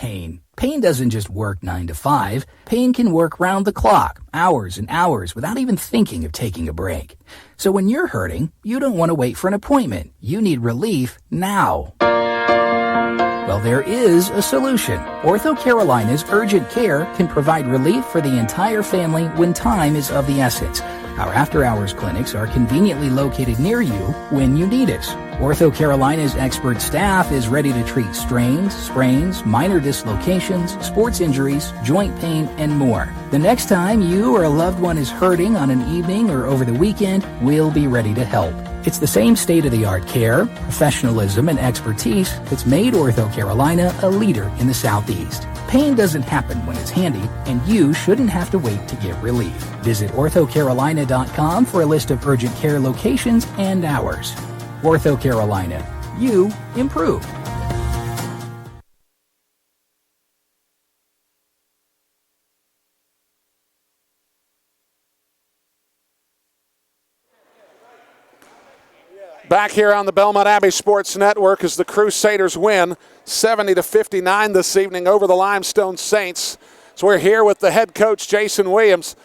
pain. Pain doesn't just work 9 to 5. Pain can work round the clock, hours and hours, without even thinking of taking a break. So when you're hurting, you don't want to wait for an appointment. You need relief now. Well, there is a solution. Ortho Carolina's Urgent Care can provide relief for the entire family when time is of the essence. Our after-hours clinics are conveniently located near you when you need us. Ortho Carolina's expert staff is ready to treat strains, sprains, minor dislocations, sports injuries, joint pain, and more. The next time you or a loved one is hurting on an evening or over the weekend, we'll be ready to help. It's the same state-of-the-art care, professionalism, and expertise that's made Ortho Carolina a leader in the Southeast. Pain doesn't happen when it's handy, and you shouldn't have to wait to get relief. Visit orthocarolina.com for a list of urgent care locations and hours. Ortho Carolina. You improve. Back here on the Belmont Abbey Sports Network as the Crusaders win 70-59 this evening over the Limestone Saints. So we're here with the head coach, Jason Williams.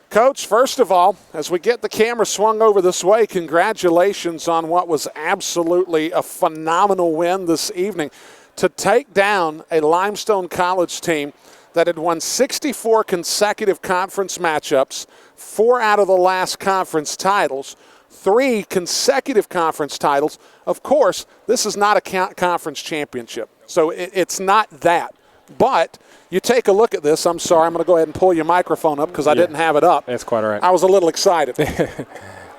Coach, first of all, as we get the camera swung over this way, congratulations on what was absolutely a phenomenal win this evening to take down a Limestone College team that had won 64 consecutive conference matchups, 4 out of the last conference titles, 3 consecutive conference titles. Of course, this is not a conference championship, so it's not that. But you take a look at this. I'm sorry, I'm going to go ahead and pull your microphone up because I didn't have it up. That's quite all right. I was a little excited.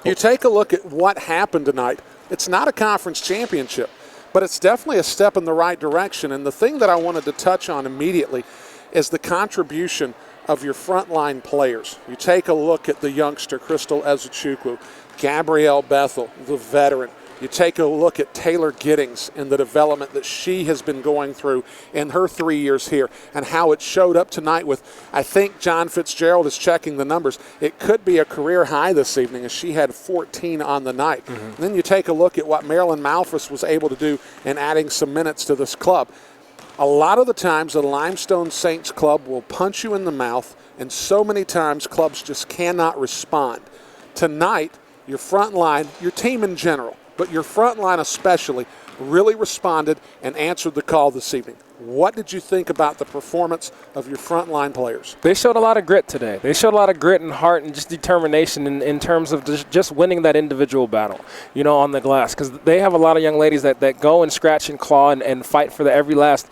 You take a look at what happened tonight. It's not a conference championship, but it's definitely a step in the right direction. And the thing that I wanted to touch on immediately is the contribution of your frontline players. You take a look at the youngster, Crystal Ezechukwu, Gabrielle Bethel, the veteran. You take a look at Taylor Giddings and the development that she has been going through in her 3 years here and how it showed up tonight with, I think John Fitzgerald is checking the numbers. It could be a career high this evening as she had 14 on the night. And then you take a look at what Marilyn Malphus was able to do in adding some minutes to this club. A lot of the times the Limestone Saints club will punch you in the mouth, and so many times clubs just cannot respond. Tonight, your front line, your team in general, but your front line especially, really responded and answered the call this evening. What did you think about the performance of your front line players? They showed a lot of grit today. They showed a lot of grit and heart and just determination in terms of just winning that individual battle, on the glass. Because they have a lot of young ladies that go and scratch and claw and fight for every last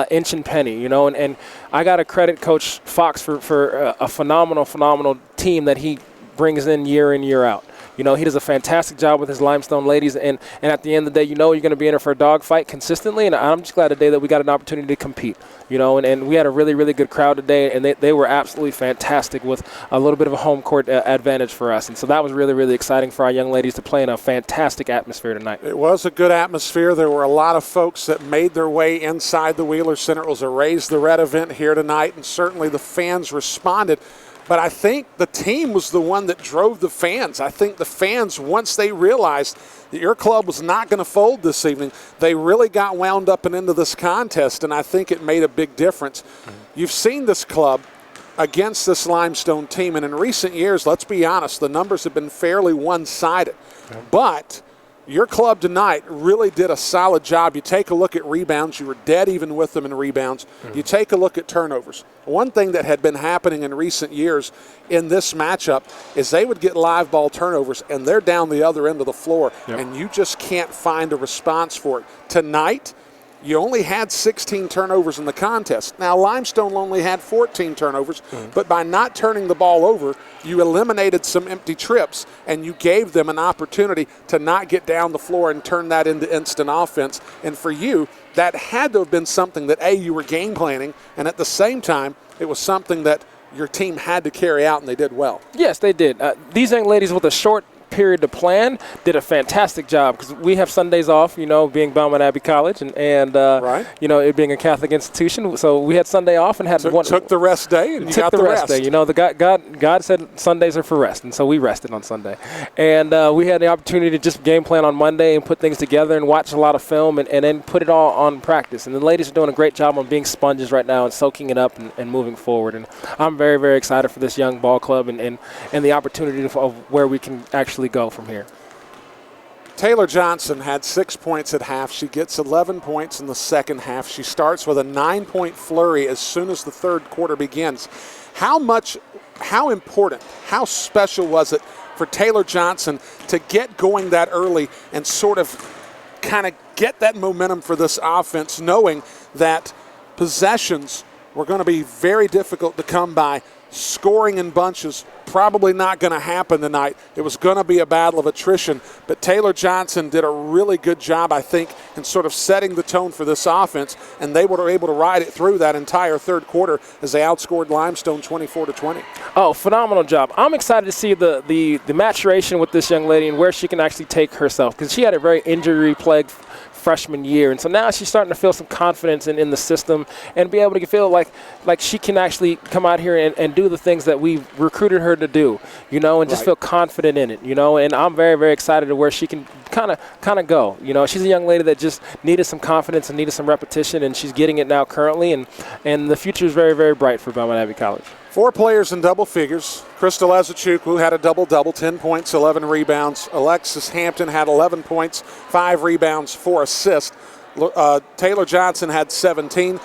inch and penny, And I got to credit Coach Fox for a phenomenal team that he brings in, year out. He does a fantastic job with his Limestone ladies, and at the end of the day, you're going to be in there for a dogfight consistently, and I'm just glad today that we got an opportunity to compete, and we had a really, really good crowd today, and they were absolutely fantastic with a little bit of a home court advantage for us, and so that was really, really exciting for our young ladies to play in a fantastic atmosphere tonight. It was a good atmosphere. There were a lot of folks that made their way inside the Wheeler Center. It was a Raise the Red event here tonight, and certainly the fans responded. But I think the team was the one that drove the fans. I think the fans, once they realized that your club was not going to fold this evening, they really got wound up and into this contest, and I think it made a big difference. You've seen this club against this Limestone team, and in recent years, let's be honest, the numbers have been fairly one-sided. But your club tonight really did a solid job. You take a look at rebounds. You were dead even with them in rebounds. You take a look at turnovers. One thing that had been happening in recent years in this matchup is they would get live ball turnovers, and they're down the other end of the floor, and you just can't find a response for it. Tonight, you only had 16 turnovers in the contest. Now, Limestone only had 14 turnovers, but by not turning the ball over, you eliminated some empty trips, and you gave them an opportunity to not get down the floor and turn that into instant offense. And for you, that had to have been something that, A, you were game planning, and at the same time, it was something that your team had to carry out, and they did well. Yes, they did. These young ladies with a short period to plan, did a fantastic job because we have Sundays off, being Belmont Abbey College and right. It being a Catholic institution. So we had Sunday off and had took the rest day and you got the rest day. God said Sundays are for rest, and so we rested on Sunday. And we had the opportunity to just game plan on Monday and put things together and watch a lot of film and then put it all on practice. And the ladies are doing a great job on being sponges right now and soaking it up and moving forward. And I'm very, very excited for this young ball club and the opportunity of where we can actually go from here. Taylor Johnson had 6 points at half. She gets 11 points in the second half. She starts with a 9-point flurry as soon as the third quarter begins. How important, how special was it for Taylor Johnson to get going that early and sort of kind of get that momentum for this offense, knowing that possessions were going to be very difficult to come by? Scoring in bunches, probably not going to happen tonight. It was going to be a battle of attrition, but Taylor Johnson did a really good job, I think, in sort of setting the tone for this offense, and they were able to ride it through that entire third quarter as they outscored Limestone 24-20. Oh, phenomenal job. I'm excited to see the maturation with this young lady and where she can actually take herself, because she had a very injury-plagued freshman year, and so now she's starting to feel some confidence in the system and be able to feel like she can actually come out here and do the things that we recruited her to do, and just feel confident in it, and I'm very, very excited to where she can kind of go. She's a young lady that just needed some confidence and needed some repetition, and she's getting it now currently, and the future is very, very bright for Belmont Abbey College. 4 players in double figures. Crystal Ezechukwu had a double-double, 10 points, 11 rebounds. Alexis Hampton had 11 points, 5 rebounds, 4 assists. Taylor Johnson had 17.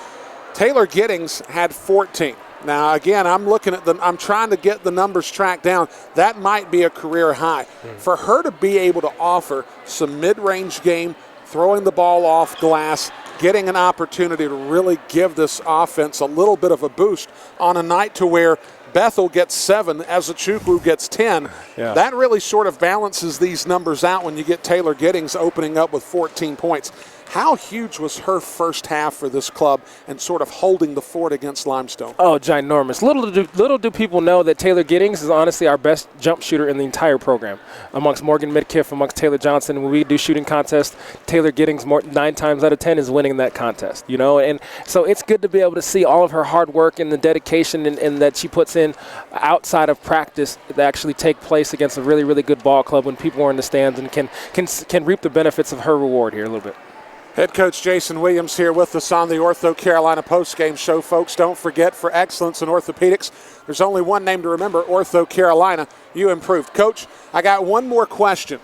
Taylor Giddings had 14. Now, again, I'm trying to get the numbers tracked down. That might be a career high. For her to be able to offer some mid-range game, throwing the ball off glass, getting an opportunity to really give this offense a little bit of a boost on a night to where Bethel gets 7, Ezechukwu gets 10. Yeah. That really sort of balances these numbers out when you get Taylor Giddings opening up with 14 points. How huge was her first half for this club and sort of holding the fort against Limestone? Oh, ginormous. Little do people know that Taylor Giddings is honestly our best jump shooter in the entire program. Amongst Morgan Midkiff, amongst Taylor Johnson, when we do shooting contests, Taylor Giddings 9 times out of 10 is winning that contest, And so it's good to be able to see all of her hard work and the dedication and that she puts in outside of practice that actually take place against a really, really good ball club when people are in the stands and can reap the benefits of her reward here a little bit. Head coach Jason Williams here with us on the Ortho Carolina postgame show. Folks, don't forget, for excellence in orthopedics, there's only one name to remember, Ortho Carolina. You improved. Coach, I got one more question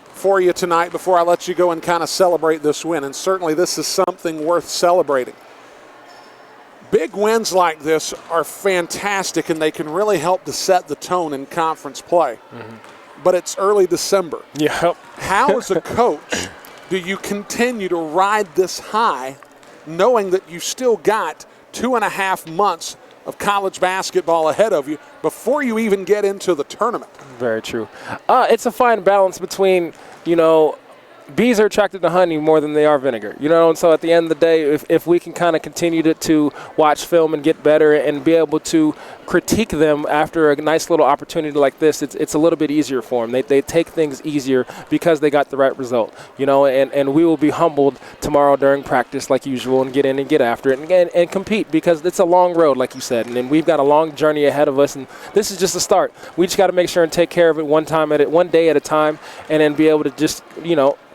for you tonight before I let you go and kind of celebrate this win, and certainly this is something worth celebrating. Big wins like this are fantastic, and they can really help to set the tone in conference play. But it's early December. Yep. How, as a coach, do you continue to ride this high knowing that you still got 2.5 months of college basketball ahead of you before you even get into the tournament? Very true. It's a fine balance between, bees are attracted to honey more than they are vinegar, and so at the end of the day, if we can kind of continue to watch film and get better and be able to critique them after a nice little opportunity like this, it's a little bit easier for them. They take things easier because they got the right result, and we will be humbled tomorrow during practice like usual and get in and get after it and compete, because it's a long road, like you said, and we've got a long journey ahead of us, and this is just a start. We just got to make sure and take care of it one day at a time, and then be able to just,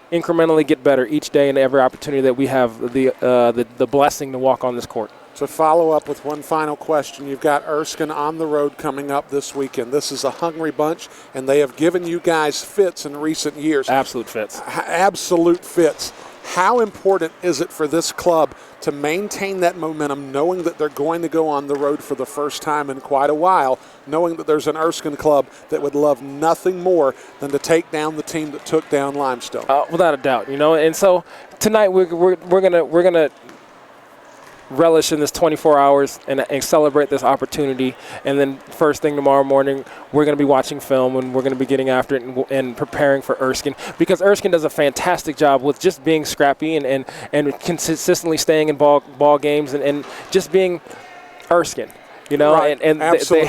incrementally get better each day and every opportunity that we have the blessing to walk on this court. To follow up with one final question, you've got Erskine on the road coming up this weekend. This is a hungry bunch, and they have given you guys fits in recent years. Absolute fits. Absolute fits. How important is it for this club to maintain that momentum, knowing that they're going to go on the road for the first time in quite a while, knowing that there's an Erskine club that would love nothing more than to take down the team that took down Limestone? Without a doubt, and so tonight we're gonna relish in this 24 hours and celebrate this opportunity. And then first thing tomorrow morning, we're going to be watching film and we're going to be getting after it and preparing for Erskine, because Erskine does a fantastic job with just being scrappy and consistently staying in ball games and just being Erskine. You know, Right. and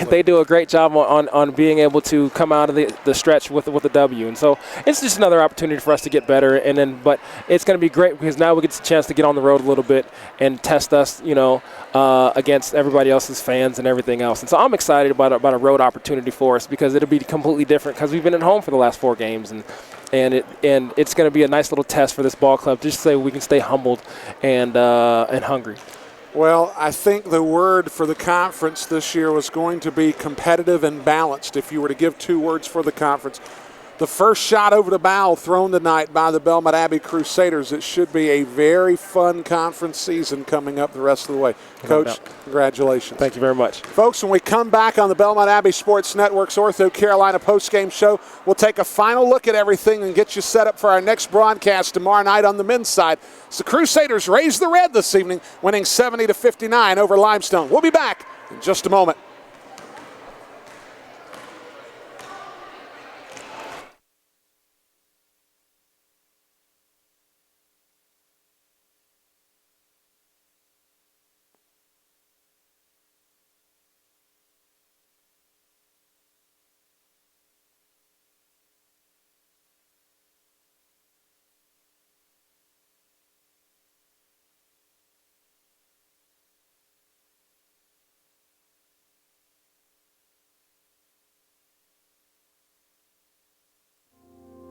they do a great job on being able to come out of the stretch with a W. And so it's just another opportunity for us to get better. But it's going to be great because now we get a chance to get on the road a little bit and test us, against everybody else's fans and everything else. And so I'm excited about a road opportunity for us because it'll be completely different because we've been at home for the last 4 games. And it's going to be a nice little test for this ball club just so we can stay humbled and hungry. Well, I think the word for the conference this year was going to be competitive and balanced, if you were to give 2 words for the conference. The first shot over the bow thrown tonight by the Belmont Abbey Crusaders. It should be a very fun conference season coming up the rest of the way. Coach, congratulations. Thank you very much. Folks, when we come back on the Belmont Abbey Sports Network's Ortho Carolina postgame show, we'll take a final look at everything and get you set up for our next broadcast tomorrow night on the men's side. So the Crusaders raised the red this evening, winning 70-59 over Limestone. We'll be back in just a moment.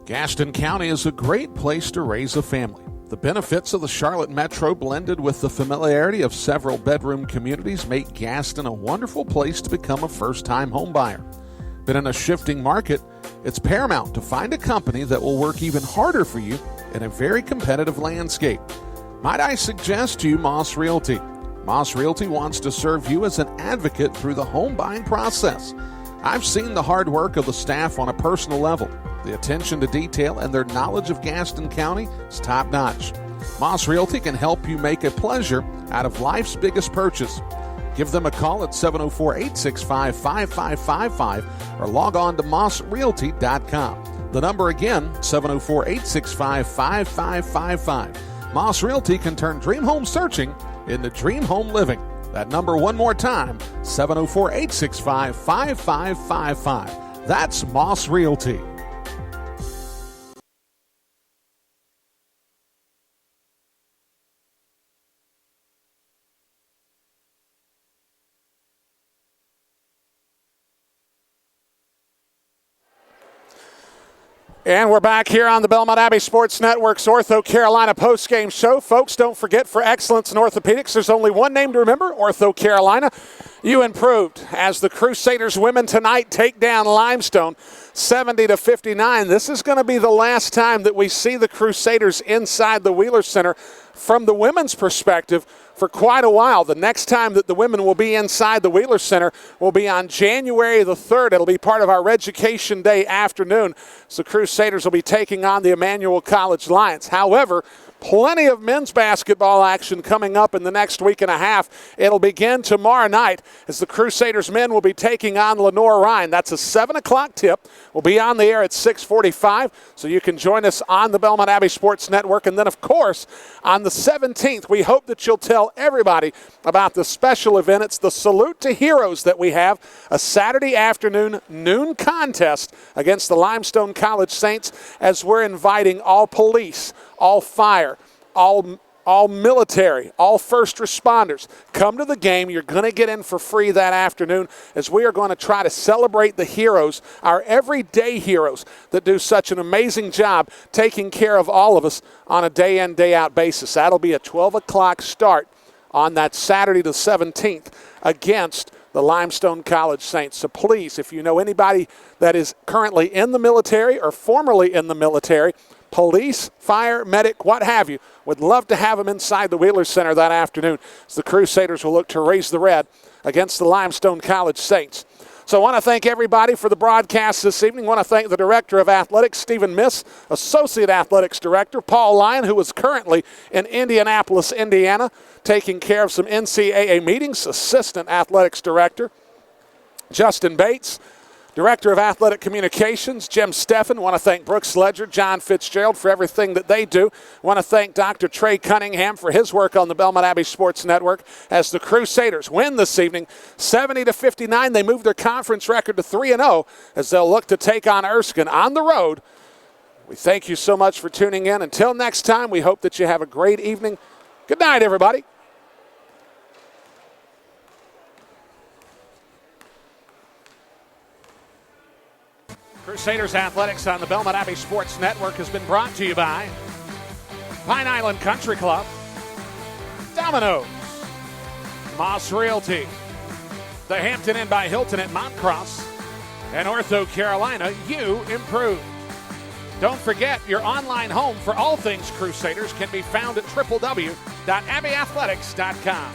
Gaston County is a great place to raise a family. The benefits of the Charlotte Metro blended with the familiarity of several bedroom communities make Gaston a wonderful place to become a first-time home buyer. But in a shifting market, it's paramount to find a company that will work even harder for you in a very competitive landscape. Might I suggest to you Moss Realty? Moss Realty wants to serve you as an advocate through the home buying process. I've seen the hard work of the staff on a personal level. The attention to detail and their knowledge of Gaston County is top-notch. Moss Realty can help you make a pleasure out of life's biggest purchase. Give them a call at 704-865-5555 or log on to mossrealty.com. The number again, 704-865-5555. Moss Realty can turn dream home searching into dream home living. That number one more time, 704-865-5555. That's Moss Realty. And we're back here on the Belmont Abbey Sports Network's Ortho Carolina postgame show. Folks, don't forget, for excellence in orthopedics, there's only one name to remember, Ortho Carolina. You improved as the Crusaders women tonight take down Limestone 70-59. This is going to be the last time that we see the Crusaders inside the Wheeler Center from the women's perspective for quite a while. The next time that the women will be inside the Wheeler Center will be on January the 3rd. It'll be part of our Education Day afternoon. So Crusaders will be taking on the Emmanuel College Lions. However, plenty of men's basketball action coming up in the next week and a half. It'll begin tomorrow night as the Crusaders men will be taking on Lenore Rhine. That's a 7 o'clock tip. We'll be on the air at 6:45, so you can join us on the Belmont Abbey Sports Network. And then, of course, on the 17th, we hope that you'll tell everybody about the special event. It's the Salute to Heroes that we have, a Saturday afternoon noon contest against the Limestone College Saints, as we're inviting all police, all fire, all military, all first responders. Come to the game. You're going to get in for free that afternoon, as we are going to try to celebrate the heroes, our everyday heroes that do such an amazing job taking care of all of us on a day-in, day-out basis. That'll be a 12 o'clock start on that Saturday the 17th against the Limestone College Saints. So please, if you know anybody that is currently in the military or formerly in the military, police, fire, medic, what have you, would love to have them inside the Wheeler Center that afternoon as the Crusaders will look to raise the red against the Limestone College Saints. So I want to thank everybody for the broadcast this evening. I want to thank the Director of Athletics, Stephen Miss, Associate Athletics Director, Paul Lyon, who is currently in Indianapolis, Indiana, taking care of some NCAA meetings, Assistant Athletics Director, Justin Bates, Director of Athletic Communications, Jim Steffen. Want to thank Brooks Ledger, John Fitzgerald for everything that they do. Want to thank Dr. Trey Cunningham for his work on the Belmont Abbey Sports Network as the Crusaders win this evening 70-59. They move their conference record to 3-0 as they'll look to take on Erskine on the road. We thank you so much for tuning in. Until next time, we hope that you have a great evening. Good night, everybody. Crusaders Athletics on the Belmont Abbey Sports Network has been brought to you by Pine Island Country Club, Domino's, Moss Realty, the Hampton Inn by Hilton at Mount Cross, and Ortho Carolina. You improve. Don't forget, your online home for all things Crusaders can be found at www.abbeyathletics.com.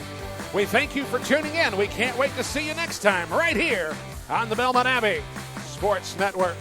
We thank you for tuning in. We can't wait to see you next time right here on the Belmont Abbey Sports Network.